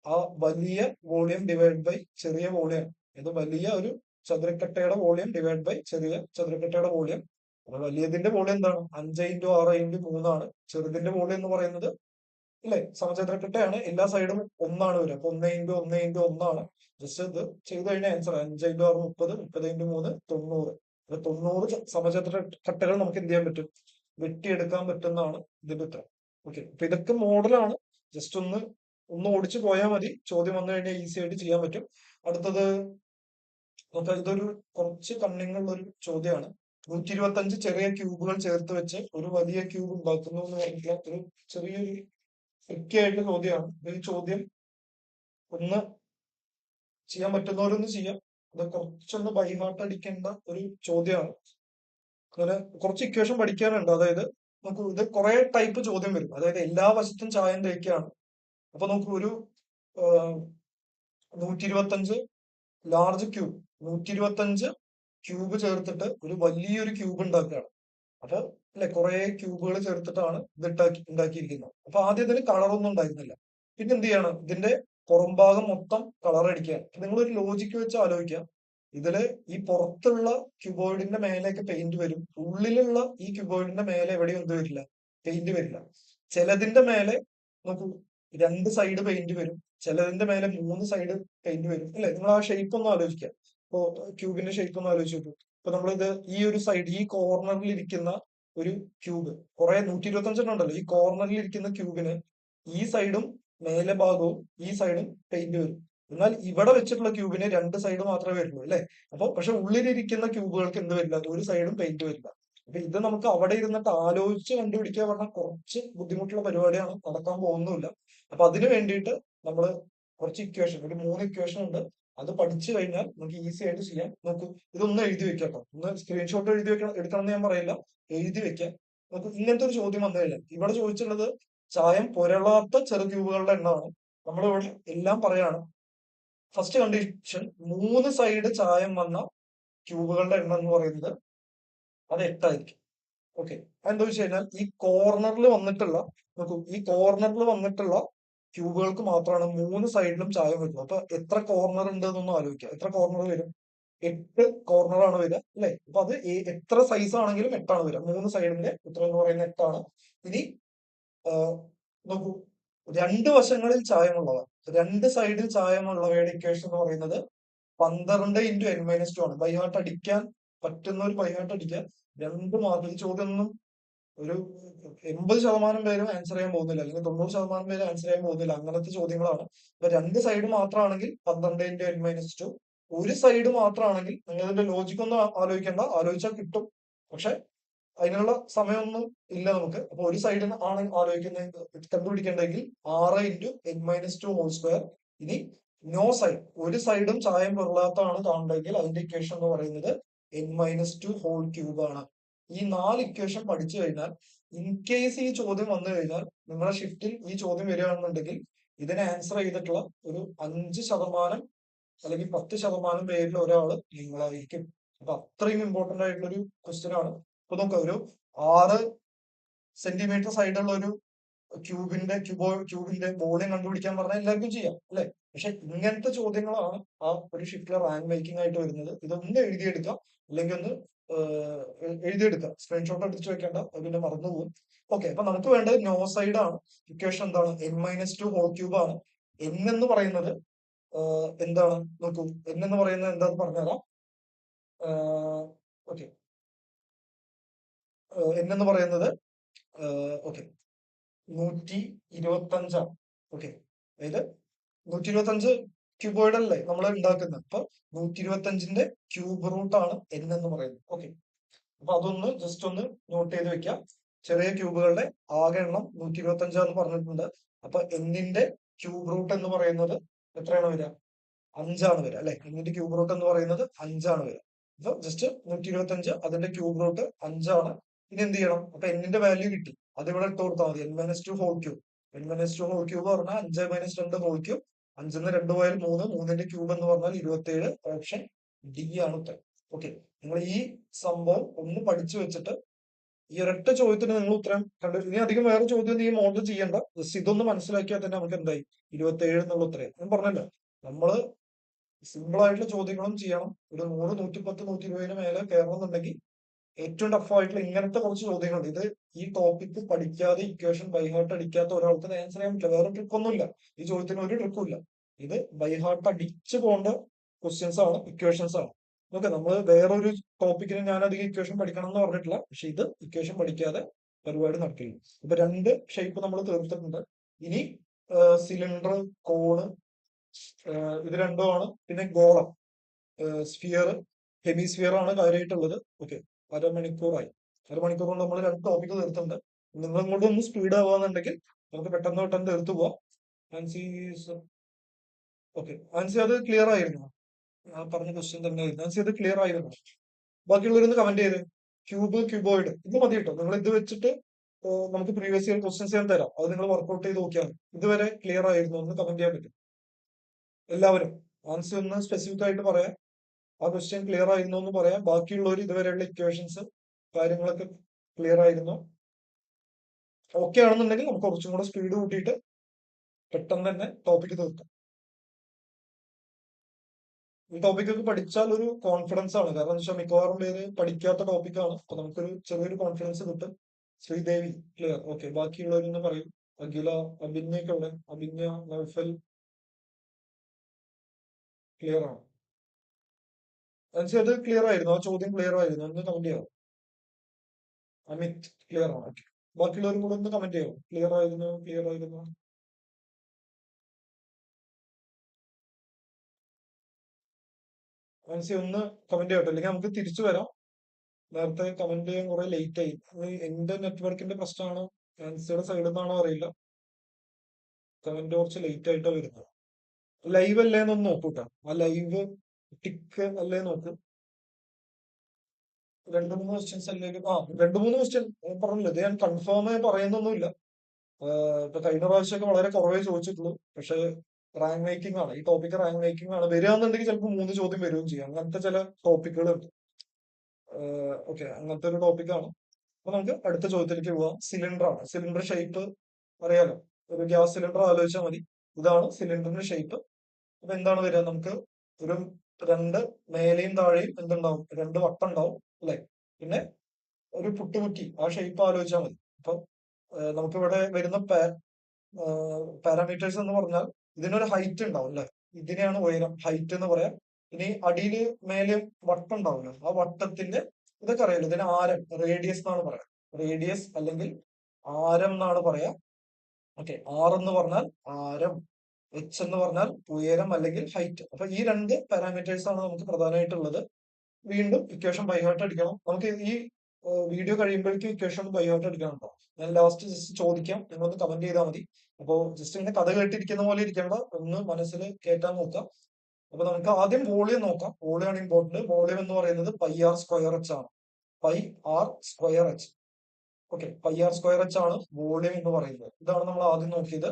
ആ വലിയ വോളിയം ഡിവൈഡ് ബൈ ചെറിയ വോളിയം. ഇത് വലിയ ഒരു ചതുരക്കട്ടയുടെ വോളിയം ഡിവൈഡ് ബൈ ചെറിയ ചതുരക്കട്ടയുടെ വോളിയം. അപ്പൊ വലിയതിന്റെ വോളിയം എന്താണ്? 5x6x3 ചെറുതിന്റെ വോളിയം എന്ന് പറയുന്നത് അല്ലെ സമചതുരക്കട്ടയാണ്, എല്ലാ സൈഡും ഒന്നാണ് വരിക. അപ്പൊ 1x1x1 ജസ്റ്റ് ഇത് ചെയ്ത് കഴിഞ്ഞാൽ ആൻസർ 5x6 30, 30x3 90. അപ്പൊ 90 സമചതുര കട്ടകൾ നമുക്ക് എന്ത് ചെയ്യാൻ പറ്റും? വെട്ടിയെടുക്കാൻ പറ്റുന്നതാണ് ഇതിന്റെ ഉത്തരം. ഓക്കെ, അപ്പൊ ഇതൊക്കെ മോഡലാണ്. ജസ്റ്റ് ഒന്ന് ഒന്ന് ഓടിച്ചു പോയാൽ മതി, ചോദ്യം വന്നു കഴിഞ്ഞാൽ ഈസി ആയിട്ട് ചെയ്യാൻ പറ്റും. അടുത്തത് നമുക്ക് ഇതൊരു കുറച്ച് കണ്ണിങ്ങുള്ള ഒരു ചോദ്യമാണ്. 125 ചെറിയ ക്യൂബുകൾ ചേർത്ത് വെച്ച് ഒരു വലിയ ക്യൂബ് ഉണ്ടാക്കുന്നു എന്ന് പറഞ്ഞിട്ടുള്ള ഒരു ചെറിയൊരു ട്രിക്കി ആയിട്ടുള്ള ചോദ്യമാണ്. ഈ ചോദ്യം ഒന്ന് ചെയ്യാൻ പറ്റുന്നവരൊന്ന് ചെയ്യാം. അത് കുറച്ചൊന്ന് ബൈഹാർട്ട് അടിക്കേണ്ട ഒരു ചോദ്യമാണ്. അങ്ങനെ കുറച്ച് ഇക്വേഷൻ പഠിക്കാനുണ്ട്. അതായത് നമുക്ക് ഇത് കുറെ ടൈപ്പ് ചോദ്യം വരും. അതായത് എല്ലാ വശത്തും ചായം തേക്കാണ്. അപ്പൊ നമുക്ക് ഒരു 125 ലാർജ് ക്യൂബ് 125 ക്യൂബ് ചേർത്തിട്ട് ഒരു വലിയൊരു ക്യൂബ് ഉണ്ടാക്കുകയാണ്. അപ്പൊ അല്ലെ കുറെ ക്യൂബുകൾ ചേർത്തിട്ടാണ് ഇത് ഉണ്ടാക്കിയിരിക്കുന്നത്. അപ്പൊ ആദ്യം ഇതിന് കളറൊന്നും ഉണ്ടായിരുന്നില്ല. പിന്നെ എന്ത് ചെയ്യണം? ഇതിന്റെ പുറംഭാഗം മൊത്തം കളർ അടിക്കുകയാണ്. നിങ്ങളൊരു ലോജിക്ക് വെച്ച് ആലോചിക്കുക. ഇതില് ഈ പുറത്തുള്ള ക്യൂബോയിഡിന്റെ മേലേക്ക് പെയിന്റ് വരും, ഉള്ളിലുള്ള ഈ ക്യൂബോയിഡിന്റെ മേലെ എവിടെയും എന്ത് വരില്ല? പെയിന്റ് വരില്ല. ചിലതിന്റെ മേലെ നോക്കൂ, 2 സൈഡ് പെയിന്റ് വരും, ചിലതിന്റെ മേലെ 3 സൈഡ് പെയിന്റ് വരും. അല്ലെ, നിങ്ങൾ ആ ഷേപ്പ് ഒന്ന് ആലോചിക്കുക. ഇപ്പോ ക്യൂബിന്റെ ഷേപ്പ് ഒന്ന് ആലോചിച്ച് നോക്കൂ. ഇപ്പൊ നമ്മളിത് ഈ ഒരു സൈഡ്, ഈ കോർണറിൽ ഇരിക്കുന്ന ഒരു ക്യൂബ്, കുറെ 125 ഉണ്ടല്ലോ, ഈ കോർണറിൽ ഇരിക്കുന്ന ക്യൂബിന് ഈ സൈഡും മേലെ ഭാഗവും ഈ സൈഡും പെയിന്റ് വരും. എന്നാൽ ഇവിടെ വെച്ചിട്ടുള്ള ക്യൂബിന് 2 സൈഡ് മാത്രമേ വരുള്ളൂ അല്ലെ. അപ്പൊ പക്ഷെ ഉള്ളിലിരിക്കുന്ന ക്യൂബുകൾക്ക് എന്ത് വരില്ല? ഒരു സൈഡും പെയിന്റ് വരില്ല. അപ്പൊ ഇത് നമുക്ക് അവിടെ ഇരുന്നിട്ട് ആലോചിച്ച് കണ്ടുപിടിക്കുക പറഞ്ഞാൽ കുറച്ച് ബുദ്ധിമുട്ടുള്ള പരിപാടിയാണ്, നടക്കാൻ പോകുന്നില്ല. അപ്പൊ അതിന് വേണ്ടിയിട്ട് നമ്മൾ കുറച്ച് ഇക്വേഷൻ, ഒരു 3 ഇക്വേഷൻ ഉണ്ട്. അത് പഠിച്ചു കഴിഞ്ഞാൽ നമുക്ക് ഈസി ആയിട്ട് ചെയ്യാം. നോക്കൂ, ഇതൊന്ന് എഴുതി വെക്കാം കേട്ടോ. ഒന്ന് സ്ക്രീൻഷോട്ട് എഴുതി എടുക്കണം എന്ന് ഞാൻ പറയില്ല, എഴുതി വെക്കാം. നമുക്ക് ഇങ്ങനത്തെ ഒരു ചോദ്യം വന്നു കഴിഞ്ഞാൽ ഇവിടെ ചോദിച്ചുള്ളത് ചായം പുരളാത്ത ചെറു ക്യൂബുകളുടെ എണ്ണമാണ്. നമ്മളിവിടെ എല്ലാം പറയാണ്. ഫസ്റ്റ് കണ്ടീഷൻ, 3 സൈഡ് ചായം വന്ന ക്യൂബുകളുടെ എണ്ണം എന്ന് പറയുന്നത് അത് 8ആയിരിക്കും. ഓക്കെ, എന്താ വെച്ച് കഴിഞ്ഞാൽ ഈ കോർണറിൽ വന്നിട്ടുള്ള, നോക്കൂ, ഈ കോർണറിൽ വന്നിട്ടുള്ള ക്യൂബുകൾക്ക് മാത്രമാണ് 3 സൈഡിലും ചായം വരുന്നത്. അപ്പൊ എത്ര കോർണർ ഉണ്ട് എന്നൊന്നും ആലോചിക്കുക. എത്ര കോർണർ വരും? 8 കോർണറാണ് വരിക അല്ലെ. അപ്പൊ അത് എത്ര സൈസ് ആണെങ്കിലും 8ആണ് വരിക. 3 സൈഡിന്റെ ഉത്തരം എന്ന് പറയുന്നത് 8ആണ്. ഇനി നോക്കൂ, 2 വശങ്ങളിൽ ചായമുള്ളവ, 2 സൈഡിൽ ചായമുള്ളവയുടെ ഇക്വേഷൻ എന്ന് പറയുന്നത് 12 × n - 2 ആണ്. ബൈഹാർട്ട് അടിക്കാൻ പറ്റുന്ന ഒരു ബൈഹാർട്ട് അടിക്കാൻ 2 മാർക്ക്. ഈ ചോദ്യം ഒന്നും ഒരു 80% പേരും ആൻസർ ചെയ്യാൻ പോകുന്നില്ല, അല്ലെങ്കിൽ 90% പേര് ആൻസർ ചെയ്യാൻ പോകുന്നില്ല. അങ്ങനത്തെ ചോദ്യങ്ങളാണ്. അപ്പൊ 2 സൈഡ് മാത്രമാണെങ്കിൽ 12 × n - 2. ഒരു സൈഡ് മാത്രമാണെങ്കിൽ നിങ്ങൾ ഇതിന്റെ ലോജിക് ഒന്നും ആലോചിക്കേണ്ട, ആലോചിച്ചാൽ കിട്ടും. പക്ഷെ അതിനുള്ള സമയമൊന്നും ഇല്ല നമുക്ക്. അപ്പൊ ഒരു സൈഡിന് ആണ് ആലോചിക്കുന്നത്, കണ്ടുപിടിക്കേണ്ടെങ്കിൽ 6 × n - 2 ഹോൾ സ്ക്വയർ. ഇനി നോ സൈഡ്, ഒരു സൈഡും ചായം പൊരുളാത്തതാണ് കാണുന്നതെങ്കിൽ അതിന്റെ ഇക്വേഷൻ എന്ന് പറയുന്നത് n - 2 ഹോൾ ക്യൂബ് ആണ്. ഈ 4 ഇക്വേഷൻ പഠിച്ചു കഴിഞ്ഞാൽ ഇൻ കേസ് ഈ ചോദ്യം വന്നു കഴിഞ്ഞാൽ നിങ്ങളുടെ ഷിഫ്റ്റിൽ ഈ ചോദ്യം വരികയാണെന്നുണ്ടെങ്കിൽ ഇതിനെ ആൻസർ ചെയ്തിട്ടുള്ള ഒരു 5% അല്ലെങ്കിൽ 10% പേരിൽ ഒരാള് നിങ്ങളായിരിക്കും. അപ്പൊ അത്രയും ഇമ്പോർട്ടന്റ് ആയിട്ടുള്ള ഒരു ക്വസ്റ്റ്യൻ ആണ്. ഇപ്പൊ നോക്കാം, ഒരു 6 സെന്റിമീറ്റർ സൈഡുള്ള ഒരു ക്യൂബിന്റെ വോളിയം കണ്ടുപിടിക്കാൻ പറഞ്ഞാൽ എല്ലാവർക്കും ചെയ്യാം അല്ലെ. പക്ഷെ ഇങ്ങനത്തെ ചോദ്യങ്ങളാണ് ആ ഒരു ഷിഫ്റ്റിലെ റാങ്ക് മേക്കിംഗ് ആയിട്ട് വരുന്നത്. ഇതൊന്ന് എഴുതിയെടുക്കാം, അല്ലെങ്കിൽ ഒന്ന് എഴുതിയെടുക്കാം. സ്ക്രീൻഷോട്ട് എടുത്ത് വെക്കേണ്ട, അത് പിന്നെ മറന്നുപോകും. ഓക്കെ, അപ്പൊ നമുക്ക് വേണ്ടത് നോ സൈഡ് ആണ്. ഇക്വേഷൻ എന്താണ്? n - 2 ഹോൾ ക്യൂബ് ആണ്. n എന്ന് പറയുന്നത് എന്താണ്? നോക്കൂ, n എന്ന് പറയുന്നത് എന്താന്ന് പറഞ്ഞുതരാം. ഓക്കെ, n എന്ന് പറയുന്നത് ഓക്കെ 125ആണ്. ഓക്കെ, അതായത് 125 ക്യൂബോയിഡ് അല്ലേ നമ്മൾ ഉണ്ടാക്കുന്നത്. അപ്പൊ 125ന്റെ ക്യൂബ് റൂട്ട് ആണ് n എന്ന് പറയുന്നത്. ഓക്കെ, അപ്പൊ അതൊന്ന് ജസ്റ്റ് ഒന്ന് നോട്ട് ചെയ്ത് വെക്കാം. ചെറിയ ക്യൂബുകളുടെ ആകെ എണ്ണം 125 പറഞ്ഞിട്ടുണ്ട്. അപ്പൊ എന്നിന്റെ ക്യൂബ് റൂട്ട് എന്ന് പറയുന്നത് എത്രയാണ് വരിക? 5ആണ് വരിക അല്ലെ. എന്നിന്റെ ക്യൂബ് റൂട്ട് എന്ന് പറയുന്നത് 5ആണ് വരിക. അപ്പൊ ജസ്റ്റ് 125, അതിന്റെ ക്യൂബ് റൂട്ട് 5ആണ്. ഇനി എന്ത് ചെയ്യണം? അപ്പൊ എന്നിന്റെ വാല്യൂ കിട്ടി, അത് ഇവിടെ ഇട്ട് കൊടുത്താൽ മതി. n - 2 whole cube. n - 2 whole cube പറഞ്ഞാൽ 5 - 2 ഹോൾ ക്യൂബ്. 5ന്ന് 2 പോയാൽ 3, 3ന്റെ ക്യൂബ് എന്ന് പറഞ്ഞാൽ 27. ഓപ്ഷൻ ഡി ആണ് ഉത്തരം. ഓക്കെ, നിങ്ങൾ ഈ സംഭവം ഒന്ന് പഠിച്ചു വെച്ചിട്ട് ഈ ഒരൊറ്റ ചോദ്യത്തിന് നിങ്ങൾ ഉത്തരം കണ്ടു. ഇനി അധികം വേറെ ചോദ്യം നീ മോഡൽ ചെയ്യണ്ട. ജസ്റ്റ് ഇതൊന്ന് മനസ്സിലാക്കിയാൽ തന്നെ നമുക്ക് എന്തായി 27 എന്നുള്ള ഉത്തരം. ഞാൻ പറഞ്ഞല്ലോ, നമ്മള് സിമ്പിൾ ആയിട്ടുള്ള ചോദ്യങ്ങളും ചെയ്യണം. ഒരു 100, 110, 120 മേലെ കയറണം എന്നുണ്ടെങ്കിൽ ഏറ്റവും ടഫ് ആയിട്ടുള്ള ഇങ്ങനത്തെ കുറച്ച് ചോദ്യങ്ങളുണ്ട്. ഇത് ഈ ടോപ്പിക്ക് പഠിക്കാതെ ഇക്വേഷൻ ബൈഹാർട്ട് അടിക്കാത്ത ഒരാൾക്ക് ആൻസർ ചെയ്യാൻ പറ്റില്ല. വേറെ ട്രിക്ക് ഒന്നുമില്ല. ഈ ചോദ്യത്തിന് ഒരു ട്രിക്കും ഇല്ല. ഇത് ബൈഹാർട്ട് അടിച്ചു പോകേണ്ട ക്വസ്റ്റ്യൻസ് ആണ്, ഇക്വേഷൻസ് ആണ്. ഓക്കെ, നമ്മൾ വേറൊരു ടോപ്പിക്കിന് ഞാൻ അധികം ഇക്വേഷൻ പഠിക്കണം എന്ന് പറഞ്ഞിട്ടില്ല. പക്ഷെ ഇത് ഇക്വേഷൻ പഠിക്കാതെ പരിപാടി നടക്കില്ല. ഇപ്പൊ രണ്ട് ഷേപ്പ് നമ്മൾ തീർത്തിട്ടുണ്ട്. ഇനി സിലിണ്ടർ, കോണ്, ഇത് രണ്ടുമാണ്. പിന്നെ ഗോളം, സ്ഫിയർ, ഹെമിസ്ഫിയർ ആണ് കാര്യമായിട്ടുള്ളത്. ഓക്കെ, അരമണിക്കൂറായി. അരമണിക്കൂർ കൊണ്ട് നമ്മൾ രണ്ട് ടോപ്പിക് തീർത്തിട്ടുണ്ട്. നിങ്ങളും കൂടെ ഒന്ന് സ്പീഡ് ആവുകയാണെന്നുണ്ടെങ്കിൽ നമുക്ക് പെട്ടെന്ന് പെട്ടെന്ന് തീർത്തു പോവാം. ആൻസി, ഓക്കെ, ആൻസി അത് ക്ലിയർ ആയിരുന്നു. ആ പറഞ്ഞ ക്വസ്റ്റ്യൻ തന്നെ ആയിരുന്നു. ആൻസി അത് ക്ലിയർ ആയിരുന്നു. ബാക്കിയുള്ളവരൊന്ന് കമന്റ് ചെയ്ത്. ക്യൂബ്, ക്യൂബോയിഡ് ഇത് മതി കേട്ടോ. നിങ്ങൾ ഇത് വെച്ചിട്ട് നമുക്ക് പ്രീവിയസ് ഇയർ ക്വസ്റ്റ്യൻസ് ഞാൻ തരാം. അത് നിങ്ങൾ വർക്ക്ഔട്ട് ചെയ്ത് നോക്കിയാൽ മതി. ഇതുവരെ ക്ലിയർ ആയിരുന്നു ഒന്ന് കമന്റ് ചെയ്യാൻ പറ്റും എല്ലാവരും. ആൻസി ഒന്ന് സ്പെസിഫിക് ആയിട്ട് പറയാം. ആ ക്വസ്റ്റ്യൻ ക്ലിയർ ആയിരുന്നു എന്ന് പറയാം. ബാക്കിയുള്ളവർ ഇതുവരെയുള്ള ഇക്വേഷൻസ് കാര്യങ്ങളൊക്കെ ക്ലിയർ ആയിരുന്നു. ഓക്കെ ആണെന്നുണ്ടെങ്കിൽ നമുക്ക് കുറച്ചും കൂടെ സ്പീഡ് കൂട്ടിയിട്ട് പെട്ടെന്ന് തന്നെ ടോപ്പിക് തീർക്കാം. ഈ ടോപ്പിക് ഒക്കെ പഠിച്ചാൽ ഒരു കോൺഫിഡൻസ് ആണ്. കാരണം എന്താ വെച്ചാൽ മിക്കവാറും പേര് പഠിക്കാത്ത ടോപ്പിക്കാണ്. അപ്പൊ നമുക്കൊരു ചെറിയൊരു കോൺഫിഡൻസ് കിട്ടും. ശ്രീദേവി ക്ലിയർ. ഓക്കെ, ബാക്കിയുള്ളവരൊന്ന് പറയും. അഖില, അഭിന്യൊക്കെ ഉള്ള അഭിന്യ, നൗഫൽ ക്ലിയർ ആണ്. അത് ക്ലിയർ ആയിരുന്നു. ആ ചോദ്യം ക്ലിയർ ആയിരുന്നു. ഒന്ന് കമന്റ് ചെയ്യാം. അമിത് ക്ലിയർ ആണ്. ഓക്കെ, ബാക്കിയുള്ളവരും കൂടെ ഒന്ന് കമന്റ് ചെയ്യാം. ക്ലിയർ ആയിരുന്നു, ക്ലിയർ ആയിരുന്നു. ഒന്ന് കമന്റ് ചെയ്യട്ടെ, അല്ലെങ്കിൽ നമുക്ക് തിരിച്ചു വരാം. നേരത്തെ കമന്റ് ചെയ്യാൻ കുറെ ലേറ്റ് ആയി. എന്റെ നെറ്റ്വർക്കിന്റെ പ്രശ്നമാണോ ആൻസിയുടെ സൈഡിൽ നിന്നാണോ അറിയില്ല. കമന്റ് കുറച്ച് ലേറ്റ് ആയിട്ടാണ് വരുന്നത്. ലൈവ് അല്ലേന്നൊന്ന് നോക്കൂട്ടോ. ആ ലൈവ് ടിക്ക് അല്ലേ നോക്ക്. രണ്ടു മൂന്ന് ക്വസ്റ്റ്യൻസ് അല്ലേ? ആ, രണ്ടു മൂന്ന് ക്വസ്റ്റ്യൻ പറഞ്ഞില്ല. ഇത് ഞാൻ കൺഫേം പറയുന്നൊന്നുമില്ല. ഇപ്പൊ കഴിഞ്ഞ പ്രാവശ്യമൊക്കെ വളരെ കുറവേ ചോദിച്ചിട്ടുള്ളൂ. പക്ഷെ റാങ്ക് മേക്കിംഗ് ആണ് ഈ ടോപ്പിക്. റാങ്ക് മേക്കിംഗ് ആണ്. വരികയാണെന്നുണ്ടെങ്കിൽ ചിലപ്പോൾ 3 ചോദ്യം വരികയും ചെയ്യും. അങ്ങനത്തെ ചില ടോപ്പിക്കുകളുണ്ട്. ഓക്കെ, അങ്ങനത്തെ ഒരു ടോപ്പിക്കാണ്. അപ്പൊ നമുക്ക് അടുത്ത ചോദ്യത്തിലേക്ക് പോവാം. സിലിണ്ടർ ആണ്. സിലിണ്ടർ ഷേപ്പ് അറിയാലോ. ഒരു ഗ്യാസ് സിലിണ്ടർ ആലോചിച്ചാൽ മതി. ഇതാണ് സിലിണ്ടറിന്റെ ഷേപ്പ്. അപ്പൊ എന്താണ് വരിക? നമുക്ക് ഒരു രണ്ട് മേലെയും താഴെയും എന്തുണ്ടാവും? രണ്ട് വട്ടം ഉണ്ടാവും അല്ലെ? പിന്നെ ഒരു പുട്ടുകുറ്റി, ആ ഷേപ്പ് ആലോചിച്ചാൽ മതി. അപ്പൊ നമുക്കിവിടെ വരുന്ന പാരാമീറ്റേഴ്സ് എന്ന് പറഞ്ഞാൽ ഇതിനൊരു ഹൈറ്റ് ഉണ്ടാവും അല്ലെ? ഇതിനെയാണ് ഉയരം, ഹൈറ്റ് എന്ന് പറയാം. ഇനി അടിയില് മേലെ വട്ടം ഉണ്ടാവുമല്ലോ, ആ വട്ടത്തിന്റെ ഇതൊക്കെ അറിയാലോ. ഇതിന് ആരം, റേഡിയസ് എന്നാണ് പറയാം. റേഡിയസ് അല്ലെങ്കിൽ ആരം എന്നാണ് പറയാ. ഓക്കെ, ആർ എന്ന് പറഞ്ഞാൽ ആരം, എച്ച് എന്ന് പറഞ്ഞാൽ ഉയരം അല്ലെങ്കിൽ ഹൈറ്റ്. അപ്പൊ ഈ രണ്ട് പാരാമീറ്റേഴ്സ് ആണ് നമുക്ക് പ്രധാനമായിട്ടുള്ളത്. വീണ്ടും ഇക്വേഷൻ ബൈഹാർട്ട് അടിക്കണം. നമുക്ക് ഈ വീഡിയോ കഴിയുമ്പോഴേക്കും ഇക്വേഷൻ ബൈഹാർട്ട് അടിക്കണം കേട്ടോ. ഞാൻ ലാസ്റ്റ് ജസ്റ്റ് ചോദിക്കാം, നിങ്ങളൊന്ന് കമന്റ് ചെയ്താൽ മതി. അപ്പോ ജസ്റ്റ് ഇങ്ങനെ കഥ കേട്ടിരിക്കുന്ന പോലെ ഇരിക്കേണ്ട, ഒന്ന് മനസ്സിൽ കയറ്റാൻ നോക്കാം. അപ്പൊ നമുക്ക് ആദ്യം വോളിയം നോക്കാം. വോളിയം ആണ് ഇമ്പോർട്ടന്റ്. വോളിയം എന്ന് പറയുന്നത് പൈ ആർ സ്ക്വയർ എച്ച് ആണ്. Pi R square h. Okay, pi R square h ആണ് വോളിയം എന്ന് പറയുന്നത്. ഇതാണ് നമ്മൾ ആദ്യം നോക്കിയത്.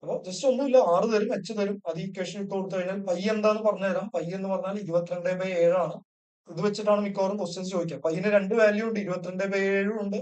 അപ്പൊ ജസ്റ്റ് ഒന്നുമില്ല, ആറ് തരും, എച്ച് തരും. അത് ഇക്വേഷൻ ഇട്ട് കൊടുത്തു കഴിഞ്ഞാൽ പൈ എന്താന്ന് പറഞ്ഞു തരാം. പൈ എന്ന് പറഞ്ഞാൽ 22/7 ആണ്. ഇത് വെച്ചിട്ടാണ് മിക്കവാറും ക്വസ്റ്റ്യൻസ് ചോദിക്കുക. പൈന് രണ്ട് വാല്യൂ ഉണ്ട്, 22/7 ഉണ്ട്.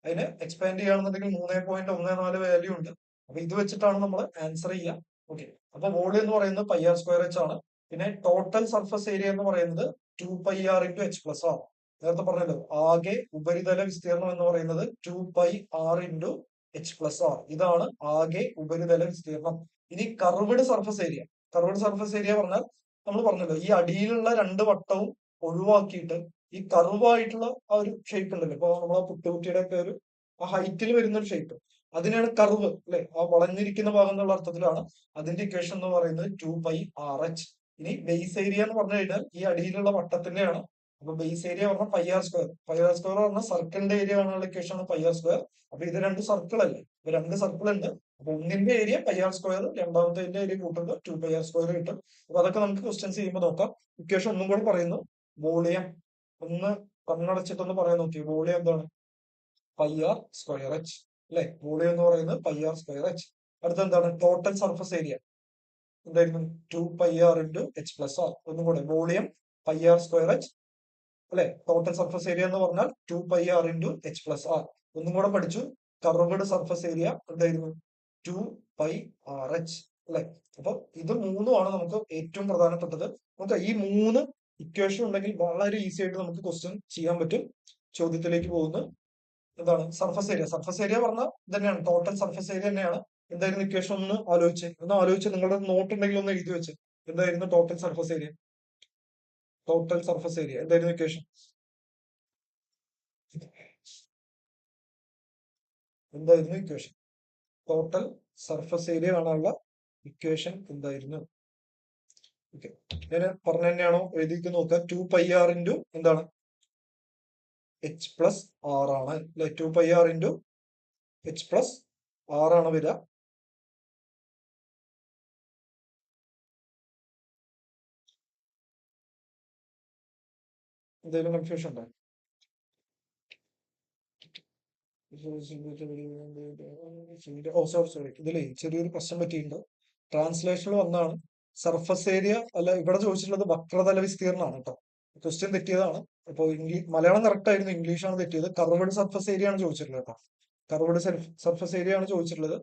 അതിന് എക്സ്പാൻഡ് ചെയ്യുകയാണെന്നുണ്ടെങ്കിൽ 3.14 വാല്യൂ ഉണ്ട്. അപ്പൊ ഇത് വെച്ചിട്ടാണ് നമ്മൾ ആൻസർ ചെയ്യുക. ഓക്കെ, അപ്പൊ വോളിയം എന്ന് പറയുന്നത് പൈ ആർ സ്ക്വയർ എച്ച് ആണ്. പിന്നെ ടോട്ടൽ സർഫസ് ഏരിയ എന്ന് പറയുന്നത് 2πr ഇൻറ്റു എച്ച് പ്ലസ് ആണ്. നേരത്തെ പറഞ്ഞല്ലോ, ആകെ ഉപരിതല വിസ്തീർണം എന്ന് പറയുന്നത് 2πr into H plus R. ഇതാണ് ആകെ ഉപരിതല വിസ്തീർണം. ഇനി curved surface area. Curved surface area പറഞ്ഞാൽ നമ്മൾ പറഞ്ഞല്ലോ, ഈ അടിയിലുള്ള രണ്ട് വട്ടവും ഒഴിവാക്കിയിട്ട് ഈ കർവ് ആയിട്ടുള്ള ആ ഒരു ഷേപ്പ് ഉണ്ടല്ലോ. ഇപ്പൊ നമ്മളെ പുട്ടുകുറ്റിയുടെ ഒക്കെ ഒരു ആ ഹൈറ്റിൽ വരുന്ന ഒരു ഷേപ്പ്, അതിനാണ് കർവ് അല്ലെ? ആ വളഞ്ഞിരിക്കുന്ന ഭാഗം എന്നുള്ള അർത്ഥത്തിലാണ് അതിന്റെ ഇക്വേഷൻ എന്ന് പറയുന്നത് 2πr h. ഇനി ബേസ് ഏരിയ എന്ന് പറഞ്ഞു കഴിഞ്ഞാൽ ഈ അടിയിലുള്ള വട്ടത്തിന്റെയാണ്. അപ്പൊ ബേസ് ഏരിയ പറഞ്ഞാൽ pi R square. Pi R square പറഞ്ഞാൽ സർക്കിളിന്റെ ഏരിയ കാണാനുള്ള ഇക്വേഷൻ ആണ് പൈ ആർ സ്ക്വയർ. അപ്പൊ ഇത് രണ്ട് സർക്കിൾ അല്ലേ? ഇപ്പൊ രണ്ട് സർക്കിൾ ഉണ്ട്. അപ്പൊ ഒന്നിന്റെ ഏരിയ പൈ ആർ സ്ക്വയർ, രണ്ടാമത്തെ ഏരിയ കൂട്ടുമ്പോൾ 2πr സ്ക്വയർ കിട്ടും. അപ്പൊ അതൊക്കെ നമുക്ക് ക്വസ്റ്റ്യൻസ് ചെയ്യുമ്പോൾ നോക്കാം. ഇക്വേഷൻ ഒന്നും കൂടി പറയുന്നു. വോളിയം ഒന്ന് കണ്ണടച്ചിട്ടൊന്ന് പറയാൻ നോക്കി. വോളിയം എന്താണ്? പൈ ആർ സ്ക്വയർ എച്ച് അല്ലെ? വോളിയം എന്ന് പറയുന്നത് പൈ ആർ സ്ക്വയർ എച്ച്. അടുത്ത എന്താണ്? ടോട്ടൽ സർഫസ് ഏരിയ എന്തായിരുന്നു? 2πr into H plus r. ഒന്നും കൂടെ, volume pi R square h അല്ലെ? ടോട്ടൽ സർഫസ് ഏരിയ എന്ന് പറഞ്ഞാൽ 2πr ഇൻറ്റു h+r. ഒന്നും കൂടെ പഠിച്ചു. കർവ്ഡ് സർഫസ് ഏരിയ എന്തായിരുന്നു? 2πrh, അല്ലെ? അപ്പൊ ഇത് മൂന്നുമാണ് നമുക്ക് ഏറ്റവും പ്രധാനപ്പെട്ടത്. നമുക്ക് ഈ മൂന്ന് ഇക്വേഷൻ ഉണ്ടെങ്കിൽ വളരെ ഈസി ആയിട്ട് നമുക്ക് ക്വസ്റ്റ്യൻ ചെയ്യാൻ പറ്റും. ചോദ്യത്തിലേക്ക് പോകുന്നു. എന്താണ് സർഫസ് ഏരിയ? സർഫസ് ഏരിയ പറഞ്ഞാൽ തന്നെയാണ്, ടോട്ടൽ സർഫസ് ഏരിയ തന്നെയാണ്. എന്തായിരുന്നു ഇക്വേഷൻ? ഒന്ന് ആലോചിച്ച് നിങ്ങളുടെ നോട്ട് ഉണ്ടെങ്കിൽ ഒന്ന് എഴുതി വെച്ച്. എന്തായിരുന്നു total surface area? Total surface area എന്തായിരുന്നു ഇക്വേഷൻ? എന്തായിരുന്നു ഇക്വേഷൻ? ടോട്ടൽ സർഫസ് ഏരിയ കാണാനുള്ള ഇക്വേഷൻ എന്തായിരുന്നു? ഓക്കെ, ഞാൻ പറഞ്ഞ തന്നെയാണോ എഴുതിയിട്ട് നോക്കുക. 2πr ഇൻറ്റു എന്താണ്? h+r ആണ് അല്ലെ? 2πr ഇൻറ്റു h+r ആണ് വരിക. എന്തെങ്കിലും കൺഫ്യൂഷൻ ഉണ്ടോ? ഓ സോറി, ഇതിലേ ചെറിയൊരു പ്രശ്നം പറ്റിയിട്ടുണ്ട്. ട്രാൻസ്ലേഷനിൽ വന്നാണ് സർഫസ് ഏരിയ അല്ല, ഇവിടെ ചോദിച്ചിട്ടുള്ളത് വക്രതല വിസ്തീർണ്ണമാണ് കേട്ടോ. ക്വസ്റ്റ്യൻ തെറ്റിയതാണ്. അപ്പൊ മലയാളം കറക്റ്റ് ആയിരുന്നു, ഇംഗ്ലീഷാണ് തെറ്റിയത്. കർവ്ഡ് സർഫസ് ഏരിയ ആണ് ചോദിച്ചിട്ടുള്ളത് കേട്ടോ. കർവ്ഡ് സർഫസ് ഏരിയ ആണ് ചോദിച്ചിട്ടുള്ളത്.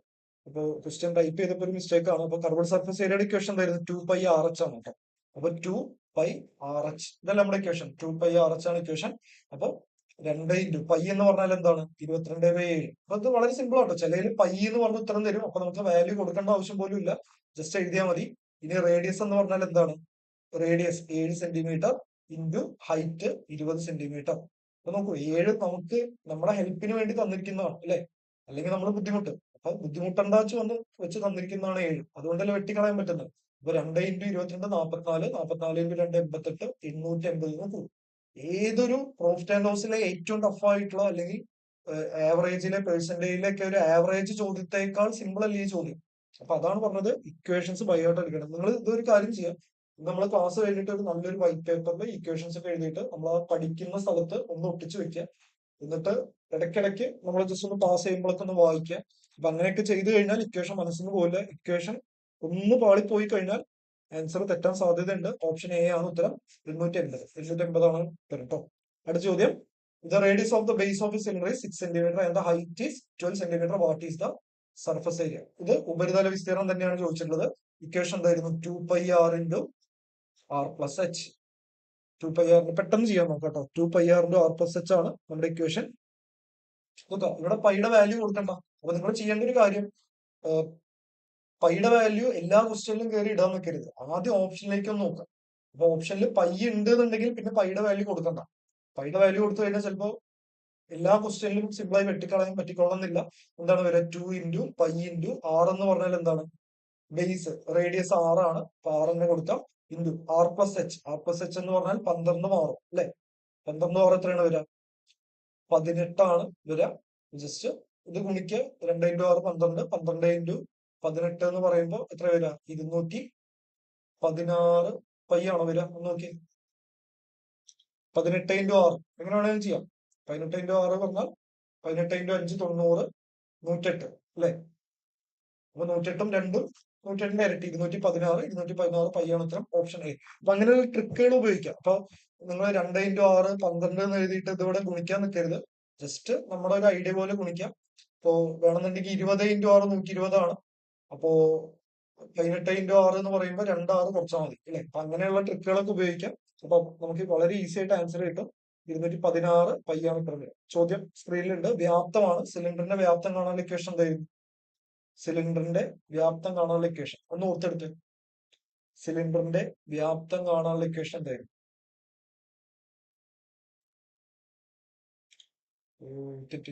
അപ്പൊ ക്വസ്റ്റ്യൻ ടൈപ്പ് ചെയ്തപ്പോ ഒരു മിസ്റ്റേക്ക് ആണ്. അപ്പൊ കർവ്ഡ് സർഫസ് ഏരിയയുടെ ഇക്വേഷൻ എന്തായിരുന്നു? 2πrh ആണ് കേട്ടോ. അപ്പൊ 2πrh ഇതല്ല നമ്മുടെ ഇക്വേഷൻ. 2πrh ആണ് ഇക്വേഷൻ. അപ്പൊ 2 പൈ എന്ന് പറഞ്ഞാൽ എന്താണ്? 22/7. അപ്പൊ ഇത് വളരെ സിമ്പിൾ ആട്ടോ. ചിലതിൽ പൈ എന്ന് പറഞ്ഞ ഉത്തരം തരും. അപ്പൊ നമുക്ക് വാല്യൂ കൊടുക്കേണ്ട ആവശ്യം പോലും ഇല്ല, ജസ്റ്റ് എഴുതിയാൽ മതി. ഇനി റേഡിയസ് എന്ന് പറഞ്ഞാൽ എന്താണ്? Radius 7 centimetre into height 20 centimetre. അപ്പൊ നോക്കൂ, 7 നമുക്ക് നമ്മുടെ ഹെൽപ്പിന് വേണ്ടി തന്നിരിക്കുന്നതാണ് അല്ലെ? അല്ലെങ്കിൽ നമ്മൾ ബുദ്ധിമുട്ട്, അപ്പൊ ബുദ്ധിമുട്ടുണ്ടാച്ച് വന്ന് വെച്ച് തന്നിരിക്കുന്നതാണ് 7. അതുകൊണ്ടല്ലേ വെട്ടിക്കളയാൻ പറ്റുന്നത്. അപ്പൊ 2 ഇൻറ്റു 22 44, 44 ഇൻറ്റു 2 88, 880. നോക്കൂ, ഏതൊരു പ്രോഫിറ്റ് ആൻഡ് ലോസിലെ ഏറ്റവും ടഫ് ആയിട്ടുള്ള അല്ലെങ്കിൽ ആവറേജിലെ പെർസെന്റേജിലേക്ക് ഒരു ആവറേജ് ചോദ്യത്തേക്കാൾ സിമ്പിൾ അല്ലേ ഈ ചോദ്യം? അപ്പൊ അതാണ് പറഞ്ഞത്, ഇക്വേഷൻസ് ബൈ ഹാർട്ട് എടുക്കണം. നിങ്ങൾ ഇതൊരു കാര്യം ചെയ്യാം. നമ്മൾ ക്ലാസ് കഴിഞ്ഞിട്ട് ഒരു നല്ലൊരു വൈറ്റ് പേപ്പറിൽ ഇക്വേഷൻസ് ഒക്കെ എഴുതിയിട്ട് നമ്മൾ ആ പഠിക്കുന്ന സ്ഥലത്ത് ഒന്ന് ഒട്ടിച്ചു വെക്കുക. എന്നിട്ട് ഇടയ്ക്കിടയ്ക്ക് നമ്മൾ ജസ്റ്റ് ഒന്ന് പാസ് ചെയ്യുമ്പോഴൊക്കെ ഒന്ന് വായിക്കുക. അപ്പൊ അങ്ങനെയൊക്കെ ചെയ്തു കഴിഞ്ഞാൽ ഇക്വേഷൻ മനസ്സിൽ നിന്ന് പോകില്ല. ഇക്വേഷൻ ഒന്ന് പാളിപ്പോയി കഴിഞ്ഞാൽ ആൻസർ തെറ്റാൻ സാധ്യതയുണ്ട്. ഓപ്ഷൻ എ ആണ് ഉത്തരം. 880 ആണ് ഉത്തരം കേട്ടോ. അടുത്ത ചോദ്യം. The radius of the base of cylinder 6 centimetre and the height is 12 centimetre. What is the surface area? ഇത് ഉപരിതല വിസ്തീർണം തന്നെയാണ് ചോദിച്ചിട്ടുള്ളത്. ഇക്വേഷൻ എന്തായിരുന്നു? 2πr into r+h. 2πr പെട്ടെന്ന് ചെയ്യാൻ നോക്കാം കേട്ടോ. 2πr ഇൻറ്റു r+h ആണ് നമ്മുടെ ഇക്വേഷൻ. നോക്കാം, ഇവിടെ പൈയുടെ വാല്യൂ കൊടുക്കണ്ട. അപ്പൊ നിങ്ങൾ ചെയ്യേണ്ട ഒരു കാര്യം, പൈയുടെ വാല്യൂ എല്ലാ ക്വസ്റ്റ്യനിലും കയറി ഇടാൻ നിൽക്കരുത്. ആദ്യം ഓപ്ഷനിലേക്ക് ഒന്ന് നോക്കാം. അപ്പൊ ഓപ്ഷനിൽ പൈ ഉണ്ട് എന്നുണ്ടെങ്കിൽ പിന്നെ പൈയുടെ വാല്യൂ കൊടുക്കണ്ട. പൈയുടെ വാല്യൂ കൊടുത്തു കഴിഞ്ഞാൽ ചിലപ്പോൾ എല്ലാ ക്വസ്റ്റ്യനിലും സിമ്പിളായി വെട്ടിക്കളയാൻ പറ്റിക്കോളുന്നില്ല. എന്താണ് വരിക? 2 ഇൻറ്റു പൈ ഇൻറ്റു ആർ എന്ന് പറഞ്ഞാൽ എന്താണ്? ബേസ് റേഡിയസ് 6 ആണ്. അപ്പൊ 6 തന്നെ കൊടുക്കാം. Into r+h. r+h എന്ന് പറഞ്ഞാൽ 12 മാറും അല്ലെ? 12 മാറും എത്രയാണ് വരിക? 18 ആണ് വരിക. ജസ്റ്റ് ഇത് ഗുണിക്കുക. 2 ഇൻറ്റു 6 12, 12 ഇൻറ്റു 18 എന്ന് പറയുമ്പോൾ എത്ര വരിക? 216 പൈ ആണ് വരിക. ഒന്ന് നോക്കി, 18 ഇൻറ്റു 6 എങ്ങനെ വേണമെങ്കിലും ചെയ്യാം. 18 ഇൻറ്റു 6 പറഞ്ഞാൽ 18 ഇൻറ്റു 5 90, 108 അല്ലെ? അപ്പൊ 108ഉം 2ഉം 108ന്റെ ഇരട്ടി 216, 216 പൈ ആണ് ഉത്തരം. Option A. അപ്പൊ അങ്ങനെയുള്ള ട്രിക്കുകൾ ഉപയോഗിക്കാം. അപ്പൊ നിങ്ങൾ 2 ഇൻറ്റു 6 12 എന്ന് എഴുതിയിട്ട് ഇതിവിടെ ഗുണിക്കാൻ നിൽക്കരുത്. ജസ്റ്റ് നമ്മുടെ ഒരു ഐഡിയ പോലെ ഗുണിക്കാം. ഇപ്പോ വേണമെന്നുണ്ടെങ്കിൽ 20 ഇൻറ്റു 6 120 ആണ്. അപ്പോ 18 ഇൻറ്റു 6 എന്ന് പറയുമ്പോൾ 2 6 കുറച്ചാൽ മതി അല്ലെ? അപ്പൊ അങ്ങനെയുള്ള ട്രിക്കുകളൊക്കെ ഉപയോഗിക്കാം. അപ്പൊ നമുക്ക് വളരെ ഈസി ആയിട്ട് ആൻസർ കിട്ടും. 216 പൈ ആണ് ഉത്തരം വരിക. ചോദ്യം സ്ക്രീനിലുണ്ട്. വ്യാപ്തമാണ്. സിലിണ്ടറിന്റെ വ്യാപ്തം കാണാനുള്ള ഇക്വേഷൻ എന്തായിരുന്നു? സിലിണ്ടറിന്റെ വ്യാപ്തം കാണാനുള്ള ഇക്വേഷൻ ഒന്ന് ഓർത്തെടുത്ത്. സിലിണ്ടറിന്റെ വ്യാപ്തം കാണാനുള്ള ഇക്വേഷൻ എന്തായിരുന്നു? തെറ്റി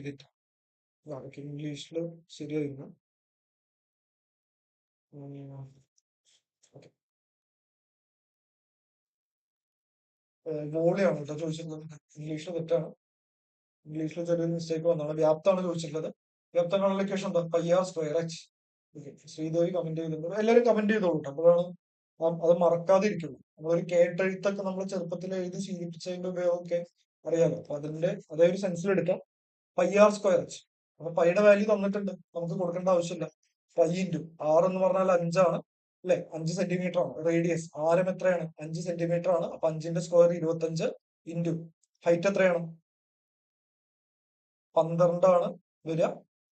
അതൊക്കെ ഇംഗ്ലീഷിൽ ശരിയായിരുന്നു. വോളിയാണ് കേട്ടോ ചോദിച്ചിട്ടുള്ളത്. ഇംഗ്ലീഷിൽ തെറ്റാണ്. ഇംഗ്ലീഷിൽ ചെറിയൊരു മിസ്റ്റേക്ക് വന്നാണ്. വ്യാപ്തമാണ് ചോദിച്ചിട്ടുള്ളത്. വ്യാപ്തം കാണാനുള്ള ഇക്വേഷൻ എന്താ? πr²h. ശ്രീദേവി കമന്റ് ചെയ്തിട്ടുണ്ട്. എല്ലാവരും കമന്റ് ചെയ്തോളൂ കേട്ടോ. അപ്പോഴാണ് അത് മറക്കാതെ ഇരിക്കുള്ളൂ. നമ്മളൊരു കേട്ടെഴുത്തൊക്കെ നമ്മൾ ചെറുപ്പത്തിൽ എഴുതി ശീലിപ്പിച്ചതിന്റെ ഉപയോഗമൊക്കെ അറിയാലോ. അപ്പൊ അതിന്റെ അതേ ഒരു സെൻസിൽ എടുക്കാം. πr²h. അപ്പൊ പൈയുടെ വാല്യൂ തന്നിട്ടുണ്ട്, നമുക്ക് കൊടുക്കേണ്ട ആവശ്യമില്ല. പൈ ഇൻറ്റു ആർ എന്ന് പറഞ്ഞാൽ 5 ആണ് അല്ലെ? 5 സെന്റിമീറ്റർ ആണ് റേഡിയസ്. ആരം എത്രയാണ്? 5 സെന്റിമീറ്റർ ആണ്. അപ്പൊ 5ന്റെ സ്ക്വയർ 25 ഇൻറ്റു ഹൈറ്റ് എത്രയാണ്? 12 ആണ് വരിക.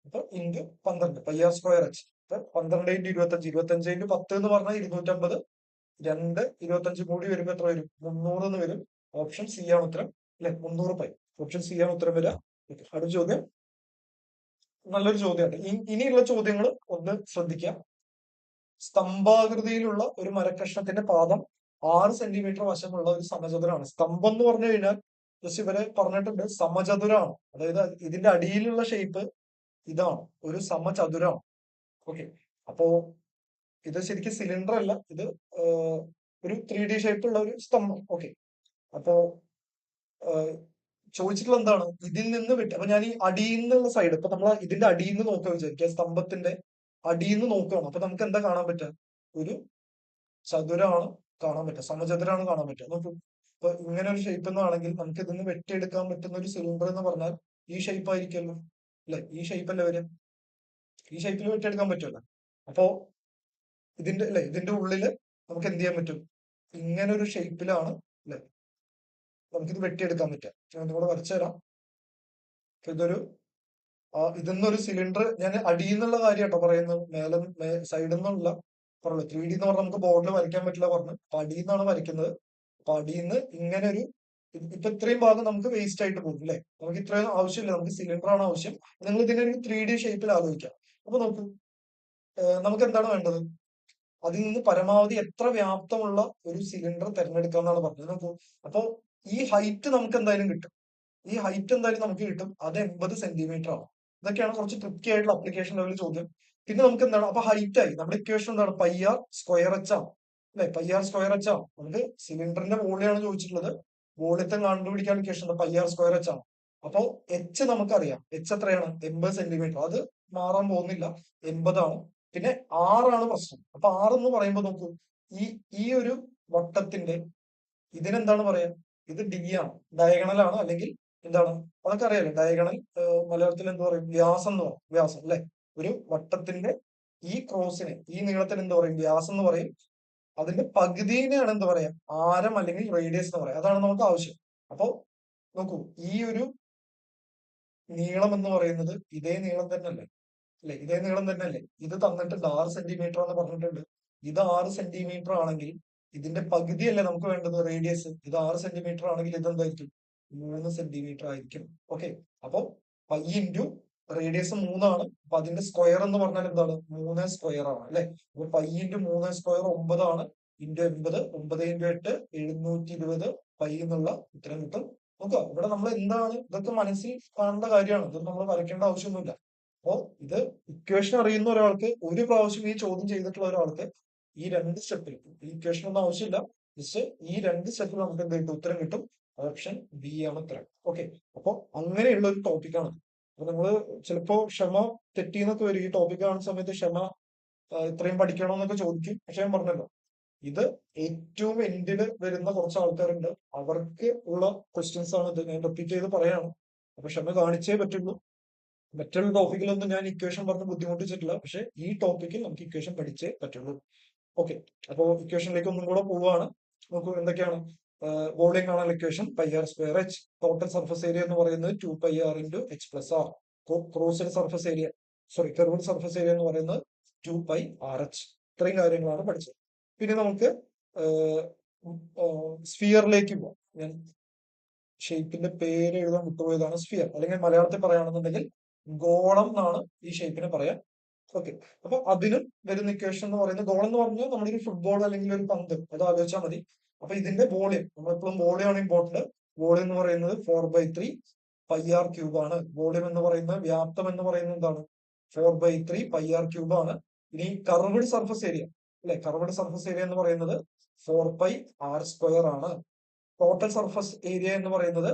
അപ്പൊ into 12 pi R square h. അപ്പൊ 12 ഇൻറ്റു 25, 25 ഇൻറ്റു 10 എന്ന് പറഞ്ഞാൽ 250. 25 കൂടി വരുമ്പോ എത്ര വരും? 300 എന്ന് വരും. ഓപ്ഷൻ സി ആണ് ഉത്തരം, അല്ലെ? 300 പൈ. ഓപ്ഷൻ സി ആണ് ഉത്തരം വരിക. അടുത്ത ചോദ്യം നല്ലൊരു ചോദ്യമാണ്. ഇനിയുള്ള ചോദ്യങ്ങൾ ഒന്ന് ശ്രദ്ധിക്കാം. സ്തംഭാകൃതിയിലുള്ള ഒരു മരക്കഷ്ണത്തിന്റെ പാദം 6 സെന്റിമീറ്റർ വശമുള്ള ഒരു സമചതുരാണ്. സ്തംഭം എന്ന് പറഞ്ഞു കഴിഞ്ഞാൽ ജസ്റ്റ് ഇവരെ പറഞ്ഞിട്ടുണ്ട് സമചതുരാണ്. അതായത് ഇതിന്റെ അടിയിലുള്ള ഷേപ്പ് ഇതാണ്, ഒരു സമചതുരാണ്. ഓക്കെ, അപ്പോ ഇത് ശരിക്കും സിലിണ്ടർ അല്ല, ഇത് ഒരു 3D ഷേപ്പുള്ള ഒരു സ്തംഭം. ഓക്കെ, അപ്പോ ചോദിച്ചിട്ടുള്ള എന്താണ്? ഇതിൽ നിന്ന് വിട്ട്, അപ്പൊ ഞാൻ ഈ അടിയിൽ നിന്നുള്ള സൈഡ്, ഇപ്പൊ നമ്മൾ ഇതിന്റെ അടിയിൽ നിന്ന് നോക്കുക വിചാരിക്കുക, സ്തംഭത്തിന്റെ അടിയിൽ നിന്ന് നോക്കുകയാണ്. അപ്പൊ നമുക്ക് എന്താ കാണാൻ പറ്റുക? ഒരു ചതുരാണ് കാണാൻ പറ്റുക, സമചതുരാണ് കാണാൻ പറ്റുക. നോക്കൂ, ഇപ്പൊ ഇങ്ങനെ ഒരു ഷേപ്പ് എന്നാണെങ്കിൽ നമുക്ക് ഇതിന്ന് വെട്ടിയെടുക്കാൻ പറ്റുന്ന ഒരു സിലിണ്ടർ എന്ന് പറഞ്ഞാൽ ഈ ഷേപ്പ് ആയിരിക്കുമല്ലോ, അല്ലെ? ഈ ഷേപ്പ് അല്ലേ വരും, ഈ ഷേപ്പിൽ വെട്ടിയെടുക്കാൻ പറ്റുമല്ലോ. അപ്പോ ഇതിന്റെ ഉള്ളില് നമുക്ക് എന്ത് ചെയ്യാൻ പറ്റും? ഇങ്ങനെ ഒരു ഷേപ്പിലാണ്, അല്ലെ, നമുക്കിത് വെട്ടിയെടുക്കാൻ പറ്റുക. ഞാൻ നിങ്ങളോട് വരച്ചു തരാം. ഇതൊരു ഇതെന്നൊരു സിലിണ്ടർ, ഞാൻ അടിയിൽ നിന്നുള്ള കാര്യം കേട്ടോ പറയുന്നത്, സൈഡിൽ നിന്നുള്ള പറഞ്ഞു. 3D എന്ന് പറഞ്ഞാൽ നമുക്ക് ബോർഡിൽ വരയ്ക്കാൻ പറ്റില്ല പറഞ്ഞു. അപ്പൊ അടിയിൽ നിന്നാണ് വരയ്ക്കുന്നത്. അപ്പൊ അടിയിൽ നിന്ന് ഇങ്ങനെ ഒരു, ഇപ്പൊ ഇത്രയും ഭാഗം നമുക്ക് വേസ്റ്റ് ആയിട്ട് പോകും, അല്ലെ? നമുക്ക് ഇത്രയും ആവശ്യമില്ല, നമുക്ക് സിലിണ്ടർ ആണ് ആവശ്യം. നിങ്ങൾ ഇതിനെ ഒരു 3D ഷേപ്പിൽ ആലോചിക്കാം. അപ്പൊ നോക്കൂ, നമുക്ക് എന്താണ് വേണ്ടത്? അതിൽ നിന്ന് പരമാവധി എത്ര വ്യാപ്തമുള്ള ഒരു സിലിണ്ടർ തിരഞ്ഞെടുക്കാന്നാണ് പറഞ്ഞത്. നോക്കൂ, അപ്പൊ ഈ ഹൈറ്റ് നമുക്ക് എന്തായാലും കിട്ടും. ഈ ഹൈറ്റ് എന്തായാലും നമുക്ക് കിട്ടും. അത് 80 സെന്റിമീറ്റർ ആണ്. ഇതൊക്കെയാണ് കുറച്ച് ട്രിക്കി ആയിട്ടുള്ള അപ്ലിക്കേഷൻ ലെവൽ ചോദ്യം. പിന്നെ നമുക്ക് എന്താണ്? അപ്പൊ ഹൈറ്റ് ആയി. നമ്മുടെ ഇക്വേഷൻ എന്താണ്? പൈ ആർ സ്ക്വയർ എച്ച് ആണ്, അല്ലെ? പൈ ആർ സ്ക്വയർ എച്ച് ആണ്. നമുക്ക് സിലിണ്ടറിന്റെ വോളിയാണ് ചോദിച്ചിട്ടുള്ളത്. വോളിയത്തെ കണ്ടുപിടിക്കാൻ equation pi R square h ആണ്. അപ്പോ എച്ച് നമുക്കറിയാം. എച്ച് എത്രയാണ്? 80 സെന്റിമീറ്റർ. അത് മാറാൻ പോകുന്നില്ല, 80 ആണ്. പിന്നെ ആറാണ് പ്രശ്നം. അപ്പൊ 6 എന്ന് പറയുമ്പോൾ നോക്കൂ, ഈ ഈ ഒരു വട്ടത്തിന്റെ ഇതിനെന്താണ് പറയാ? ഇത് ഡി ആണ്, ഡയഗണൽ ആണ്, അല്ലെങ്കിൽ എന്താണ്? അതൊക്കെ അറിയാലോ. ഡയഗണൽ മലയാളത്തിൽ എന്ത് പറയും? വ്യാസം എന്ന് പറയും. വ്യാസം, അല്ലെ? ഒരു വട്ടത്തിന്റെ ഈ ക്രോസിന്, ഈ നീളത്തിന് എന്ത് പറയും? വ്യാസം എന്ന് പറയും. അതിന്റെ പകുതിനെയാണ് എന്ത് പറയാ? ആരം അല്ലെങ്കിൽ റേഡിയസ് എന്ന് പറയാം. അതാണ് നമുക്ക് ആവശ്യം. അപ്പോ നോക്കൂ, ഈ ഒരു നീളം എന്ന് പറയുന്നത് ഇതേ നീളം തന്നെ അല്ലേ, അല്ലെ? ഇതേ നീളം തന്നെ അല്ലേ? ഇത് തന്നിട്ടുണ്ട് 6 സെന്റിമീറ്റർ എന്ന് പറഞ്ഞിട്ടുണ്ട്. ഇത് 6 സെന്റിമീറ്റർ ആണെങ്കിൽ ഇതിന്റെ പകുതിയല്ലേ നമുക്ക് വേണ്ടത്, റേഡിയസ്. ഇത് 6 സെന്റിമീറ്റർ ആണെങ്കിൽ ഇത് എന്തായിരിക്കും? 3 സെന്റിമീറ്റർ ആയിരിക്കും. ഓക്കെ, അപ്പൊ പൈ ഇൻറ്റു റേഡിയസ് 3 ആണ്. അപ്പൊ അതിന്റെ സ്ക്വയർ എന്ന് പറഞ്ഞാൽ എന്താണ്? 3 സ്ക്വയർ ആണ്, അല്ലെ? അപ്പൊ പൈ ഇൻറ്റു 3 സ്ക്വയർ 9 ആണ്. ഇൻറ്റു 80, 9 ഇൻറ്റു 8 720 പൈ എന്നുള്ള ഉത്തരം കിട്ടും. നോക്കുക, ഇവിടെ നമ്മൾ എന്താണ്, ഇതൊക്കെ മനസ്സിൽ കാണേണ്ട കാര്യമാണ്. ഇതൊന്നും നമ്മൾ വരയ്ക്കേണ്ട ആവശ്യമൊന്നുമില്ല. അപ്പോ ഇത് ഇക്വേഷൻ അറിയുന്ന ഒരാൾക്ക്, ഒരു പ്രാവശ്യം ഈ ചോദ്യം ചെയ്തിട്ടുള്ള ഒരാൾക്ക് ഈ 2 സ്റ്റെപ്പിൽ ഇക്വേഷൻ ഒന്നും ആവശ്യമില്ല. ജസ്റ്റ് ഈ 2 സ്റ്റെപ്പിൽ നമുക്ക് എന്ത് കിട്ടും? ഉത്തരം കിട്ടും. ഓപ്ഷൻ ബി ആണ് ഉത്തരം. ഓക്കെ, അപ്പൊ അങ്ങനെയുള്ള ഒരു ടോപ്പിക്കാണ്. അപ്പൊ നിങ്ങൾ ചിലപ്പോ ക്ഷമ തെറ്റിന്നൊക്കെ വരും. ഈ ടോപ്പിക് കാണുന്ന സമയത്ത് ക്ഷമ ഇത്രയും പഠിക്കണമെന്നൊക്കെ ചോദിക്കും. പക്ഷെ ഞാൻ പറഞ്ഞല്ലോ, ഇത് ഏറ്റവും എൻഡില് വരുന്ന കുറച്ച് ആൾക്കാരുണ്ട്. അവർക്ക് ഉള്ള ക്വസ്റ്റ്യൻസ് ആണ് ഇത്. ഞാൻ റിപ്പീറ്റ് ചെയ്ത് പറയാണ്. അപ്പൊ ക്ഷമ കാണിച്ചേ പറ്റുള്ളൂ. മറ്റുള്ള ടോപ്പിക്കിലൊന്നും ഞാൻ ഇക്വേഷൻ പറഞ്ഞ് ബുദ്ധിമുട്ടിച്ചിട്ടില്ല. പക്ഷെ ഈ ടോപ്പിക്കിൽ നമുക്ക് ഇക്വേഷൻ പഠിച്ചേ പറ്റുള്ളൂ. ഓക്കെ, അപ്പോ ഇക്വേഷനിലേക്ക് ഒന്നും കൂടെ പോവുകയാണ്. നോക്കൂ, എന്തൊക്കെയാണ്? വോളിയം കാണാനുള്ള equation pi R square H. Total surface area എന്ന് പറയുന്നത് 2 pi R into H plus R. Crossed surface area, sorry, curved surface area എന്ന് പറയുന്നത് 2 പൈ ആർ എച്ച്. ഇത്രയും കാര്യങ്ങളാണ് പഠിച്ചത്. പിന്നെ നമുക്ക് സ്ഫിയറിലേക്ക് പോവാം. ഞാൻ ഷേപ്പിന്റെ പേര് എഴുതാൻ വിട്ടുപോയതാണ്. സ്ഫിയർ, അല്ലെങ്കിൽ മലയാളത്തിൽ പറയുകയാണെന്നുണ്ടെങ്കിൽ ഗോളം എന്നാണ് ഈ ഷേപ്പിനെ പറയാം. ഓക്കെ, അപ്പൊ അതിനും വരുന്ന ഇക്വേഷൻ എന്ന് പറയുന്നത്, ഗോളം എന്ന് പറഞ്ഞാൽ നമ്മുടെ ഒരു ഫുട്ബോൾ അല്ലെങ്കിൽ ഒരു പന്ത്, അത് ആലോചിച്ചാൽ മതി. അപ്പൊ ഇതിന്റെ വോളിയം, നമ്മളെപ്പോഴും വോളിയം ആണ് ഇമ്പോർട്ടന്റ്. വോളിയം എന്ന് പറയുന്നത് 4/3 പൈ ആർ ക്യൂബ് ആണ്. വോളിയം എന്ന് പറയുന്നത്, വ്യാപ്തം എന്ന് പറയുന്നത് എന്താണ്? 4/3 പൈ ആർ ക്യൂബ് ആണ്. ഇനി കർവ്ഡ് സർഫസ് ഏരിയ, അല്ലെ? കർവ്ഡ് സർഫസ് ഏരിയ എന്ന് പറയുന്നത് 4 പൈ ആർ സ്ക്വയർ ആണ്. ടോട്ടൽ സർഫസ് ഏരിയ എന്ന് പറയുന്നത്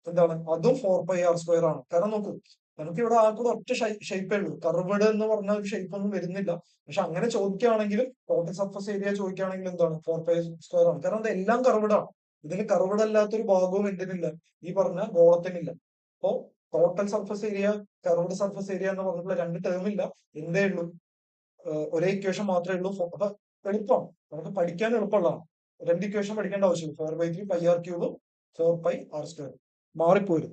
എന്താണ്? അതും 4 പൈ ആർ സ്ക്വയർ ആണ്. കാരണം നോക്കൂ, നമുക്ക് ഇവിടെ ആർക്കും ഒറ്റ ഷേപ്പേ ഉള്ളൂ. കർവ്ഡ് എന്ന് പറഞ്ഞ ഒരു ഷേപ്പ് ഒന്നും വരുന്നില്ല. പക്ഷെ അങ്ങനെ ചോദിക്കുകയാണെങ്കിലും, ടോട്ടൽ സർഫസ് ഏരിയ ചോദിക്കുകയാണെങ്കിൽ എന്താണ്? 4 പൈ സ്ക്വയർ ആണ്. കാരണം അത് എല്ലാം കർവ്ഡ് ആണ്. ഇതിന് കർവ്ഡ് അല്ലാത്തൊരു ഭാഗവും എന്തിനില്ല? ഈ പറഞ്ഞ ഗോളത്തിനില്ല. അപ്പോ total surface area, curved surface area എന്ന് പറഞ്ഞിട്ടുള്ള 2 ടേം ഇല്ല. എന്തേ ഉള്ളൂ? ഒരേ ഇക്വേഷൻ മാത്രമേ ഉള്ളൂ. അപ്പൊ എളുപ്പമാണ്, നമുക്ക് പഠിക്കാൻ എളുപ്പമുള്ളതാണ്. 2 ഇക്വേഷൻ പഠിക്കേണ്ട ആവശ്യമില്ല. 4/3 പൈ ആർ ക്യൂബും 4πr². മാറിപ്പോരും,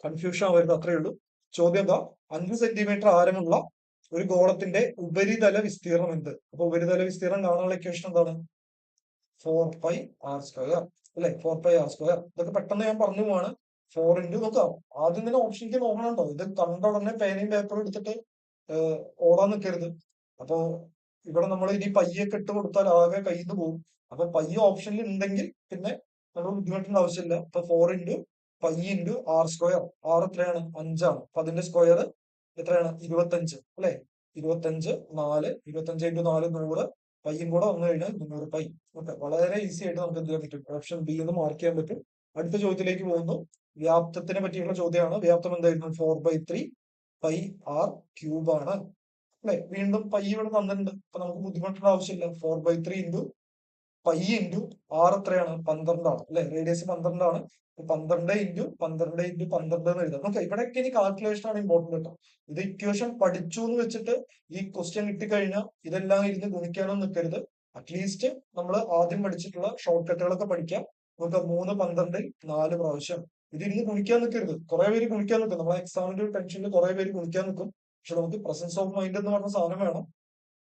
കൺഫ്യൂഷൻ ആവരുത്, അത്രയേ ഉള്ളൂ. ചോദ്യം എന്താ? 5 സെന്റിമീറ്റർ ആരമുള്ള ഒരു ഗോളത്തിന്റെ ഉപരിതല വിസ്തീർണം എന്ത്? അപ്പൊ ഉപരിതല വിസ്തീർണം കാണാനുള്ള ഇക്വേഷൻ എന്താണ്? 4πr², അല്ലെ? 4πr². ഇതൊക്കെ പെട്ടെന്ന് ഞാൻ പറഞ്ഞു പോവാണ്. 4 ഇൻറ്റു നോക്കാം. ആദ്യം തന്നെ ഓപ്ഷനിലേക്ക് നോക്കണുണ്ടോ? ഇത് കണ്ട ഉടനെ പേനയും പേപ്പറും എടുത്തിട്ട് ഓടാൻ നിൽക്കരുത്. അപ്പോ ഇവിടെ നമ്മൾ ഇനി പയ്യൊക്കെ ഇട്ട് കൊടുത്താൽ ആകെ കയ്യിൽ നിന്ന് പോകും. അപ്പൊ പയ്യ ഓപ്ഷനിൽ ഉണ്ടെങ്കിൽ പിന്നെ നമ്മൾ ബുദ്ധിമുട്ടേണ്ട ആവശ്യമില്ല. അപ്പൊ 4 into pi into r². R എത്രയാണ്? 5 ആണ്. അപ്പൊ അതിന്റെ സ്ക്വയർ എത്രയാണ്? 25, അല്ലെ? 25 4, 25 ഇൻറ്റു 4 100, പയ്യും കൂടെ വന്നു കഴിഞ്ഞാൽ 100 പൈ. ഓക്കെ, വളരെ ഈസി ആയിട്ട് നമുക്ക് എന്ത് ചെയ്യാൻ പറ്റും? ഓപ്ഷൻ ബി എന്ന് മാർക്ക് ചെയ്യാൻ പറ്റും. അടുത്ത ചോദ്യത്തിലേക്ക് പോകുന്നു. വ്യാപ്തത്തിനെ പറ്റിയുള്ള ചോദ്യമാണ്. വ്യാപ്തം എന്തായിരുന്നു? 4/3 പൈ ആർ ക്യൂബ് ആണ്, അല്ലെ? വീണ്ടും പൈ ഇവിടെ തന്നിട്ടുണ്ട്. അപ്പൊ നമുക്ക് ബുദ്ധിമുട്ടേണ്ട ആവശ്യമില്ല. 4/3 ഇൻറ്റു പൈ ഇൻറ്റു ആർ എത്രയാണ്? 12 ആണ്, അല്ലെ? റേഡിയസ് 12 ആണ്. 12 ഇൻറ്റു 12 ഇൻറ്റു 12 എന്ന് എഴുതാം. ഓക്കെ, ഇവിടെയൊക്കെ ഇനി കാൽക്കുലേഷൻ ആണ് ഇമ്പോർട്ടന്റ് കേട്ടോ. ഇത് ഇക്വേഷൻ പഠിച്ചു എന്ന് വെച്ചിട്ട് ഈ ക്വസ്റ്റ്യൻ കിട്ടിക്കഴിഞ്ഞാൽ ഇതെല്ലാം ഇരുന്ന് ഗുണിക്കാനൊന്നും നിൽക്കരുത്. അറ്റ്ലീസ്റ്റ് നമ്മൾ ആദ്യം പഠിച്ചിട്ടുള്ള ഷോർട്ട് കട്ടുകളൊക്കെ പഠിക്കാം. നമുക്ക് 3 12 4 പ്രാവശ്യം ഇതിരുന്ന് ഗുണിക്കാൻ നിൽക്കരുത്. കുറെ പേര് ഗുണിക്കാൻ നിൽക്കും. നമ്മളെ എക്സാമിന്റെ ടെൻഷനിൽ കുറെ പേര് ഗുണിക്കാൻ നിൽക്കും. പക്ഷെ നമുക്ക് പ്രസൻസ് ഓഫ് മൈൻഡ് എന്ന് പറഞ്ഞ സാധനം വേണം.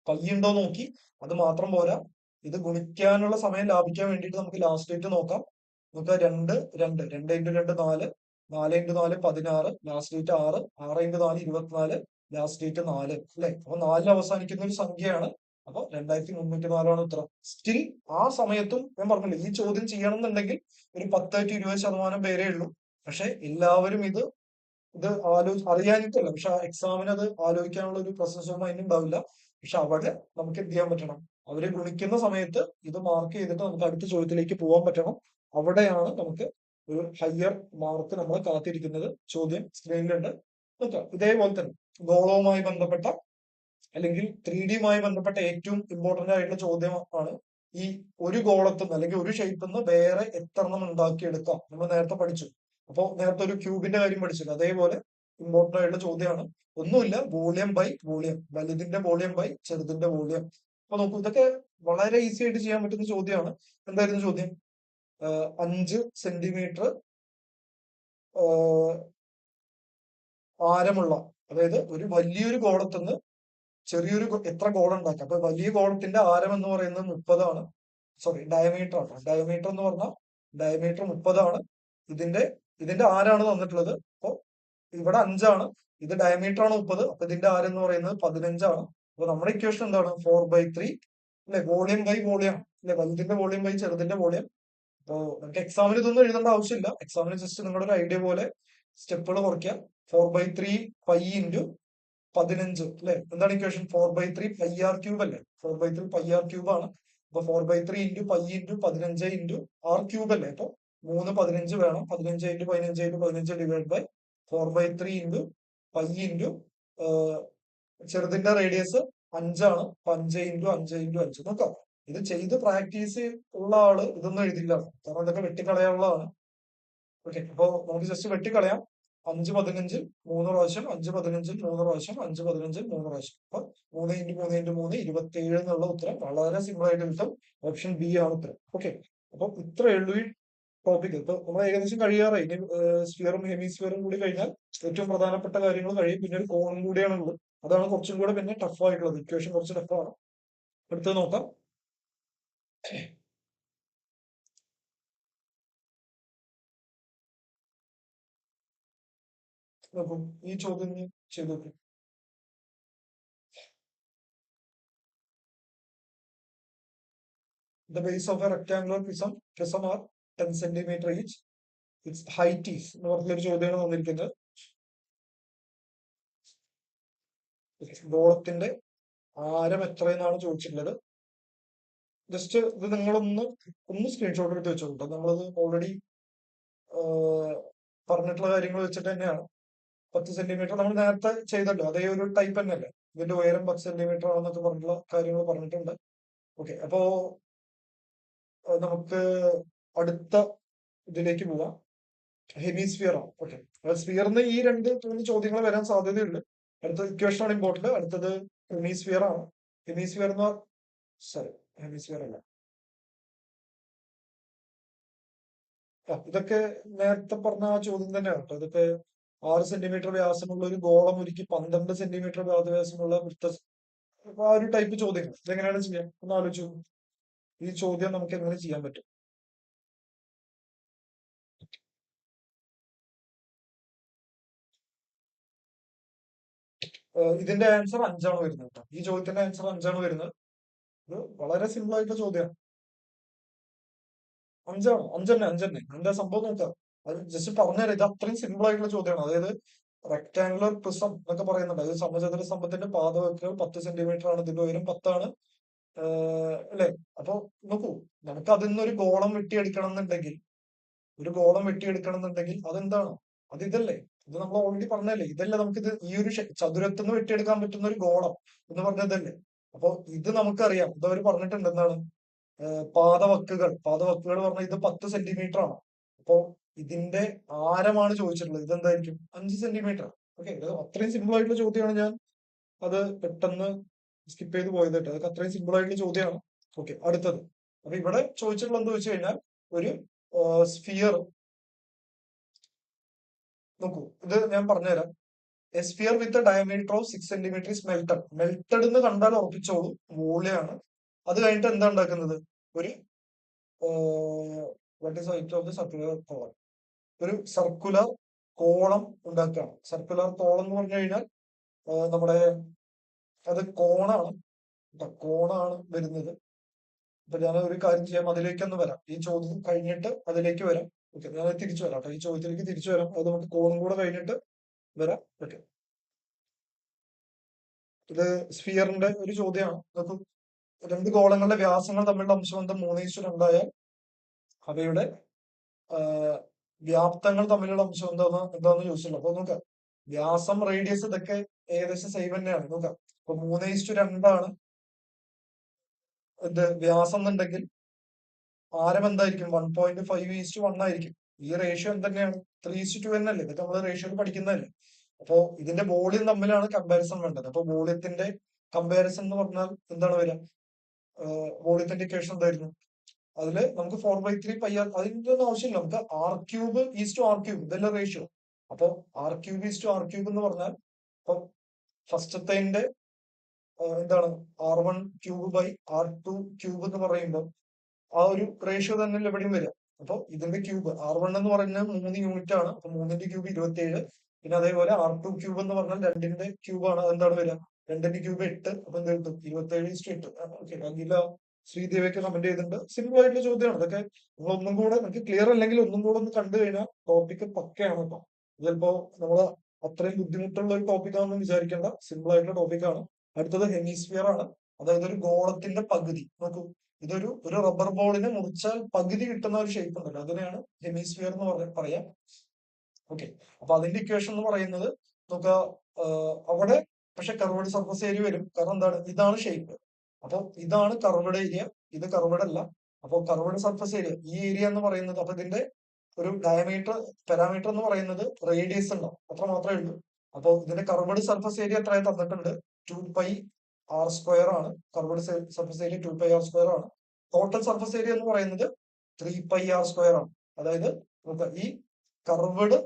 കയ്യുണ്ടോ നോക്കി, അത് മാത്രം പോരാ. ഇത് ഗുണിക്കാനുള്ള സമയം ലാഭിക്കാൻ വേണ്ടിയിട്ട് നമുക്ക് ലാസ്റ്റ് ഡേറ്റ് നോക്കാം. നമുക്ക് 2 2 2 into 2 4, 4 into 4 16, last date 6, 6 into 4 24, last date 4, അല്ലെ? അപ്പൊ 4 അവസാനിക്കുന്ന ഒരു സംഖ്യയാണ്. അപ്പൊ 2304 ഉത്തരം. സ്റ്റിൽ ആ സമയത്തും ഞാൻ പറഞ്ഞില്ലേ, ഈ ചോദ്യം ചെയ്യണം എന്നുണ്ടെങ്കിൽ ഒരു 10 to 20% പേരേ ഉള്ളൂ. പക്ഷെ എല്ലാവരും ഇത് അറിയാനിട്ടല്ല, പക്ഷെ എക്സാമിന് അത് ആലോചിക്കാനുള്ള ഒരു പ്രൊസസ് ഓഫ് മൈൻഡ് ഉണ്ടാവില്ല. പക്ഷെ അവിടെ നമുക്ക് എന്ത് ചെയ്യാൻ പറ്റണം? അവരെ ഗുണിക്കുന്ന സമയത്ത് ഇത് മാർക്ക് ചെയ്തിട്ട് നമുക്ക് അടുത്ത ചോദ്യത്തിലേക്ക് പോകാൻ പറ്റണം. അവിടെയാണ് നമുക്ക് ഒരു ഹയർ മാർക്ക് നമ്മളെ കാത്തിരിക്കുന്നത്. ചോദ്യം സ്ക്രീനിലുണ്ട് നോക്കാം. ഇതേപോലെ തന്നെ ഗോളവുമായി ബന്ധപ്പെട്ട അല്ലെങ്കിൽ 3Dയുമായി ബന്ധപ്പെട്ട ഏറ്റവും ഇമ്പോർട്ടന്റ് ആയിട്ടുള്ള ചോദ്യമാണ് ഈ ഒരു ഗോളത്തുനിന്ന് അല്ലെങ്കിൽ ഒരു ഷേപ്പിൽ നിന്ന് വേറെ എത്രണ്ണം ഉണ്ടാക്കിയെടുക്കാം. നമ്മൾ നേരത്തെ പഠിച്ചു. അപ്പോ നേരത്തെ ഒരു ക്യൂബിന്റെ കാര്യം പഠിച്ചില്ല. അതേപോലെ ഇമ്പോർട്ടന്റ് ആയിട്ടുള്ള ചോദ്യമാണ്. ഒന്നുമില്ല, വോളിയം ബൈ വോളിയം, വലുതിന്റെ വോളിയം ബൈ ചെറുതിന്റെ വോളിയം. അപ്പൊ നോക്കൂ, ഇതൊക്കെ വളരെ ഈസി ആയിട്ട് ചെയ്യാൻ പറ്റുന്ന ചോദ്യമാണ്. എന്തായിരുന്നു ചോദ്യം? 5 സെന്റിമീറ്റർ ആരമുള്ള, അതായത് ഒരു വലിയൊരു ഗോളത്തുനിന്ന് ചെറിയൊരു എത്ര ഗോളം ഉണ്ടാക്കാം. അപ്പൊ വലിയ ഗോളത്തിന്റെ ആരം എന്ന് പറയുന്നത് 30 ആണ്. സോറി, ഡയമീറ്റർ ആണ്. ഡയമീറ്റർ എന്ന് പറഞ്ഞാൽ ഡയമീറ്റർ 30 ആണ്. ഇതിന്റെ ആരാണ് തന്നിട്ടുള്ളത്. അപ്പൊ ഇവിടെ 5 ആണ്. ഇത് ഡയമീറ്റർ ആണ് 30. അപ്പൊ ഇതിന്റെ ആരം എന്ന് പറയുന്നത് 15 ആണ്. അപ്പൊ നമ്മുടെ ഇക്വേഷൻ എന്താണ്? 4/3, അല്ലെ? വോളിയം ബൈ വോളിയം, അല്ലെ? വലുതിന്റെ വോളിയം ബൈ ചെറുതിന്റെ വോളിയം. അപ്പോ നമുക്ക് എക്സാമിന് ഇതൊന്നും എഴുതേണ്ട ആവശ്യമില്ല. എക്സാമിന് ജസ്റ്റ് നിങ്ങളുടെ ഒരു ഐഡിയ പോലെ സ്റ്റെപ്പുകൾ കുറയ്ക്കുക. 4/3 പൈ ഇൻറ്റു 15, അല്ലെ? എന്താണ് ഇക്വേഷൻ? 4/3 പൈ ആർ ക്യൂബ്, അല്ലേ? 4/3 പൈ ആർ ക്യൂബ് ആണ്. അപ്പൊ 4/3 into pi into 15 into R cube, അല്ലേ? അപ്പൊ 3 15 വേണം. 15 into 15 into 15 divide by 4/3 into pi into ചെറുതിന്റെ റേഡിയസ് 5 ആണ്. 5 ഇൻറ്റു 5 ഇൻറ്റു 5 നോക്കാം. ഇത് ചെയ്ത് പ്രാക്ടീസ് ഉള്ള ആള് ഇതൊന്നും എഴുതില്ല, കാരണം ഇതൊക്കെ വെട്ടിക്കളയാനുള്ളതാണ്. ഓക്കെ, അപ്പൊ നമുക്ക് ജസ്റ്റ് വെട്ടിക്കളയാം. 5 15 3 പ്രാവശ്യം, 5 15 3 പ്രാവശ്യം, 5 15 3 പ്രാവശ്യം. അപ്പൊ 3 ഇൻറ്റു 3 ഇൻറ്റു 3 27 എന്നുള്ള ഉത്തരം വളരെ സിമ്പിൾ ആയിട്ട് കിട്ടും. ഓപ്ഷൻ ബി ആണ് ഉത്തരം. ഓക്കെ, അപ്പൊ ഇത്രയേ ഉള്ളൂ ഈ ടോപ്പിക്. ഇപ്പൊ നമ്മൾ ഏകദേശം കഴിയാറായി. ഇനി സ്ഫിയറും ഹെമിസ്ഫിയറും കൂടി കഴിഞ്ഞാൽ ഏറ്റവും പ്രധാനപ്പെട്ട കാര്യങ്ങൾ കഴിയും. പിന്നെ ഒരു കോണും കൂടിയാണ് ഉള്ളത്. അതാണ് കുറച്ചും കൂടെ പിന്നെ ടഫ് ആയിട്ടുള്ളത്. ഇക്വേഷൻ കുറച്ച് ടഫാണ്. അടുത്തത് നോക്കാം. നോക്കൂ, ഈ ചോദ്യം ചെയ്ത് നോക്കൂ. The base of a rectangular prism are 10 centimeter each. Its height is എന്ന് പറഞ്ഞൊരു ചോദ്യമാണ് വന്നിരിക്കുന്നത്. ഗോളത്തിന്റെ ആരം എത്രയെന്നാണ് ചോദിച്ചിട്ടുള്ളത്. ജസ്റ്റ് ഇത് നിങ്ങളൊന്ന് സ്ക്രീൻഷോട്ട് എടുത്ത് വെച്ചോട്ടോ. നമ്മളത് ഓൾറെഡി പറഞ്ഞിട്ടുള്ള കാര്യങ്ങൾ വെച്ചിട്ട് തന്നെയാണ്. 10 സെന്റിമീറ്റർ നമ്മൾ നേരത്തെ ചെയ്തല്ലോ, അതേ ഒരു ടൈപ്പ് തന്നെയല്ലേ. ഇതിന്റെ ഉയരം 10 സെന്റിമീറ്റർ ആണെന്നൊക്കെ പറഞ്ഞിട്ടുള്ള കാര്യങ്ങൾ പറഞ്ഞിട്ടുണ്ട്. ഓക്കെ, അപ്പോ നമുക്ക് അടുത്ത ഇതിലേക്ക് പോവാം. ഹെമിസ്ഫിയർ ആണ്. ഓക്കെ, സ്ഫിയറിന് ഈ 2 3 ചോദ്യങ്ങൾ വരാൻ സാധ്യതയുണ്ട്. അടുത്ത ഇക്വേഷൻ ആണ് ഇമ്പോർട്ടന്റ്. അടുത്തത് ഹെമിസ്ഫിയർ ആണ്. ഹെമിസ്ഫിയർ എന്ന് സോറി, ഹെമിസ്ഫിയർ അല്ല, ഇതൊക്കെ നേരത്തെ പറഞ്ഞ ആ ചോദ്യം തന്നെയാണ് കേട്ടോ. ഇതൊക്കെ 6 സെന്റിമീറ്റർ വ്യാസമുള്ള ഒരു ഗോളം ഉരുക്കി 12 സെന്റിമീറ്റർ വ്യാസമുള്ള അപ്പൊ ആ ഒരു ടൈപ്പ് ചോദ്യങ്ങൾ ഇതെങ്ങനെയാണ് ചെയ്യാം ഒന്ന് ആലോചിച്ചു. ഈ ചോദ്യം നമുക്ക് എങ്ങനെ ചെയ്യാൻ പറ്റും? ഇതിന്റെ ആൻസർ 5 ആണ് വരുന്നത് കേട്ടോ. ഈ ചോദ്യത്തിന്റെ ആൻസർ 5 ആണ് വരുന്നത്. ഇത് വളരെ സിമ്പിൾ ആയിട്ടുള്ള ചോദ്യമാണ്. 5 ആണ്, 5 തന്നെ, 5 തന്നെ. എന്താ സംഭവം നോക്കാം. അത് ജസ്റ്റ് പറഞ്ഞുതരാം. ഇത് അത്രയും സിമ്പിൾ ആയിട്ടുള്ള ചോദ്യമാണ്. അതായത് റെക്ടാങ്കുലർ പ്രിസം എന്നൊക്കെ പറയുന്നുണ്ട്. അതായത് സമചതുര സ്തംഭത്തിന്റെ പാദവക്കുകൾ 10 സെന്റിമീറ്റർ ആണ്, ഇതിന്റെ ഉയരം 10 ആണ്. അല്ലെ? അപ്പൊ നോക്കൂ, നമുക്ക് അതിൽ നിന്ന് ഒരു ഗോളം വെട്ടിയെടുക്കണം എന്നുണ്ടെങ്കിൽ അതെന്താണ്? അത് ഇതല്ലേ? ഇത് നമ്മൾ ഓൾറെഡി പറഞ്ഞല്ലേ, ഇതല്ലേ നമുക്കിത് ഈ ഒരു ചതുരത്തിൽ നിന്ന് വെട്ടിയെടുക്കാൻ പറ്റുന്ന ഒരു ഗോളം എന്ന് പറഞ്ഞതല്ലേ. അപ്പൊ ഇത് നമുക്കറിയാം. ഇതവര് പറഞ്ഞിട്ടുണ്ട് എന്താണ്? പാദവക്കുകൾ പറഞ്ഞാൽ ഇത് 10 സെന്റിമീറ്റർ ആണ്. അപ്പോ ഇതിന്റെ ആരമാണ് ചോദിച്ചിട്ടുള്ളത്. ഇതെന്തായിരിക്കും? 5 സെന്റിമീറ്റർ. ഓക്കെ, അത്രയും സിമ്പിൾ ആയിട്ടുള്ള ചോദ്യമാണ്. ഞാൻ അത് പെട്ടെന്ന് സ്കിപ്പ് ചെയ്ത് പോയത് കേട്ടോ. അതൊക്കെ അത്രയും സിമ്പിൾ ആയിട്ടുള്ള ചോദ്യമാണ്. ഓക്കെ, അടുത്തത്. അപ്പൊ ഇവിടെ ചോദിച്ചിട്ടുള്ളത് എന്താ വെച്ച് കഴിഞ്ഞാൽ ഒരു സ്ഫിയർ. നോക്കൂ, ഇത് ഞാൻ പറഞ്ഞുതരാം. A sphere with diameter of 6 centimetre is melted. Melted എന്ന് കണ്ടാൽ ഉറപ്പിച്ചോളൂ, വോളിയാണ്. അത് കഴിഞ്ഞിട്ട് എന്താ ഉണ്ടാക്കുന്നത്? ഒരു what is height of the circular column? ഒരു സർക്കുലർ കോളം ഉണ്ടാക്കുകയാണ്. സർക്കുലർ കോളം എന്ന് പറഞ്ഞു കഴിഞ്ഞാൽ നമ്മുടെ അത് കോണാണ് ട്ടോ. കോണാണ് വരുന്നത്. അപ്പൊ ഞാൻ ഒരു കാര്യം ചെയ്യാം, അതിലേക്കൊന്ന് വരാം. ഈ ചോദ്യം കഴിഞ്ഞിട്ട് അതിലേക്ക് വരാം. ഓക്കെ, ഞാൻ തിരിച്ചു വരാം കേട്ടോ. ഈ ചോദ്യത്തിലേക്ക് തിരിച്ചു വരാം. അത് നമുക്ക് കോണും കൂടെ കഴിഞ്ഞിട്ട് വരാം. ഓക്കെ, ഇത് സ്ഫിയറിന്റെ ഒരു ചോദ്യമാണ്. നോക്കൂ, രണ്ട് ഗോളങ്ങളുടെ വ്യാസങ്ങൾ തമ്മിലുള്ള അംശബന്ധം 3:2 ആയാൽ അവയുടെ വ്യാപ്തങ്ങൾ തമ്മിലുള്ള അംശബന്ധം എന്താന്ന് ചോദിച്ചിട്ടുള്ളൂ. അപ്പൊ നോക്കാം, വ്യാസം, റേഡിയസ് ഇതൊക്കെ ഏകദേശം സെയിം തന്നെയാണ്. നോക്കാം, ഇപ്പൊ 3:2 ഇത് വ്യാസം എന്നുണ്ടെങ്കിൽ ആരം എന്തായിരിക്കും? 1.5:1 ആയിരിക്കും. ഈ റേഷ്യോ എന്തെന്നെയാണ്? 3:2 തന്നെയല്ലേ? ഇതൊക്കെ നമ്മൾ റേഷ്യോയിൽ പഠിക്കുന്നതല്ലേ. അപ്പോ ഇതിന്റെ വോളിയം തമ്മിലാണ് കമ്പാരിസൺ വേണ്ടത്. അപ്പൊ വോളിയത്തിന്റെ കമ്പാരിസൺ എന്ന് പറഞ്ഞാൽ എന്താണ് വരിക? വോളിയത്തിന്റെ ഇക്വേഷൻ എന്തായിരുന്നു? അതില് നമുക്ക് 4/3 πr, അതിന്റെ ഒന്നും ആവശ്യമില്ല. നമുക്ക് R³ ഇതല്ല റേഷ്യോ. അപ്പൊ R³ എന്ന് പറഞ്ഞാൽ ഇപ്പൊ ഫസ്റ്റത്തെ എന്താണ്? R1³ ബൈ R2³ എന്ന് പറയുമ്പോൾ ആ ഒരു റേഷ്യോ തന്നെയല്ലേ എവിടെയും വരിക. അപ്പൊ ഇതിന്റെ ക്യൂബ് R1 എന്ന് പറയുന്നത് 3 യൂണിറ്റ് ആണ്. അപ്പൊ 3ന്റെ ക്യൂബ് 27. പിന്നെ അതേപോലെ R2³ എന്ന് പറഞ്ഞാൽ 2ന്റെ ക്യൂബ് ആണ്. അതെന്താണ് വരിക? 2ന്റെ ക്യൂബ് 8. അപ്പൊ എന്ത് കിട്ടും? 27:8. ഓക്കെ, അഖില ശ്രീദേവിയൊക്കെ കമന്റ് ചെയ്തിട്ടുണ്ട്. സിമ്പിൾ ആയിട്ടുള്ള ചോദ്യമാണ്. ഇതൊക്കെ നിങ്ങൾ ഒന്നും കൂടെ, നിങ്ങൾക്ക് ക്ലിയർ അല്ലെങ്കിൽ ഒന്നും കൂടെ ഒന്ന് കണ്ടു കഴിഞ്ഞാൽ ടോപ്പിക് പക്കയാണ് കേട്ടോ. ചിലപ്പോ നമ്മള് അത്രയും ബുദ്ധിമുട്ടുള്ള ഒരു ടോപ്പിക് ആണെന്ന് വിചാരിക്കേണ്ട. സിമ്പിൾ ആയിട്ടുള്ള ടോപ്പിക് ആണ്. അടുത്തത് ഹെമിസ്ഫിയർ ആണ്. അതായത് ഒരു ഗോളത്തിന്റെ പകുതി. നോക്കൂ, ഒരു റബ്ബർ ബോളിനെ മുറിച്ചാൽ പകുതി കിട്ടുന്ന ഒരു ഷേപ്പ് ഉണ്ടല്ലോ, അതിനെയാണ് ഹെമിസ്ഫിയർ എന്ന് പറയാം. ഓക്കെ, അപ്പൊ അതിന്റെ ഇക്വേഷൻ എന്ന് പറയുന്നത് നമുക്ക് അവിടെ പക്ഷെ കർവ്ഡ് സർഫസ് ഏരിയ വരും. കാരണം എന്താണ്? ഇതാണ് ഷേപ്പ്. അപ്പൊ ഇതാണ് കർവ്ഡ് ഏരിയ, ഇത് കർവ്ഡ് അല്ല. അപ്പൊ കർവ്ഡ് സർഫസ് ഏരിയ, ഈ ഏരിയ എന്ന് പറയുന്നത്, അപ്പൊ ഇതിന്റെ ഒരു ഡയമീറ്റർ, പാരാമീറ്റർ എന്ന് പറയുന്നത് റേഡിയസ് ഉണ്ടാവും. അത്ര മാത്രമേ ഉള്ളൂ. അപ്പൊ ഇതിന്റെ കർവ്ഡ് സർഫസ് ഏരിയ എത്രയായി തന്നിട്ടുണ്ട്? 2πr² ആണ്. കർവ്ഡ് സർഫസ് ഏരിയ 2πr² ആണ്. ടോട്ടൽ സർഫസ് ഏരിയ എന്ന് പറയുന്നത് 3πr² ആണ്. അതായത് നമുക്ക് ഈ കർവ്ഡ്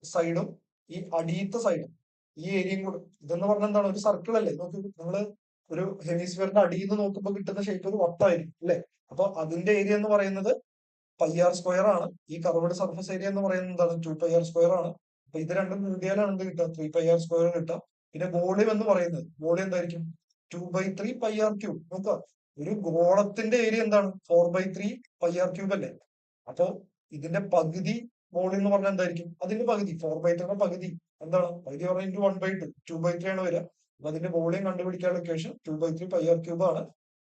സൈഡും ഈ അടിയത്തെ സൈഡും ഈ ഏരിയയും കൂടെ, ഇതെന്ന് പറഞ്ഞാൽ എന്താണ്? ഒരു സർക്കിൾ അല്ലേ? നോക്കി, നിങ്ങള് ഒരു ഹെമിസ്ഫിയറിന്റെ അടിയിൽ നിന്ന് നോക്കുമ്പോൾ കിട്ടുന്ന ഷേപ്പ് ഒരു വട്ടമായിരിക്കും അല്ലെ? അപ്പൊ അതിന്റെ ഏരിയ എന്ന് പറയുന്നത് πr² ആണ്. ഈ കർവ്ഡ് സർഫസ് ഏരിയ എന്ന് പറയുന്നത് എന്താണ്? 2πr² ആണ്. അപ്പൊ ഇത് രണ്ടും കൂടിയാലാണ് എന്ത് കിട്ടുക? 3πr² കിട്ടുക. പിന്നെ വോളിയം എന്ന് പറയുന്നത്, വോളിയം എന്തായിരിക്കും? 2/3 πr³. നോക്കുക, ഒരു ഗോളത്തിന്റെ ഏരിയ എന്താണ്? 4/3 πr³ അല്ലേ? അപ്പൊ ഇതിന്റെ പകുതി വോളിയം എന്ന് പറഞ്ഞാൽ എന്തായിരിക്കും? അതിന്റെ പകുതി 4/3 പകുതി എന്താണ്? പകുതി പറഞ്ഞാൽ ഇൻറ്റു 1/2, 2/3 ആണ് വരിക. അപ്പൊ അതിന്റെ വോളിയം കണ്ടുപിടിക്കാനുള്ള ഇക്വേഷൻ 2/3 πr³ ആണ്.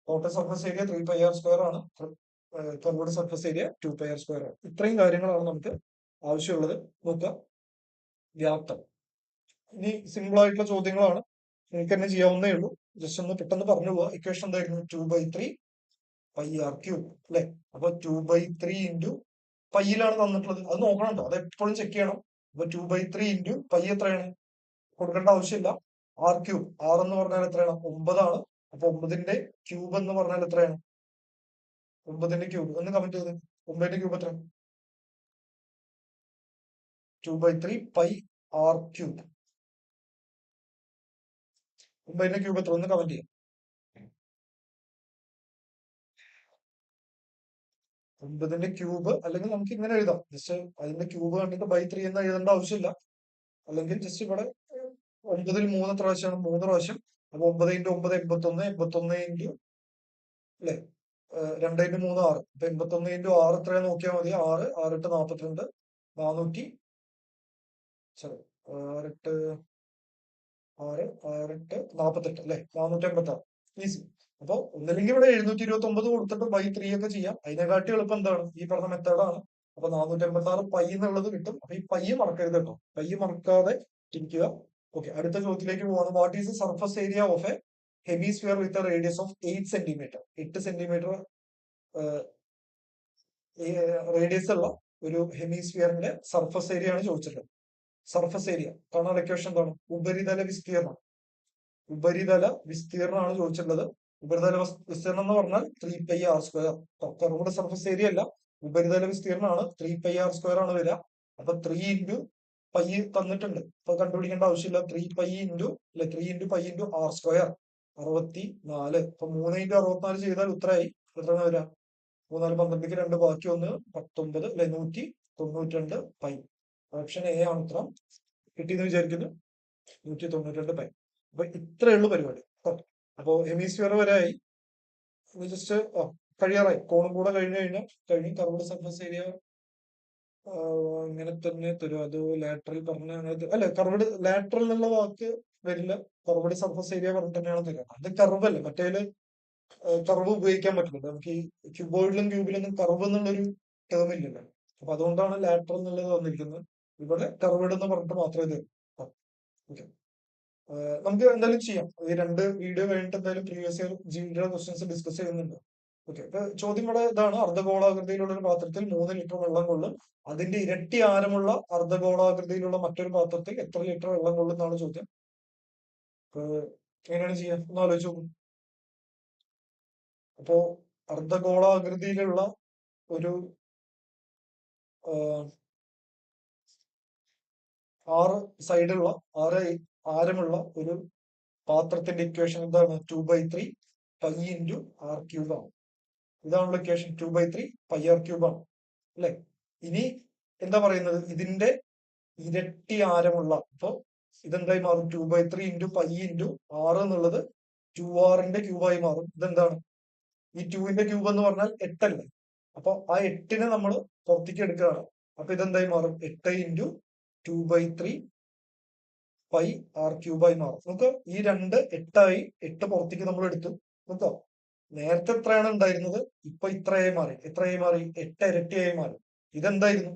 ടോട്ടൽ സർഫസ് ഏരിയ 3πr² ആണ്. കർവ്ഡ് സർഫസ് ഏരിയ 2πr² ആണ്. ഇത്രയും കാര്യങ്ങളാണ് നമുക്ക് ആവശ്യമുള്ളത്. നോക്കുക, വ്യാപ്തം. ഇനി സിമ്പിൾ ആയിട്ടുള്ള ചോദ്യങ്ങളാണ്, നിങ്ങൾക്ക് തന്നെ ചെയ്യാവുന്നേ ഉള്ളൂ. ജസ്റ്റ് ഒന്ന് പെട്ടെന്ന് പറഞ്ഞു പോവാ. ഇക്വേഷൻ എന്തായിരുന്നു? 2/3 πr³ അല്ലെ? അപ്പൊ 2/3 ഇൻറ്റു പൈയിലാണ് തന്നിട്ടുള്ളത്. അത് നോക്കണം കേട്ടോ, അത് എപ്പോഴും ചെക്ക് ചെയ്യണം. അപ്പൊ 2/3 ഇൻറ്റു പൈ എത്രയാണ്? കൊടുക്കേണ്ട ആവശ്യമില്ല. R³ എന്ന് പറഞ്ഞാൽ എത്രയാണ്? 9 ആണ്. അപ്പൊ 9ന്റെ ക്യൂബ് എന്ന് പറഞ്ഞാൽ എത്രയാണ്? 9ന്റെ ക്യൂബ് ഒന്ന് കമന്റ് ചെയ്ത്. 9ന്റെ ക്യൂബ് എത്ര? 2/3 പൈ ആർ ക്യൂബ്. 9ന്റെ ക്യൂബ് എത്ര? ഒന്ന് കമന്റ് ചെയ്യാം. 9ന്റെ ക്യൂബ് അല്ലെങ്കിൽ നമുക്ക് ഇങ്ങനെ എഴുതാം. ജസ്റ്റ് അതിന്റെ ക്യൂബ് കണ്ടിട്ട് /3 എന്ന് എഴുതേണ്ട ആവശ്യമില്ല. അല്ലെങ്കിൽ ജസ്റ്റ് ഇവിടെ 9ൽ 3 എത്ര പ്രാവശ്യമാണ്? 3 പ്രാവശ്യം. അപ്പൊ 9 × 9 81, 81 ഇൻറ്റു അല്ലെ 2 × 3 6. അപ്പൊ 81 × 6 എത്രയാന്ന് നോക്കിയാൽ മതി. 6 6 8 42 400 സോറി 6 8 6 6 8 48 അല്ലെ 486 ഈസി. അപ്പൊ ഒന്നില്ലെങ്കിൽ ഇവിടെ 729 കൊടുത്തിട്ട് /3 ഒക്കെ ചെയ്യാം. അതിനെക്കാട്ടി എളുപ്പം എന്താണ്? ഈ പറഞ്ഞ മെത്തേഡാണ്. അപ്പൊ 486 പൈ എന്നുള്ളത് കിട്ടും. അപ്പൊ ഈ പൈ മറക്കരുത് കേട്ടോ. പൈ മറക്കാതെ ഇരിക്കുക. ഓക്കെ, അടുത്ത ചോദ്യത്തിലേക്ക് പോവാണ്. What is the surface area of A hemisphere with a radius of 8 centimetre? 8 centimetre radius ഉള്ള ഒരു ഹെമിസ്ഫിയറിന്റെ സർഫസ് ഏരിയ ആണ് ചോദിച്ചിട്ടുള്ളത്. സർഫസ് ഏരിയ കാണാൻ ഇക്വേഷൻ എന്താണ്? ഉപരിതല വിസ്തീർണം. ഉപരിതല വിസ്തീർണമാണ് ചോദിച്ചിട്ടുള്ളത്. ഉപരിതല വിസ്തീർണം എന്ന് പറഞ്ഞാൽ 3πr². കർവ്ഡ് സർഫസ് ഏരിയ അല്ല, ഉപരിതല വിസ്തീർണമാണ്. 3πr² ആണ് വരിക. അപ്പൊ 3 ഇൻറ്റു പൈ തന്നിട്ടുണ്ട്. അപ്പൊ കണ്ടുപിടിക്കേണ്ട ആവശ്യമില്ല. 3π ഇൻറ്റു അല്ലെ 3 ഇൻറ്റു പൈ ഇൻറ്റു r², 64. അപ്പൊ 3 × 64 ചെയ്താൽ ഉത്തരമായി. എത്രയാണ് വരിക? 3 4 12ക്ക് 2 ബാക്കി 1 19 അല്ലെ 192 പൈ. ഓപ്ഷൻ എ ആണ് ഉത്തരം. കിട്ടിയെന്ന് വിചാരിക്കുന്നു. 192 പൈ. അപ്പൊ ഇത്രയേ ഉള്ളൂ പരിപാടി. അപ്പൊ ഹെമിസ്ഫിയർ വരെ ആയി. ജസ്റ്റ് കഴിയാറായി. കോണും കൂടെ കഴിഞ്ഞു കഴിഞ്ഞാൽ കഴിഞ്ഞു. കർവ്ഡ് സർഫസ് ഏരിയ ഇങ്ങനെ തന്നെ തരും. അത് ലാറ്ററൽ പറഞ്ഞ അല്ലെ, കർവ്ഡ് ലാറ്ററൽ എന്നുള്ള വാക്ക് വരില്ല. കർവ്ഡ് സർഫസ് ഏരിയ പറഞ്ഞിട്ട് തന്നെയാണ് തരിക. അത് കർവ് അല്ലേ, മറ്റേല് കർവ് ഉപയോഗിക്കാൻ പറ്റില്ല. നമുക്ക് ഈ ക്യൂബോയിഡിലും ക്യൂബിലൊന്നും കർവ് എന്നുള്ളൊരു ടേം ഇല്ലല്ലോ. അപ്പൊ അതുകൊണ്ടാണ് ലാറ്ററൽ എന്നുള്ളത് വന്നിരിക്കുന്നത്. ഇവിടെ കർവ്ഡ് എന്ന് പറഞ്ഞിട്ട് മാത്രമേ തരൂ. ഓക്കെ, നമുക്ക് എന്തായാലും ചെയ്യാം. ഈ 2 വീഡിയോ കഴിഞ്ഞിട്ട് എന്തായാലും പ്രീവിയസ് ഇയർ ജിയുടെ ക്വസ്റ്റ്യൻസ് ഡിസ്കസ് ചെയ്യുന്നുണ്ട്. ഓക്കെ, ഇപ്പൊ ചോദ്യം ഇവിടെ ഇതാണ്. അർദ്ധഗോളാകൃതിയിലുള്ള ഒരു പാത്രത്തിൽ 3 ലിറ്റർ വെള്ളം കൊള്ളും. അതിന്റെ ഇരട്ടി ആരമുള്ള അർദ്ധഗോളാകൃതിയിലുള്ള മറ്റൊരു പാത്രത്തിൽ എത്ര ലിറ്റർ വെള്ളം കൊള്ളും എന്നാണ് ചോദ്യം. എങ്ങനെയാണ് ചെയ്യാൻ ഒന്ന് ആലോചിച്ച് നോക്കും. അപ്പോ അർദ്ധഗോളാകൃതിയിലുള്ള ഒരു 6 സൈഡുള്ള 6 ആരമുള്ള ഒരു പാത്രത്തിന്റെ ഇക്വേഷൻ എന്താണ്? 2/3 പൈ ഇൻറ്റു r ക്യൂബ് ആണ്. ഇതാണുള്ള ഇക്വേഷൻ. 2/3 പൈ r ക്യൂബ് ആണ് അല്ലെ. ഇനി എന്താ പറയുന്നത്? ഇതിന്റെ ഇരട്ടി ആരമുള്ള, അപ്പൊ ഇതെന്തായി മാറും? 2/3 ഇൻറ്റു പൈ ഇൻറ്റു r എന്നുള്ളത് 2r ക്യൂബായി മാറും. ഇതെന്താണ്? ഈ 2ന്റെ ക്യൂബ് എന്ന് പറഞ്ഞാൽ 8 അല്ലേ. അപ്പൊ ആ 8നെ നമ്മൾ പുറത്തേക്ക് എടുക്കുകയാണ്. അപ്പൊ ഇതെന്തായി മാറും? 8 ഇൻറ്റു 2/3 പൈ r ക്യൂബായി മാറും. നമുക്ക് ഈ 2 8 ആയി. 8 പുറത്തേക്ക് നമ്മൾ എടുത്തു. നോക്കോ, നേരത്തെ എത്രയാണ് ഉണ്ടായിരുന്നത്? ഇപ്പൊ ഇത്രയായി മാറി. എത്രയായി മാറി? 8 ഇരട്ടിയായി മാറി. ഇതെന്തായിരുന്നു?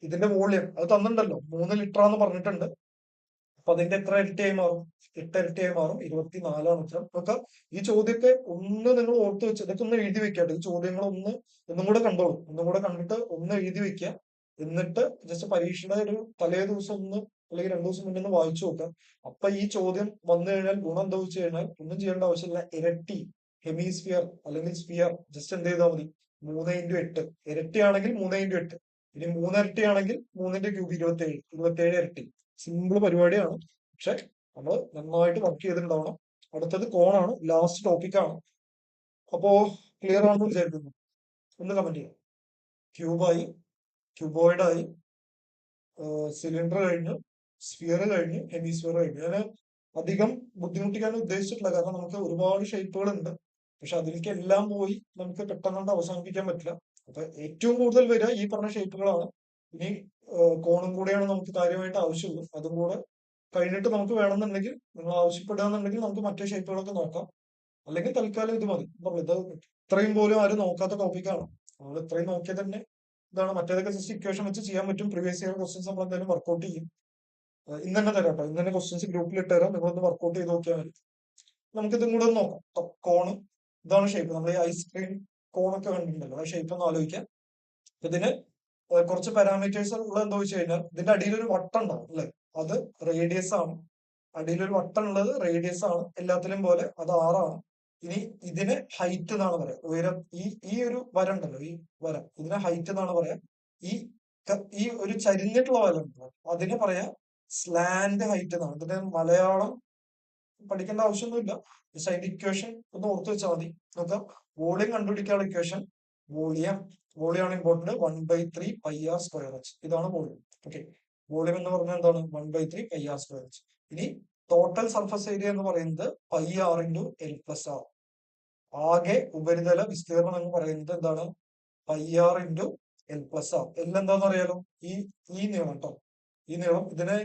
ഇതിന്റെ വോള്യം അത് തന്നിട്ടുണ്ടല്ലോ, 3 ലിറ്റർ ആന്ന് പറഞ്ഞിട്ടുണ്ട്. അപ്പൊ അതിന്റെ എത്ര ഇരട്ടിയായി മാറും? 8 ഇരട്ടിയായി മാറും. 24 ഉത്തരം. നോക്കാം, ഈ ചോദ്യമൊക്കെ ഒന്ന് നിങ്ങൾ ഓർത്ത് വെച്ച് ഇതൊക്കെ ഒന്ന് എഴുതി വെക്കാട്ടെ. ഈ ചോദ്യങ്ങൾ ഒന്നും കൂടെ കണ്ടോളൂ. ഒന്നും കൂടെ കണ്ടിട്ട് ഒന്ന് എഴുതി വെക്കുക. എന്നിട്ട് ജസ്റ്റ് പരീക്ഷയുടെ ഒരു തലേ ദിവസം ഒന്ന് അല്ലെങ്കിൽ 2 ദിവസം മുന്നേ ഒന്ന് വായിച്ചു നോക്കാം. അപ്പൊ ഈ ചോദ്യം വന്നു കഴിഞ്ഞാൽ ഗുണം എന്താ വെച്ച് കഴിഞ്ഞാൽ ഒന്നും ചെയ്യേണ്ട ആവശ്യമില്ല. ഇരട്ടി ഹെമിസ്ഫിയർ അല്ലെങ്കിൽ സ്ഫിയർ ജസ്റ്റ് എന്ത് ചെയ്താൽ മതി? 3 × 8. ഇരട്ടിയാണെങ്കിൽ 3 × 8. ഇനി 3 ഇരട്ടിയാണെങ്കിൽ 3ന്റെ ക്യൂബ് 27. 27 ഇരട്ടി. സിമ്പിൾ പരിപാടിയാണ്. പക്ഷെ നമ്മൾ നന്നായിട്ട് വർക്ക് ചെയ്തിട്ടുണ്ടാവണം. അടുത്തത് കോണാണ്. ലാസ്റ്റ് ടോപ്പിക്കാണ്. അപ്പോ ക്ലിയർ ആണെന്ന് വിചാരിക്കുന്നു. ഒന്ന് കമന്റ് ചെയ്യാം. ക്യൂബായി, ക്യൂബോയിഡായി, സിലിണ്ടർ കഴിഞ്ഞു, സ്ഫിയർ കഴിഞ്ഞു, ഹെമിസ്ഫിയർ കഴിഞ്ഞു. ഞാൻ അധികം ബുദ്ധിമുട്ടിക്കാൻ ഉദ്ദേശിച്ചിട്ടില്ല. കാരണം നമുക്ക് ഒരുപാട് ഷേപ്പുകൾ ഉണ്ട്. പക്ഷെ അതിലേക്ക് എല്ലാം പോയി നമുക്ക് പെട്ടെന്ന് അവസാനിപ്പിക്കാൻ പറ്റില്ല. അപ്പൊ ഏറ്റവും കൂടുതൽ വരിക ഈ പറഞ്ഞ ഷേപ്പുകളാണ്. ഇനി കോണും കൂടെയാണ് നമുക്ക് കാര്യമായിട്ട് ആവശ്യമുള്ളൂ. അതും കൂടെ കഴിഞ്ഞിട്ട് നമുക്ക് വേണമെന്നുണ്ടെങ്കിൽ നിങ്ങൾ ആവശ്യപ്പെടുകയാണെന്നുണ്ടെങ്കിൽ നമുക്ക് മറ്റേ ഷേപ്പുകളൊക്കെ നോക്കാം. അല്ലെങ്കിൽ തൽക്കാലം ഇത് മതി. ഇത് ഇത്രയും പോലും ആരും നോക്കാത്ത ടോപ്പിക്കാണ്. നമ്മൾ ഇത്രയും നോക്കിയാൽ തന്നെ ഇതാണ്. മറ്റേതൊക്കെ ജസ്റ്റ് ഇക്വേഷൻ വെച്ച് ചെയ്യാൻ പറ്റും. പ്രീവിയസ് ഇയർ ക്വസ്റ്റ്യൻസ് നമ്മൾ എന്തായാലും വർക്ക്ഔട്ട് ചെയ്യും. ഇന്ന് തന്നെ തരാം കേട്ടോ. ഇന്ന് തന്നെ ക്വസ്റ്റ്യൻസ് ഗ്രൂപ്പിൽ ഇട്ടുതരാം. നിങ്ങളൊന്ന് വർക്ക്ഔട്ട് ചെയ്ത് നോക്കിയാൽ മതി. നമുക്ക് ഇതും കൂടെ ഒന്ന് നോക്കാം. കോണ് ഇതാണ് ഷേപ്പ്. നമ്മൾ ഈ ഐസ്ക്രീം കോണൊക്കെ കണ്ടിട്ടുണ്ടല്ലോ, ആ ഷേപ്പ് ഒന്ന് ആലോചിക്കാം. ഇതിന് കുറച്ച് പാരാമീറ്റേഴ്സ് ഉള്ളത് എന്താ വെച്ച് കഴിഞ്ഞാൽ ഇതിന്റെ അടിയിലൊരു വട്ടം ഉണ്ടാവും അല്ലെ, അത് റേഡിയസ് ആണ്. അടിയിലൊരു വട്ടം ഉള്ളത് റേഡിയസ് ആണ്. എല്ലാത്തിലും പോലെ അത് 6 ആണ്. ഇനി ഇതിന് ഹൈറ്റ് എന്നാണ് പറയാം. ഉയരം ഈ ഈ ഒരു വര ഉണ്ടല്ലോ, ഈ വര ഇതിനെ ഹൈറ്റ് എന്നാണ് പറയാം. ഈ ഈ ഒരു ചരിഞ്ഞിട്ടുള്ള വല ഉണ്ടല്ലോ, അതിന് പറയാ സ്ലാന്റ് ഹൈറ്റ് എന്നാണ്. ഇതിന്റെ മലയാളം പഠിക്കേണ്ട ആവശ്യമൊന്നുമില്ല. ജസ്റ്റ് അതിന്റെ ഇക്വേഷൻ ഒന്ന് ഓർത്ത് വെച്ചാൽ മതി. നോക്കാം, വോളിയം കണ്ടുപിടിക്കാനുള്ള ഇക്വേഷൻ, വോളിയം വോളിയം ആണ് ഇമ്പോർട്ടന്റ്, 1/3πr²h. ഇതാണ് വോളിയം. ഓക്കെ, വോളിയം എന്ന് പറഞ്ഞാൽ എന്താണ്? 1/3πr²h. ഇനി ടോട്ടൽ സർഫസ് ഏരിയ എന്ന് പറയുന്നത് πr × L+r. ആകെ ഉപരിതല വിസ്തീർണം എന്ന് പറയുന്നത് എന്താണ്? πr × L+r. L എന്താണെന്ന് അറിയാലോ, ഈ നീളം കേട്ടോ, ഈ നീളം. ഇതിനെ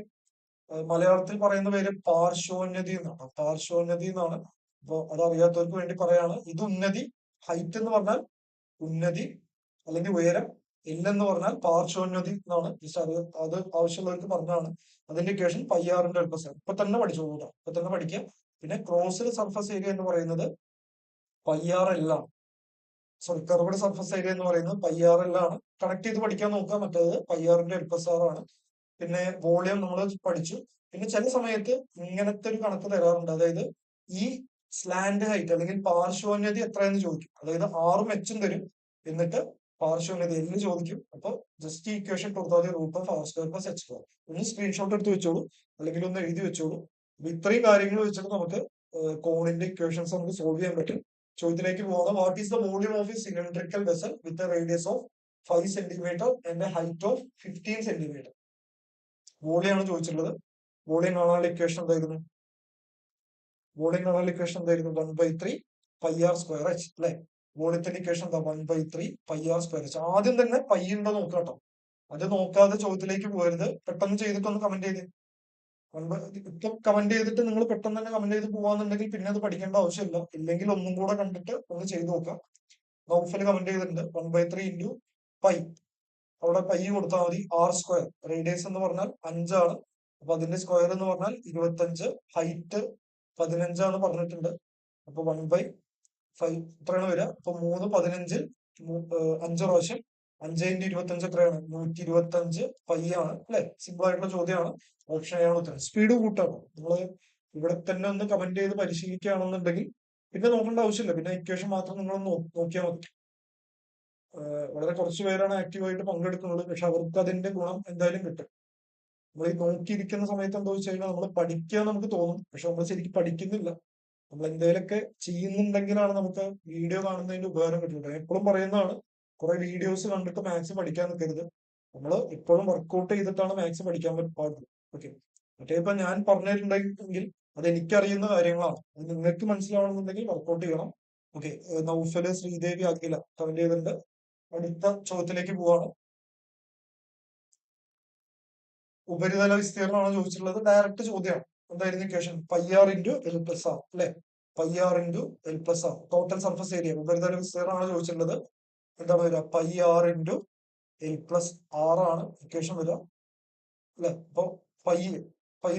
മലയാളത്തിൽ പറയുന്ന പേര് പാർശ്വോന്നതി എന്നാണ്. പാർശ്വോന്നതി എന്നാണ്. അപ്പൊ അത് അറിയാത്തവർക്ക് വേണ്ടി പറയാണ്. ഇത് ഉന്നതി, ഹൈറ്റ് എന്ന് പറഞ്ഞാൽ ഉന്നതി അല്ലെങ്കിൽ ഉയരം, L എന്ന് പറഞ്ഞാൽ പാർശ്വോന്നതി എന്നാണ്. അത് ആവശ്യമുള്ളവർക്ക് പറഞ്ഞാണ്. അതിന്റെ ഇക്വേഷൻ πr × L+r. ഇപ്പൊ തന്നെ പഠിച്ചോളൂ കേട്ടോ, ഇപ്പൊ തന്നെ പഠിക്കാം. പിന്നെ ക്രോസ്ഡ് സർഫസ് ഏരിയ എന്ന് പറയുന്നത് πrl ആണ്. സോറി, കർവ്ഡ് സർഫസ് ഏരിയ എന്ന് പറയുന്നത് πrl ആണ്. കണക്ട് ചെയ്ത് പഠിക്കാൻ നോക്കുക. മറ്റേത് πr × L+r ആണ്. പിന്നെ വോളിയം നമ്മൾ പഠിച്ചു. പിന്നെ ചില സമയത്ത് ഇങ്ങനത്തെ ഒരു കണക്ക് തരാറുണ്ട്. അതായത് ഈ സ്ലാന്റ് ഹൈറ്റ് അല്ലെങ്കിൽ പാർശ്വോന്നതി എത്രയെന്ന് ചോദിക്കും. അതായത് ആറും എച്ചും തരും, എന്നിട്ട് പാർശ്വോന്നതി L ചോദിക്കും. അപ്പൊ ജസ്റ്റ് ഈ ഇക്വേഷൻ കൊടുത്താൽ √r²+h². ഒന്ന് സ്ക്രീൻഷോട്ട് എടുത്ത് വെച്ചോളൂ, അല്ലെങ്കിൽ ഒന്ന് എഴുതി വെച്ചോളൂ. അപ്പൊ ഇത്രയും കാര്യങ്ങൾ വെച്ചിട്ട് നമുക്ക് കോണിന്റെ ഇക്വേഷൻസ് നമുക്ക് സോൾവ് ചെയ്യാൻ പറ്റും. ചോദ്യത്തിലേക്ക് പോകാം. What is the volume of a cylindrical vessel with a radius of 5 centimetre and A height of 15 centimetre? Volume ആണ് ചോദിച്ചിട്ടുള്ളത്. വോളിയം കാണാനുള്ള ഇക്വേഷൻ എന്തായിരുന്നു? വോളിയം കാണാനുള്ള ഇക്വേഷൻ എന്തായിരുന്നു? 1/3πr²h അല്ലെ? വോളിയത്തിന്റെ ഇക്വേഷൻ എന്താ? 1/3πr²h. ആദ്യം തന്നെ പൈ ഉണ്ടോ നോക്കാട്ടോ, അത് നോക്കാതെ ചോദ്യത്തിലേക്ക് പോകരുത്. പെട്ടെന്ന് ചെയ്തിട്ടൊന്ന് കമന്റ് ചെയ്ത്, ഇപ്പം കമന്റ് ചെയ്തിട്ട് നിങ്ങൾ പെട്ടെന്ന് തന്നെ കമന്റ് ചെയ്ത് പോവാന്നുണ്ടെങ്കിൽ പിന്നെ അത് പഠിക്കേണ്ട ആവശ്യമില്ല. ഇല്ലെങ്കിൽ ഒന്നും കൂടെ കണ്ടിട്ട് ഒന്ന് ചെയ്ത് നോക്കാം. നൗഫൽ കമന്റ് ചെയ്തിട്ടുണ്ട് 1/3 × π. അവിടെ പൈ കൊടുത്താൽ മതി. r², റേഡിയസ് എന്ന് പറഞ്ഞാൽ 5 ആണ്. അപ്പൊ അതിന്റെ സ്ക്വയർ എന്ന് പറഞ്ഞാൽ 25, ഹൈറ്റ് 15 ആണ് പറഞ്ഞിട്ടുണ്ട്. അപ്പൊ 1/5 എത്രയാണ് വരിക? അപ്പൊ 3 15 5 പ്രാവശ്യം 5 × 25 എത്രയാണ്? 125 പൈ ആണ് അല്ലെ? സിമ്പിൾ ആയിട്ടുള്ള ചോദ്യമാണ്. ഓപ്ഷൻ ആണ് ഉത്തരം. സ്പീഡ് കൂട്ടാണ്. നിങ്ങൾ ഇവിടെ തന്നെ ഒന്ന് കമന്റ് ചെയ്ത് പരിശീലിക്കുകയാണെന്നുണ്ടെങ്കിൽ പിന്നെ നോക്കേണ്ട ആവശ്യമില്ല. പിന്നെ ഇക്വേഷൻ മാത്രം നിങ്ങൾ നോക്കിയാൽ മതി. വളരെ കുറച്ച് പേരാണ് ആക്റ്റീവായിട്ട് പങ്കെടുക്കുന്നത്. പക്ഷെ അവർക്ക് അതിന്റെ ഗുണം എന്തായാലും കിട്ടും. നമ്മൾ ഈ നോക്കിയിരിക്കുന്ന സമയത്ത് എന്താ വെച്ച് കഴിഞ്ഞാൽ നമ്മൾ പഠിക്കുക നമുക്ക് തോന്നും, പക്ഷെ നമ്മൾ ശരിക്കും പഠിക്കുന്നില്ല. നമ്മൾ എന്തെങ്കിലുമൊക്കെ ചെയ്യുന്നുണ്ടെങ്കിലാണ് നമുക്ക് വീഡിയോ കാണുന്നതിന്റെ ഉപകാരം കിട്ടുന്നത്. എപ്പോഴും പറയുന്നതാണ്, കുറെ വീഡിയോസ് കണ്ടിട്ട് മാത്സ് പഠിക്കാൻ നിൽക്കരുത്. നമ്മൾ എപ്പോഴും വർക്ക്ഔട്ട് ചെയ്തിട്ടാണ് മാത്സ് പഠിക്കാൻ പാടുള്ളൂ. ഓക്കെ, മറ്റേ ഇപ്പൊ ഞാൻ പറഞ്ഞിട്ടുണ്ടെങ്കിൽ അത് എനിക്കറിയുന്ന കാര്യങ്ങളാണ്. അത് നിങ്ങൾക്ക് മനസ്സിലാവണമെന്നുണ്ടെങ്കിൽ വർക്ക്ഔട്ട് ചെയ്യണം. ഓക്കെ, നൗഫല്, ശ്രീദേവി, അഖില കമന്റ് ചെയ്തിട്ടുണ്ട്. അടുത്ത ചോദ്യത്തിലേക്ക് പോവാണ്. ഉപരിതല വിസ്തീർണമാണ് ചോദിച്ചിട്ടുള്ളത്. ഡയറക്റ്റ് ചോദ്യമാണ്. എന്തായിരുന്നു ഇക്വേഷൻ? πr × L+r അല്ലെ? πr × L+r. Total surface area, ഉപരിതല വിസ്തീർണമാണ് ചോദിച്ചിട്ടുള്ളത്. എന്താണ് വരിക? πr × L+r ആണ് ഇക്വേഷൻ വരിക അല്ലെ? അപ്പൊ പൈ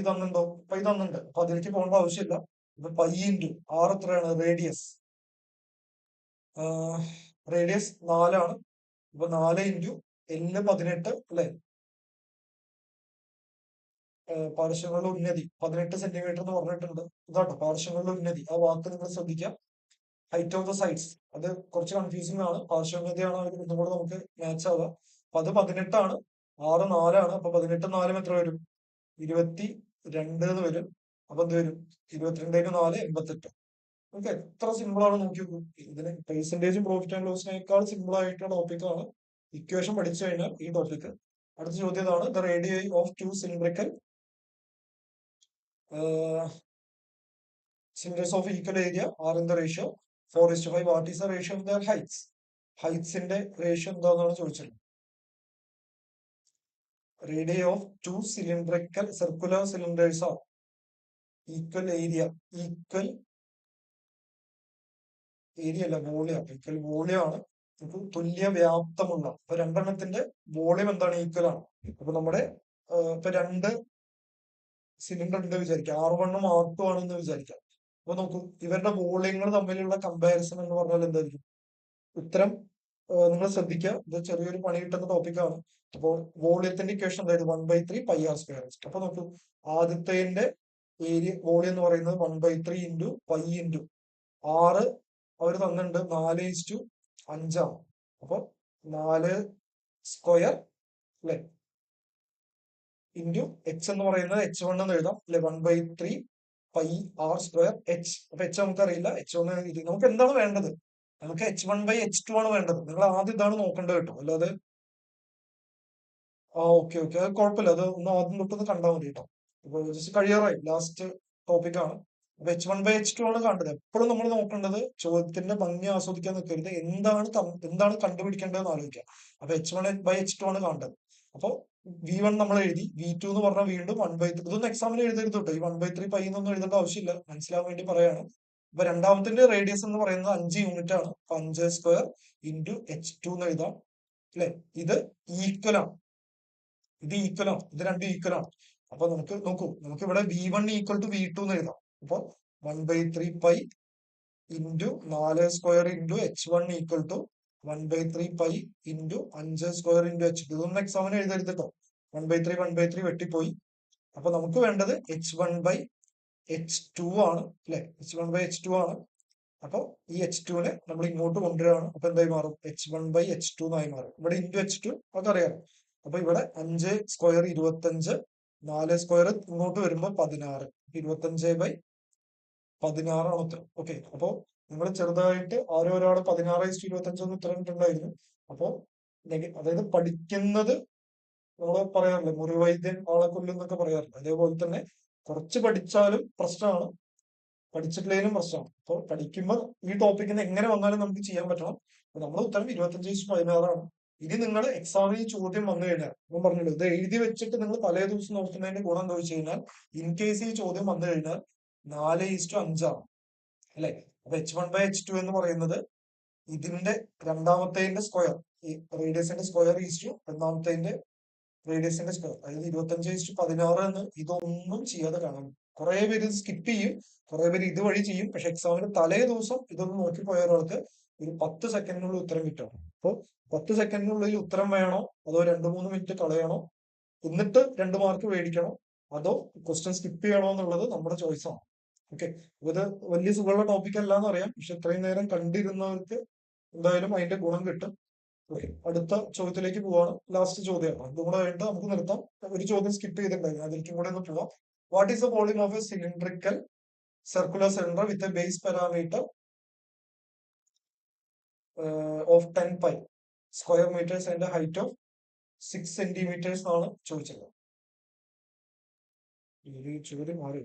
തന്നിട്ടുണ്ടോ? പൈ തന്നിട്ടുണ്ട്. അപ്പൊ അതിലേക്ക് പോകേണ്ട ആവശ്യമില്ല. ഇപ്പൊ π × r എത്രയാണ്? റേഡിയസ് 4 ആണ്. അപ്പൊ 4 × L 18 അല്ലെ? പാർശ്വങ്ങളുടെ ഉന്നതി 18 സെന്റിമീറ്റർ എന്ന് പറഞ്ഞിട്ടുണ്ട്. ഇതാട്ടോ പാർശ്വങ്ങളുടെ ഉന്നതി. ആ വാക്ക് നിങ്ങൾ ശ്രദ്ധിക്കാം. ഹൈറ്റ് ഓഫ് ദ സൈഡ്സ്, അത് കുറച്ച് കൺഫ്യൂസിംഗ് ആണ്. പാർശ്വോന്നതിയാണ് ഒന്നും കൂടെ നമുക്ക് മാച്ച് ആവുക. അപ്പൊ അത് 18 ആണ്, 6 4 ആണ്. അപ്പൊ 18 4 എത്ര വരും? 22 എന്ന് വരും. അപ്പൊ എന്ത് വരും? 22 × 4 88. ഓക്കെ, എത്ര സിമ്പിൾ ആണ് നോക്കി നോക്കൂ. ഇതിന് പെർസെന്റേജും പ്രോഫിറ്റ് ആൻഡ് ലോസിനേക്കാൾ സിമ്പിൾ ആയിട്ടുള്ള ടോപ്പിക്കാണ്. ഇക്വേഷൻ പഠിച്ചു കഴിഞ്ഞാൽ ഈ ടോപ്പിക്. അടുത്ത ചോദ്യം ഇതാണ്. The radii of 2 cylindrical cylinders of equal area are in the ratio 4:5. What is the ratio of their heights? ഹൈറ്റ്സിന്റെ റേഷ്യോ എന്താണെന്നാണ് ചോദിച്ചത്. Radii of 2 cylindrical circular cylinders are equal area. Equal area അല്ല, volume. Equal volume ആണ്. തുല്യ വ്യാപ്തമുള്ള. അപ്പൊ രണ്ടെണ്ണത്തിന്റെ volume എന്താണ്? Equal ആണ്. അപ്പൊ നമ്മുടെ ഇപ്പൊ 2 സിലിണ്ടർ ഉണ്ട് വിചാരിക്കാം. R1 R2 ആണെന്ന് വിചാരിക്കാം. അപ്പൊ നോക്കൂ, ഇവരുടെ വോളിയങ്ങൾ തമ്മിലുള്ള കമ്പാരിസൺ എന്ന് പറഞ്ഞാൽ എന്തായിരിക്കും? ഉത്തരം നിങ്ങൾ ശ്രദ്ധിക്കുക. ഇത് ചെറിയൊരു പണി കിട്ടുന്ന ടോപ്പിക്കാണ്. അപ്പോൾ വോളിയത്തിന്റെ ഇക്വേഷൻ എന്തായിരുന്നു? 1/3πr². അപ്പൊ നോക്കൂ, ആദ്യത്തെ ഏരിയ വോളിയം എന്ന് പറയുന്നത് 1/3 × π × r. അവർ തന്നിട്ടുണ്ട് 4:5 ആണ്. അപ്പൊ 4² അല്ലെ, ഇൻറ്റു എച്ച് എന്ന് പറയുന്നത് H1 എന്ന് എഴുതാം അല്ലെ, 1/3 പൈ ആർ സ്ക്വയർ എച്ച്. അപ്പൊ എച്ച് നമുക്കറിയില്ല, H1 നമുക്ക് എന്താണ് വേണ്ടത്? നമുക്ക് H1/H2 ആണ് വേണ്ടത്. നിങ്ങൾ ആദ്യം ഇതാണ് നോക്കേണ്ടത് കേട്ടോ, അല്ലാതെ ഓക്കെ ഓക്കെ, അത് കുഴപ്പമില്ല, അത് ഒന്ന് ആദ്യം തൊട്ടൊന്ന് കണ്ടാൽ മതി കേട്ടോ. ഇപ്പൊ ജസ്റ്റ് കഴിയാറായി, ലാസ്റ്റ് ടോപ്പിക് ആണ്. അപ്പൊ H1/H2 ആണ് കണ്ടത്. എപ്പോഴും നമ്മൾ നോക്കേണ്ടത് ചോദ്യത്തിന്റെ ഭംഗി ആസ്വദിക്കാൻ നിൽക്കരുത്, എന്താണ് കണ്ടുപിടിക്കേണ്ടതെന്ന് ആലോചിക്കുക. അപ്പൊ H1/H2 ആണ് കാണേണ്ടത്. അപ്പൊ V1 നമ്മൾ എഴുതി, V2 എന്ന് പറഞ്ഞാൽ വീണ്ടും 1/3. ഇതൊന്നും എക്സാമിന് എഴുതരുത് കേട്ടോ, ഈ 1/3 പൈ എന്നൊന്നും എഴുതേണ്ട ആവശ്യമില്ല, മനസ്സിലാവാൻ വേണ്ടി പറയാണ്. അപ്പൊ രണ്ടാമത്തിന്റെ റേഡിയസ് എന്ന് പറയുന്നത് 5 യൂണിറ്റ് ആണ്. 5 സ്ക്വയർ ഇൻറ്റു H2 എന്ന് എഴുതാം അല്ലെ. ഇത് ഈക്വൽ ആണ്, ഇത് രണ്ടും ഈക്വൽ ആണ്. അപ്പൊ നമുക്ക് നോക്കൂ, നമുക്ക് ഇവിടെ V1 ഈക്വൽ ടു V2 എന്ന് എഴുതാം. അപ്പൊ 1/3 pi into 4 square into H1 equal to 1/3 pi into 5 square into H2. ഇതൊന്നും എക്സാമിന് എഴുതരുത് കേട്ടോ, 1/3 വെട്ടിപ്പോയി. അപ്പൊ നമുക്ക് വേണ്ടത് H1/H2 ആണ് അല്ലെ, H1/H2 ആണ്. അപ്പൊ ഈ H2 നമ്മൾ ഇങ്ങോട്ട് കൊണ്ടുവരികയാണ്. അപ്പൊ എന്തായി മാറും? H1/H2 എന്നായി മാറും. ഇവിടെ ഇൻറ്റു H2 അതറിയാം. അപ്പൊ ഇവിടെ 5 സ്ക്വയർ 25, 4 സ്ക്വയർ ഇങ്ങോട്ട് വരുമ്പോ 16, 25/16 ആണ് ഉത്തരം. ഓക്കെ, അപ്പോ നിങ്ങൾ ചെറുതായിട്ട് ആരോ ഒരാൾ 16/25 എന്ന് ഉത്തരം ഇട്ടുണ്ടായിരുന്നു. അപ്പോ അതായത് പഠിക്കുന്നത്, നമ്മൾ പറയാറില്ലേ മുറിവൈദ്യൻ ആളെ കൊല്ലും എന്നൊക്കെ പറയാറില്ല, അതേപോലെ തന്നെ കുറച്ച് പഠിച്ചാലും പ്രശ്നമാണ്, പഠിച്ചിട്ടില്ലെങ്കിലും പ്രശ്നമാണ്. അപ്പോൾ പഠിക്കുമ്പോൾ ഈ ടോപ്പിക്കിന് എങ്ങനെ വന്നാലും നമുക്ക് ചെയ്യാൻ പറ്റണം. നമ്മൾ ഉത്തരം 25/16 ഇനി നിങ്ങൾ എക്സാമിന് ചോദ്യം വന്നു കഴിഞ്ഞാൽ, ഞാൻ പറഞ്ഞല്ലോ, ഇത് എഴുതി വെച്ചിട്ട് നിങ്ങൾ തലേ ദിവസം നോക്കുന്നതിന്റെ ഗുണം എന്താ വെച്ച് കഴിഞ്ഞാൽ, ഇൻ കേസ് ഈ ചോദ്യം വന്നു കഴിഞ്ഞാൽ 4:5 ആണ് അല്ലെ. അപ്പൊ H1/H2 എന്ന് പറയുന്നത് ഇതിന്റെ രണ്ടാമത്തേന്റെ സ്ക്വയർ, ഈ റേഡിയസിന്റെ സ്ക്വയർ ഈസ്റ്റു ഒന്നാമത്തേന്റെ റേഡിയസിന്റെ സ്ക്വയർ, അതായത് 25/16 എന്ന് ഇതൊന്നും ചെയ്യാതെ കാണാം. കുറെ പേര് ഇത് സ്കിപ്പ് ചെയ്യും, കുറെ പേര് ഇതുവഴി ചെയ്യും. പക്ഷെ എക്സാമിന് തലേ ദിവസം ഇതൊന്ന് നോക്കിപ്പോയ ഒരാൾക്ക് ഒരു 10 സെക്കൻഡിനുള്ളിൽ ഉത്തരം കിട്ടണം. അപ്പോൾ 10 സെക്കൻഡിനുള്ളിൽ ഉത്തരം വേണോ, അതോ 2-3 മിനിറ്റ് കളയണോ, എന്നിട്ട് 2 മാർക്ക് മേടിക്കണോ, അതോ ക്വസ്റ്റ്യൻ സ്കിപ്പ് ചെയ്യണോ എന്നുള്ളത് നമ്മുടെ ചോയ്സ് ആണ്. ഓക്കെ, ഇത് വലിയ സുഖമുള്ള ടോപ്പിക് അല്ലാന്ന് അറിയാം, പക്ഷെ ഇത്രയും നേരം കണ്ടിരുന്നവർക്ക് എന്തായാലും അതിന്റെ ഗുണം കിട്ടും. ഓക്കെ, അടുത്ത ചോദ്യത്തിലേക്ക് പോവാണ്. ലാസ്റ്റ് ചോദ്യമാണ്, ഇതും കൂടെ കഴിഞ്ഞിട്ട് നമുക്ക് നിർത്താം. ഒരു ചോദ്യം സ്കിപ്പ് ചെയ്തിട്ടുണ്ടായിരുന്നു, അതിലേക്കും കൂടെ ഒന്ന് പോവാം. What is the volume of a cylindrical circular cylinder with a base parameter of 10 pi square metres and height of 6 centimetres ആണ് ചോദിച്ചത്. ഈ ചോദ്യം മാറി,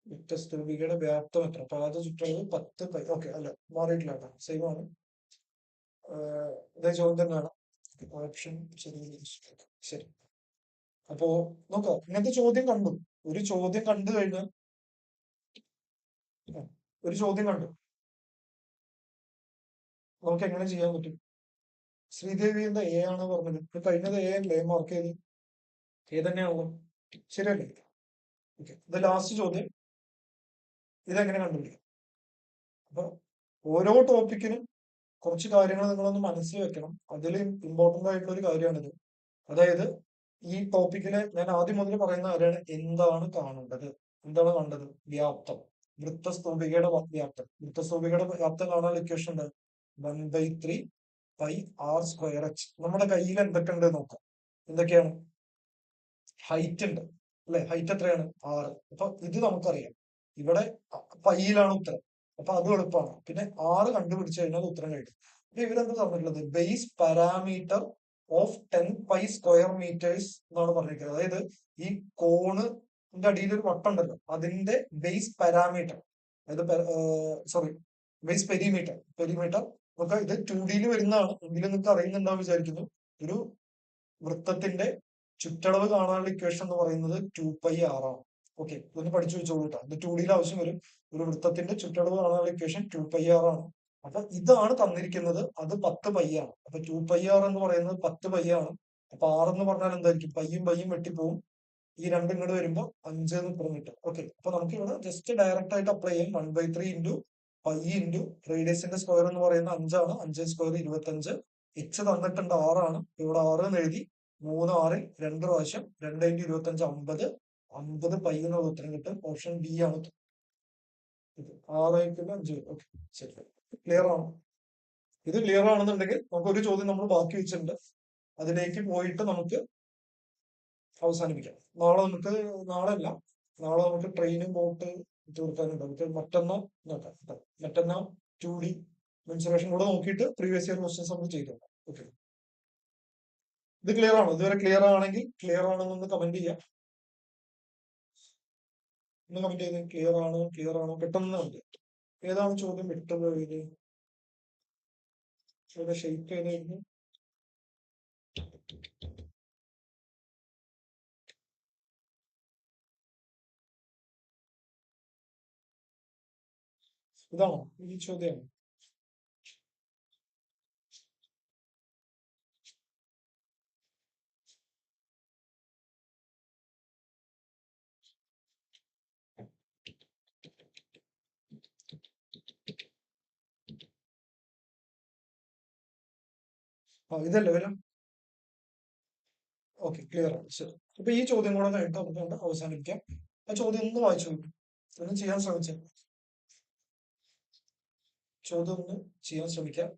വ്യത്യസ്തയുടെ വ്യാപ്തം എത്ര? പാത ചുറ്റളവ് 10 പൈ. ഓക്കെ, അല്ല മാറിയിട്ടില്ല കേട്ടോ, സെയിം ആണ്. ഇതേ ചോദ്യം തന്നെയാണ്. ഓപ്ഷൻ ശരി. ശരി, അപ്പോ നോക്കാം, ഇങ്ങനത്തെ ചോദ്യം കണ്ടു, ഒരു ചോദ്യം കണ്ടു കഴിഞ്ഞാൽ, ഒരു ചോദ്യം കണ്ടു നമുക്ക് എങ്ങനെ ചെയ്യാൻ പറ്റും? ശ്രീദേവി എന്താ എ ആണ് പറഞ്ഞത്? ഇപ്പൊ കഴിഞ്ഞത് എ അല്ലേ മാർക്ക് ചെയ്ത്? എ തന്നെയാണല്ലോ, ശരിയല്ലേ? ഓക്കെ, ഇത് ലാസ്റ്റ് ചോദ്യം, ഇതെങ്ങനെ കണ്ടുപിടിക്കും? അപ്പൊ ഓരോ ടോപ്പിക്കിനും കുറച്ച് കാര്യങ്ങൾ നിങ്ങളൊന്ന് മനസ്സിൽ വെക്കണം. അതിൽ ഇമ്പോർട്ടന്റ് ആയിട്ടുള്ള ഒരു കാര്യമാണിത്. അതായത് ഈ ടോപ്പിക്കില് ഞാൻ ആദ്യം മുതൽ പറയുന്ന കാര്യമാണ്, എന്താണ് കാണേണ്ടത്? എന്താണ് കണ്ടത്? വ്യാപ്തം, വൃത്തസ്തൂപികയുടെ വ്യാപ്തം. വൃത്തസ്തൂപികയുടെ വ്യാപ്തം കാണാൻ ഇക്വേഷൻ ഉണ്ട്, 1/3 പൈ ആർ സ്ക്വയർ എച്ച്. നമ്മുടെ കയ്യിൽ എന്തൊക്കെ ഉണ്ട് നോക്കാം. എന്തൊക്കെയാണ്? ഹൈറ്റ് ഉണ്ട് അല്ലെ, ഹൈറ്റ് എത്രയാണ്? 6. അപ്പൊ ഇത് നമുക്കറിയാം, ഇവിടെ പൈയിലാണ് ഉത്തരം, അപ്പൊ അതും എളുപ്പമാണ്. പിന്നെ 6 കണ്ടുപിടിച്ചു കഴിഞ്ഞാൽ ഉത്തരം കഴിയും. അപ്പൊ ഇവരെന്താ പറഞ്ഞിട്ടുള്ളത്? Base parameter of 10 pi square metres എന്നാണ് പറഞ്ഞിരിക്കുന്നത്. അതായത് ഈ കോണിന്റെ അടിയിൽ ഒരു വട്ടം ഉണ്ടല്ലോ, അതിന്റെ ബേസ് പാരാമീറ്റർ, അതായത് സോറി, ബേസ് പെരിമീറ്റർ ഒക്കെ ഇത് 2D വരുന്നതാണ്, എങ്കിലും നിങ്ങൾക്ക് അറിയുന്നുണ്ടാവും വിചാരിക്കുന്നു. ഒരു വൃത്തത്തിന്റെ ചുറ്റളവ് കാണാനുള്ള ഇക്വേഷൻ എന്ന് പറയുന്നത് 2πr ആണ്. ഓക്കെ, ഇതൊന്ന് പഠിച്ചു വെച്ചോളൂ കേട്ടോ, ഇത് 2D ആവശ്യം വരും. ഒരു വൃത്തത്തിന്റെ ചുറ്റളവ് കാണാനുള്ള ഇക്വേഷൻ 2πr ആണ്. അപ്പൊ ഇതാണ് തന്നിരിക്കുന്നത്, അത് 10 പൈ ആണ്. അപ്പൊ 2πr എന്ന് പറയുന്നത് 10 പൈ ആണ്. അപ്പൊ 6 എന്ന് പറഞ്ഞാൽ എന്തായിരിക്കും? പയ്യും വെട്ടിപ്പോവും, ഈ രണ്ടും ഇങ്ങോട്ട് വരുമ്പോ 5 എന്ന് ഉത്തരം കിട്ടും. ഓക്കെ, അപ്പൊ നമുക്ക് ഇവിടെ ജസ്റ്റ് ഡയറക്റ്റ് ആയിട്ട് അപ്ലൈ ചെയ്യാം. 1/3 ഇൻറ്റു പൈ ഇൻറ്റു റേഡിയസിന്റെ സ്ക്വയർ എന്ന് പറയുന്നത് 5 ആണ്. 5 സ്ക്വയർ 25. എച്ച് തന്നിട്ടുണ്ട് 6 ആണ്, ഇവിടെ 6 എന്ന് എഴുതി. 3 6 2 പ്രാവശ്യം, 2 × 25 50. 50 പൈ എന്നുള്ള ഉത്തരം കിട്ടും. ഓപ്ഷൻ ബി ആണ് ഉത്തരം. 6 5. ഓക്കെ, ശരി, ക്ലിയർ ആണോ? ഇത് ക്ലിയർ ആണെന്നുണ്ടെങ്കിൽ നമുക്ക് ഒരു ചോദ്യം നമ്മൾ ബാക്കി വെച്ചിട്ടുണ്ട്, അതിലേക്ക് പോയിട്ട് നമുക്ക് അവസാനിപ്പിക്കാം. നാളെ അല്ല, നാളെ നമുക്ക് ട്രെയിനും ബോട്ട് തീർക്കാനുണ്ട്. നമുക്ക് മറ്റന്നാ നോക്കാം ട്ടോ. മറ്റന്നാ 2D മെൻസുറേഷൻ കൂടെ നോക്കിയിട്ട് പ്രീവിയസ് ഇയർ ക്വസ്റ്റ്യൻസ് നമ്മൾ ചെയ്തോളാം. ഓക്കെ, ഇത് ക്ലിയർ ആണോ? ഇതുവരെ ക്ലിയർ ആണെങ്കിൽ ക്ലിയർ ആണെന്നൊന്ന് കമന്റ് ചെയ്യാം. ഒന്ന് കമന്റ് ചെയ്ത് ക്ലിയർ ആണോ പെട്ടെന്ന് കമന്റ് ചെയ്യാം. ഏതാണ് ചോദ്യം വിട്ടുപോയത്? ഇവിടെ ഷെയ്പ്പ് ഏതായിരുന്നു? ഇതാണോ ഈ ചോദ്യമാണ്? ഇതല്ലേ വരാം. ഓക്കെ, ക്ലിയർ ആണ്. ശരി, അപ്പൊ ഈ ചോദ്യം കൂടെ കഴിഞ്ഞിട്ട് നമുക്ക് അവസാനിപ്പിക്കാം. ആ ചോദ്യം ഒന്ന് വായിച്ചു നോക്കും, ഒന്ന് ചെയ്യാൻ ശ്രമിച്ചാൽ. ചോദ്യം ഒന്ന് ചെയ്യാൻ ശ്രമിക്കാം.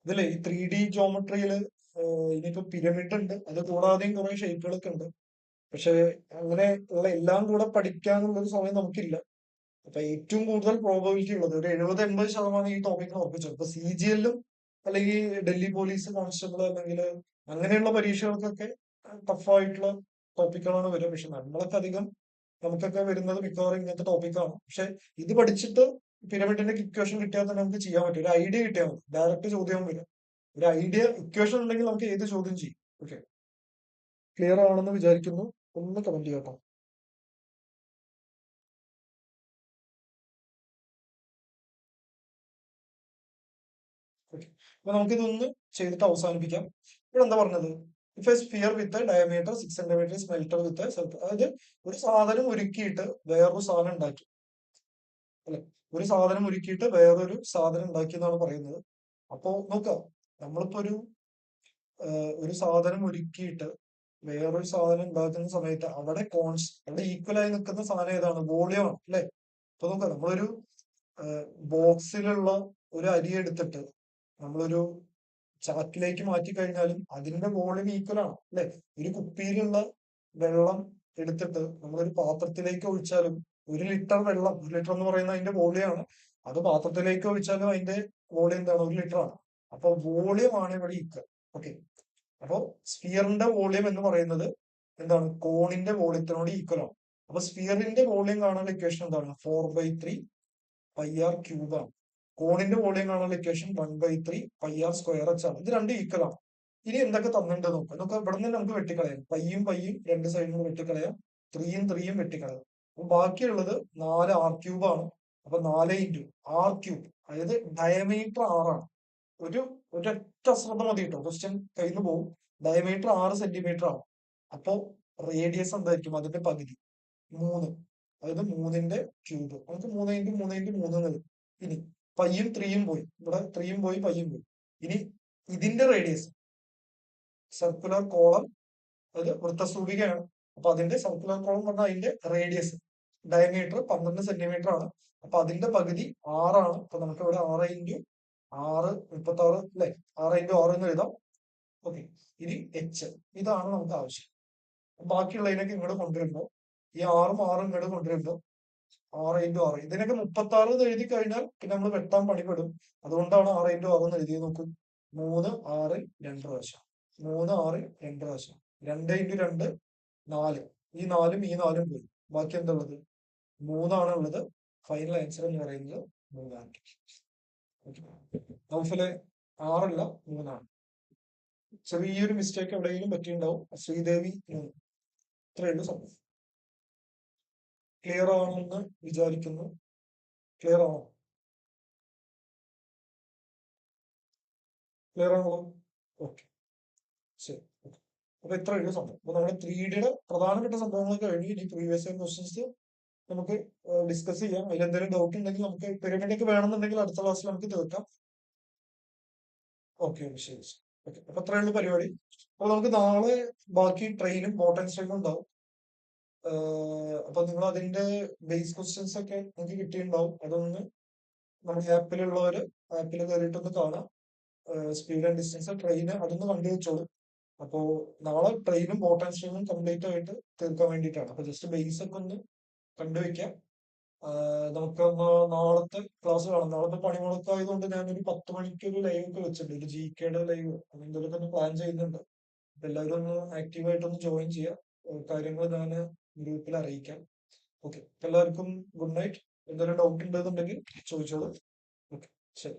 ഇതിലെ ഈ 3D ജോമെട്രിയില് ഇനിയിപ്പോ പിരമിഡ് ഉണ്ട്, അത് കൂടാതെയും കുറെ ഷേപ്പുകളൊക്കെ ഉണ്ട്. പക്ഷെ അങ്ങനെ ഉള്ള എല്ലാം കൂടെ പഠിക്കാനുള്ള ഒരു സമയം നമുക്കില്ല. അപ്പൊ ഏറ്റവും കൂടുതൽ പ്രോബബിലിറ്റി ഉള്ളത് ഒരു 70-80% ഈ ടോപ്പിക്കിന് ഉറപ്പിച്ചു. ഇപ്പൊ CGL-ഉം അല്ലെങ്കിൽ ഡൽഹി പോലീസ് കോൺസ്റ്റബിൾ അല്ലെങ്കിൽ അങ്ങനെയുള്ള പരീക്ഷകൾക്കൊക്കെ ടഫായിട്ടുള്ള ടോപ്പിക്കുകളാണ് വരിക. പക്ഷെ നമുക്കൊക്കെ വരുന്നത് മിക്കവാറും ഇങ്ങനത്തെ ടോപ്പിക്കാണ്. പക്ഷെ ഇത് പഠിച്ചിട്ട് പിരമിഡിന്റെ ഇക്വേഷൻ കിട്ടിയാൽ തന്നെ നമുക്ക് ചെയ്യാൻ പറ്റും. ഒരു ഐഡിയ കിട്ടിയാൽ മതി, ഡയറക്റ്റ് ചോദ്യം വരും. ഒരു ഐഡിയ ഇക്വേഷൻ ഉണ്ടെങ്കിൽ നമുക്ക് ഏത് ചോദ്യം ചെയ്യും. ഓക്കെ, ക്ലിയർ ആണെന്ന് വിചാരിക്കുന്നു. ഒന്ന് കമന്റ് ചെയ്യാട്ടോ. ഓക്കെ, അപ്പൊ നമുക്കിതൊന്ന് ചെയ്തിട്ട് അവസാനിപ്പിക്കാം. ഇവിടെ എന്താ പറഞ്ഞത്? If a sphere with diameter 6 centimetre melted with, അതായത് ഒരു സാധനം ഉരുക്കിയിട്ട് വേറൊരു സാധനം ഉണ്ടാക്കി, അല്ലെ? ഒരു സാധനം ഉരുക്കിയിട്ട് വേറൊരു സാധനം ഉണ്ടാക്കി എന്നാണ് പറയുന്നത്. അപ്പോ നോക്കാം, നമ്മളിപ്പോ ഒരു സാധനം ഉരുക്കിയിട്ട് വേറൊരു സാധനം ഉണ്ടാക്കുന്ന സമയത്ത് അവിടെ ഈക്വൽ ആയി നിൽക്കുന്ന സാധനം ഏതാണ്? വോളിയം ആണ്, അല്ലെ? അപ്പൊ നോക്കാം, നമ്മളൊരു ബോക്സിലുള്ള ഒരു അരി എടുത്തിട്ട് നമ്മളൊരു ചാക്കിലേക്ക് മാറ്റി കഴിഞ്ഞാലും അതിന്റെ വോളിയം ഈക്വൽ ആണ്, അല്ലെ? ഒരു കുപ്പിയിലുള്ള വെള്ളം എടുത്തിട്ട് നമ്മളൊരു പാത്രത്തിലേക്ക് ഒഴിച്ചാലും 1 ലിറ്റർ വെള്ളം, 1 ലിറ്റർ എന്ന് പറയുന്നത് അതിന്റെ വോളിയം ആണ്. അത് പാത്രത്തിലേക്ക് ഒഴിച്ചാലും അതിന്റെ വോളിയം എന്താണ്? 1 ലിറ്റർ ആണ്. അപ്പൊ വോളിയം ആണ് ഇവിടെ ഈക്വൽ. ഓക്കെ, അപ്പൊ സ്ഫിയറിന്റെ വോളിയം എന്ന് പറയുന്നത് എന്താണ്? കോണിന്റെ വോളിയത്തിനോട് ഈക്വൽ ആണ്. അപ്പൊ സ്ഫിയറിന്റെ വോളിയം കാണാനുള്ള ഇക്വേഷൻ എന്താണ്? 4/3 πr³ ആണ്. കോണിന്റെ വോളിയം കാണാനുള്ള ഇക്വേഷൻ 1/3 πr² ആണ്. ഇത് രണ്ടും ഈക്വൽ ആണ്. ഇനി എന്തൊക്കെ തന്നിട്ടുണ്ട് നോക്കാം. നമുക്ക് ഇവിടെ നിന്ന് നമുക്ക് വെട്ടിക്കളയാം. പയ്യും രണ്ട് സൈഡിൽ നിന്ന് വെട്ടിക്കളയാം. 3യും വെട്ടിക്കളയാം. അപ്പൊ ബാക്കിയുള്ളത് 4r³ ആണ്. അപ്പൊ 4 × r³, അതായത് ഡയമീറ്റർ 6 ആണ്. ഒരു ഒരൊറ്റ അശ്രദ്ധ മതി കേട്ടോ, ക്വസ്റ്റ്യൻ കയ്യിൽ നിന്ന് പോകും. ഡയമീറ്റർ 6 സെന്റിമീറ്റർ ആണ്. അപ്പോ റേഡിയസ് എന്തായിരിക്കും? അതിന്റെ പകുതി 3, അതായത് 3ന്റെ ക്യൂബ്. നമുക്ക് 3 × 3 × 3 എന്ന്. ഇനി π ഉം 3യും പോയി, ഇവിടെ 3യും പോയി, πയും പോയി. ഇനി ഇതിന്റെ റേഡിയസ് സർക്കുലർ കോളം, അത് വൃത്തസ്തൂപികയാണ്. അപ്പൊ അതിന്റെ സർക്കുലർ കോളം പറഞ്ഞാൽ അതിന്റെ റേഡിയസ് ഡയമീറ്റർ 12 സെന്റിമീറ്റർ ആണ്. അപ്പൊ അതിന്റെ പകുതി 6 ആണ്. അപ്പൊ നമുക്ക് ഇവിടെ 6 × 6 36, അല്ലെ? 6 × 6 എന്ന് എഴുതാം. ഓക്കെ, ഇനി h, ഇതാണ് നമുക്ക് ആവശ്യം. ബാക്കിയുള്ളതിനൊക്കെ ഇങ്ങോട്ട് കൊണ്ടുവരുമ്പോ ഈ 6 ഇങ്ങോട്ട് കൊണ്ടുവരുമ്പോ 6 × 6, ഇതിനൊക്കെ 36 എന്ന് എഴുതി കഴിഞ്ഞാൽ പിന്നെ നമ്മൾ വെട്ടാൻ പണിപ്പെടും. അതുകൊണ്ടാണ് 6 × 6 എന്ന് എഴുതിയത്. നോക്കും, 3 6 2 പ്രാവശ്യം, 3 6 2 പ്രാവശ്യം, 2 × 2 4. ഈ 4യും പോയി. ബാക്കി എന്താ ഉള്ളത്? 3 ഉള്ളത്. ഫൈനൽ ആൻസർ എന്ന് പറയുന്നത് 3 ആണ്. നൗഫലെ 6 അല്ല 3. ചെറിയൊരു മിസ്റ്റേക്ക് എവിടെയെങ്കിലും പറ്റിയിട്ടുണ്ടാവും. ശ്രീദേവി 3. ഇത്രയുള്ളൂ സംഭവം. ക്ലിയർ ആണെന്ന് വിചാരിക്കുന്നു. ക്ലിയർ ആണോ? ക്ലിയർ ആണല്ലോ? ഓക്കെ, ശരി. അപ്പൊ ഇത്രയുള്ളൂ സംഭവം. അപ്പൊ നമ്മുടെ 3Dയുടെ പ്രധാനപ്പെട്ട സംഭവങ്ങളൊക്കെ കഴിഞ്ഞു. ഇനി പ്രീവിയസ് ഇയർ ക്വസ്റ്റ്യൻസ് നമുക്ക് ഡിസ്കസ് ചെയ്യാം. അതിലെന്തെങ്കിലും ഡൗട്ട് ഉണ്ടെങ്കിൽ നമുക്ക് പിരമിഡൊക്കെ വേണമെന്നുണ്ടെങ്കിൽ അടുത്ത ക്ലാസ്സിൽ നമുക്ക് തീർക്കാം. ഓക്കെ, ശരി. ഓക്കെ, അപ്പൊ അത്രയുള്ള പരിപാടി. അപ്പൊ നമുക്ക് നാളെ ബാക്കി ട്രെയിനും ബോട്ട് ആൻഡ് സ്ട്രീമും ഉണ്ടാവും. അപ്പൊ നിങ്ങൾ അതിന്റെ ബേസ് ക്വസ്റ്റ്യൻസ് ഒക്കെ നിങ്ങൾക്ക് കിട്ടിയിട്ടുണ്ടാവും. അതൊന്ന് നമ്മുടെ ആപ്പിലുള്ളവര് ആപ്പിൽ കയറിയിട്ടൊന്ന് കാണാം. സ്പീഡ് ആൻഡ് ഡിസ്റ്റൻസ് ട്രെയിന് അതൊന്ന് കണ്ടു വെച്ചോളൂ. അപ്പോ നാളെ ട്രെയിനും ബോട്ട് ആൻഡ് സ്ട്രീമും കംപ്ലീറ്റ് ആയിട്ട് തീർക്കാൻ വേണ്ടിയിട്ടാണ്. അപ്പൊ ജസ്റ്റ് ബേസ് ഒക്കെ ഒന്ന് കണ്ടുവെക്കാം. നമുക്ക് നാളത്തെ ക്ലാസ് കാണാം. നാളത്തെ പണിമുടക്കായതുകൊണ്ട് ഞാനൊരു 10 മണിക്ക് ഒരു ലൈവ് ഒക്കെ വെച്ചിട്ടുണ്ട്. ഒരു GK ലൈവ് എന്തെങ്കിലുമൊക്കെ ഒന്ന് പ്ലാൻ ചെയ്യുന്നുണ്ട്. അപ്പൊ എല്ലാവരും ഒന്ന് ആക്റ്റീവായിട്ടൊന്ന് ജോയിൻ ചെയ്യാം. കാര്യങ്ങൾ ഞാൻ ഗ്രൂപ്പിൽ അറിയിക്കാം. ഓക്കെ, എല്ലാവർക്കും ഗുഡ് നൈറ്റ്. എന്തെങ്കിലും ഡൗട്ട് ഉണ്ടെന്നുണ്ടെങ്കിൽ ചോദിച്ചോളൂ. ഓക്കെ, ശരി.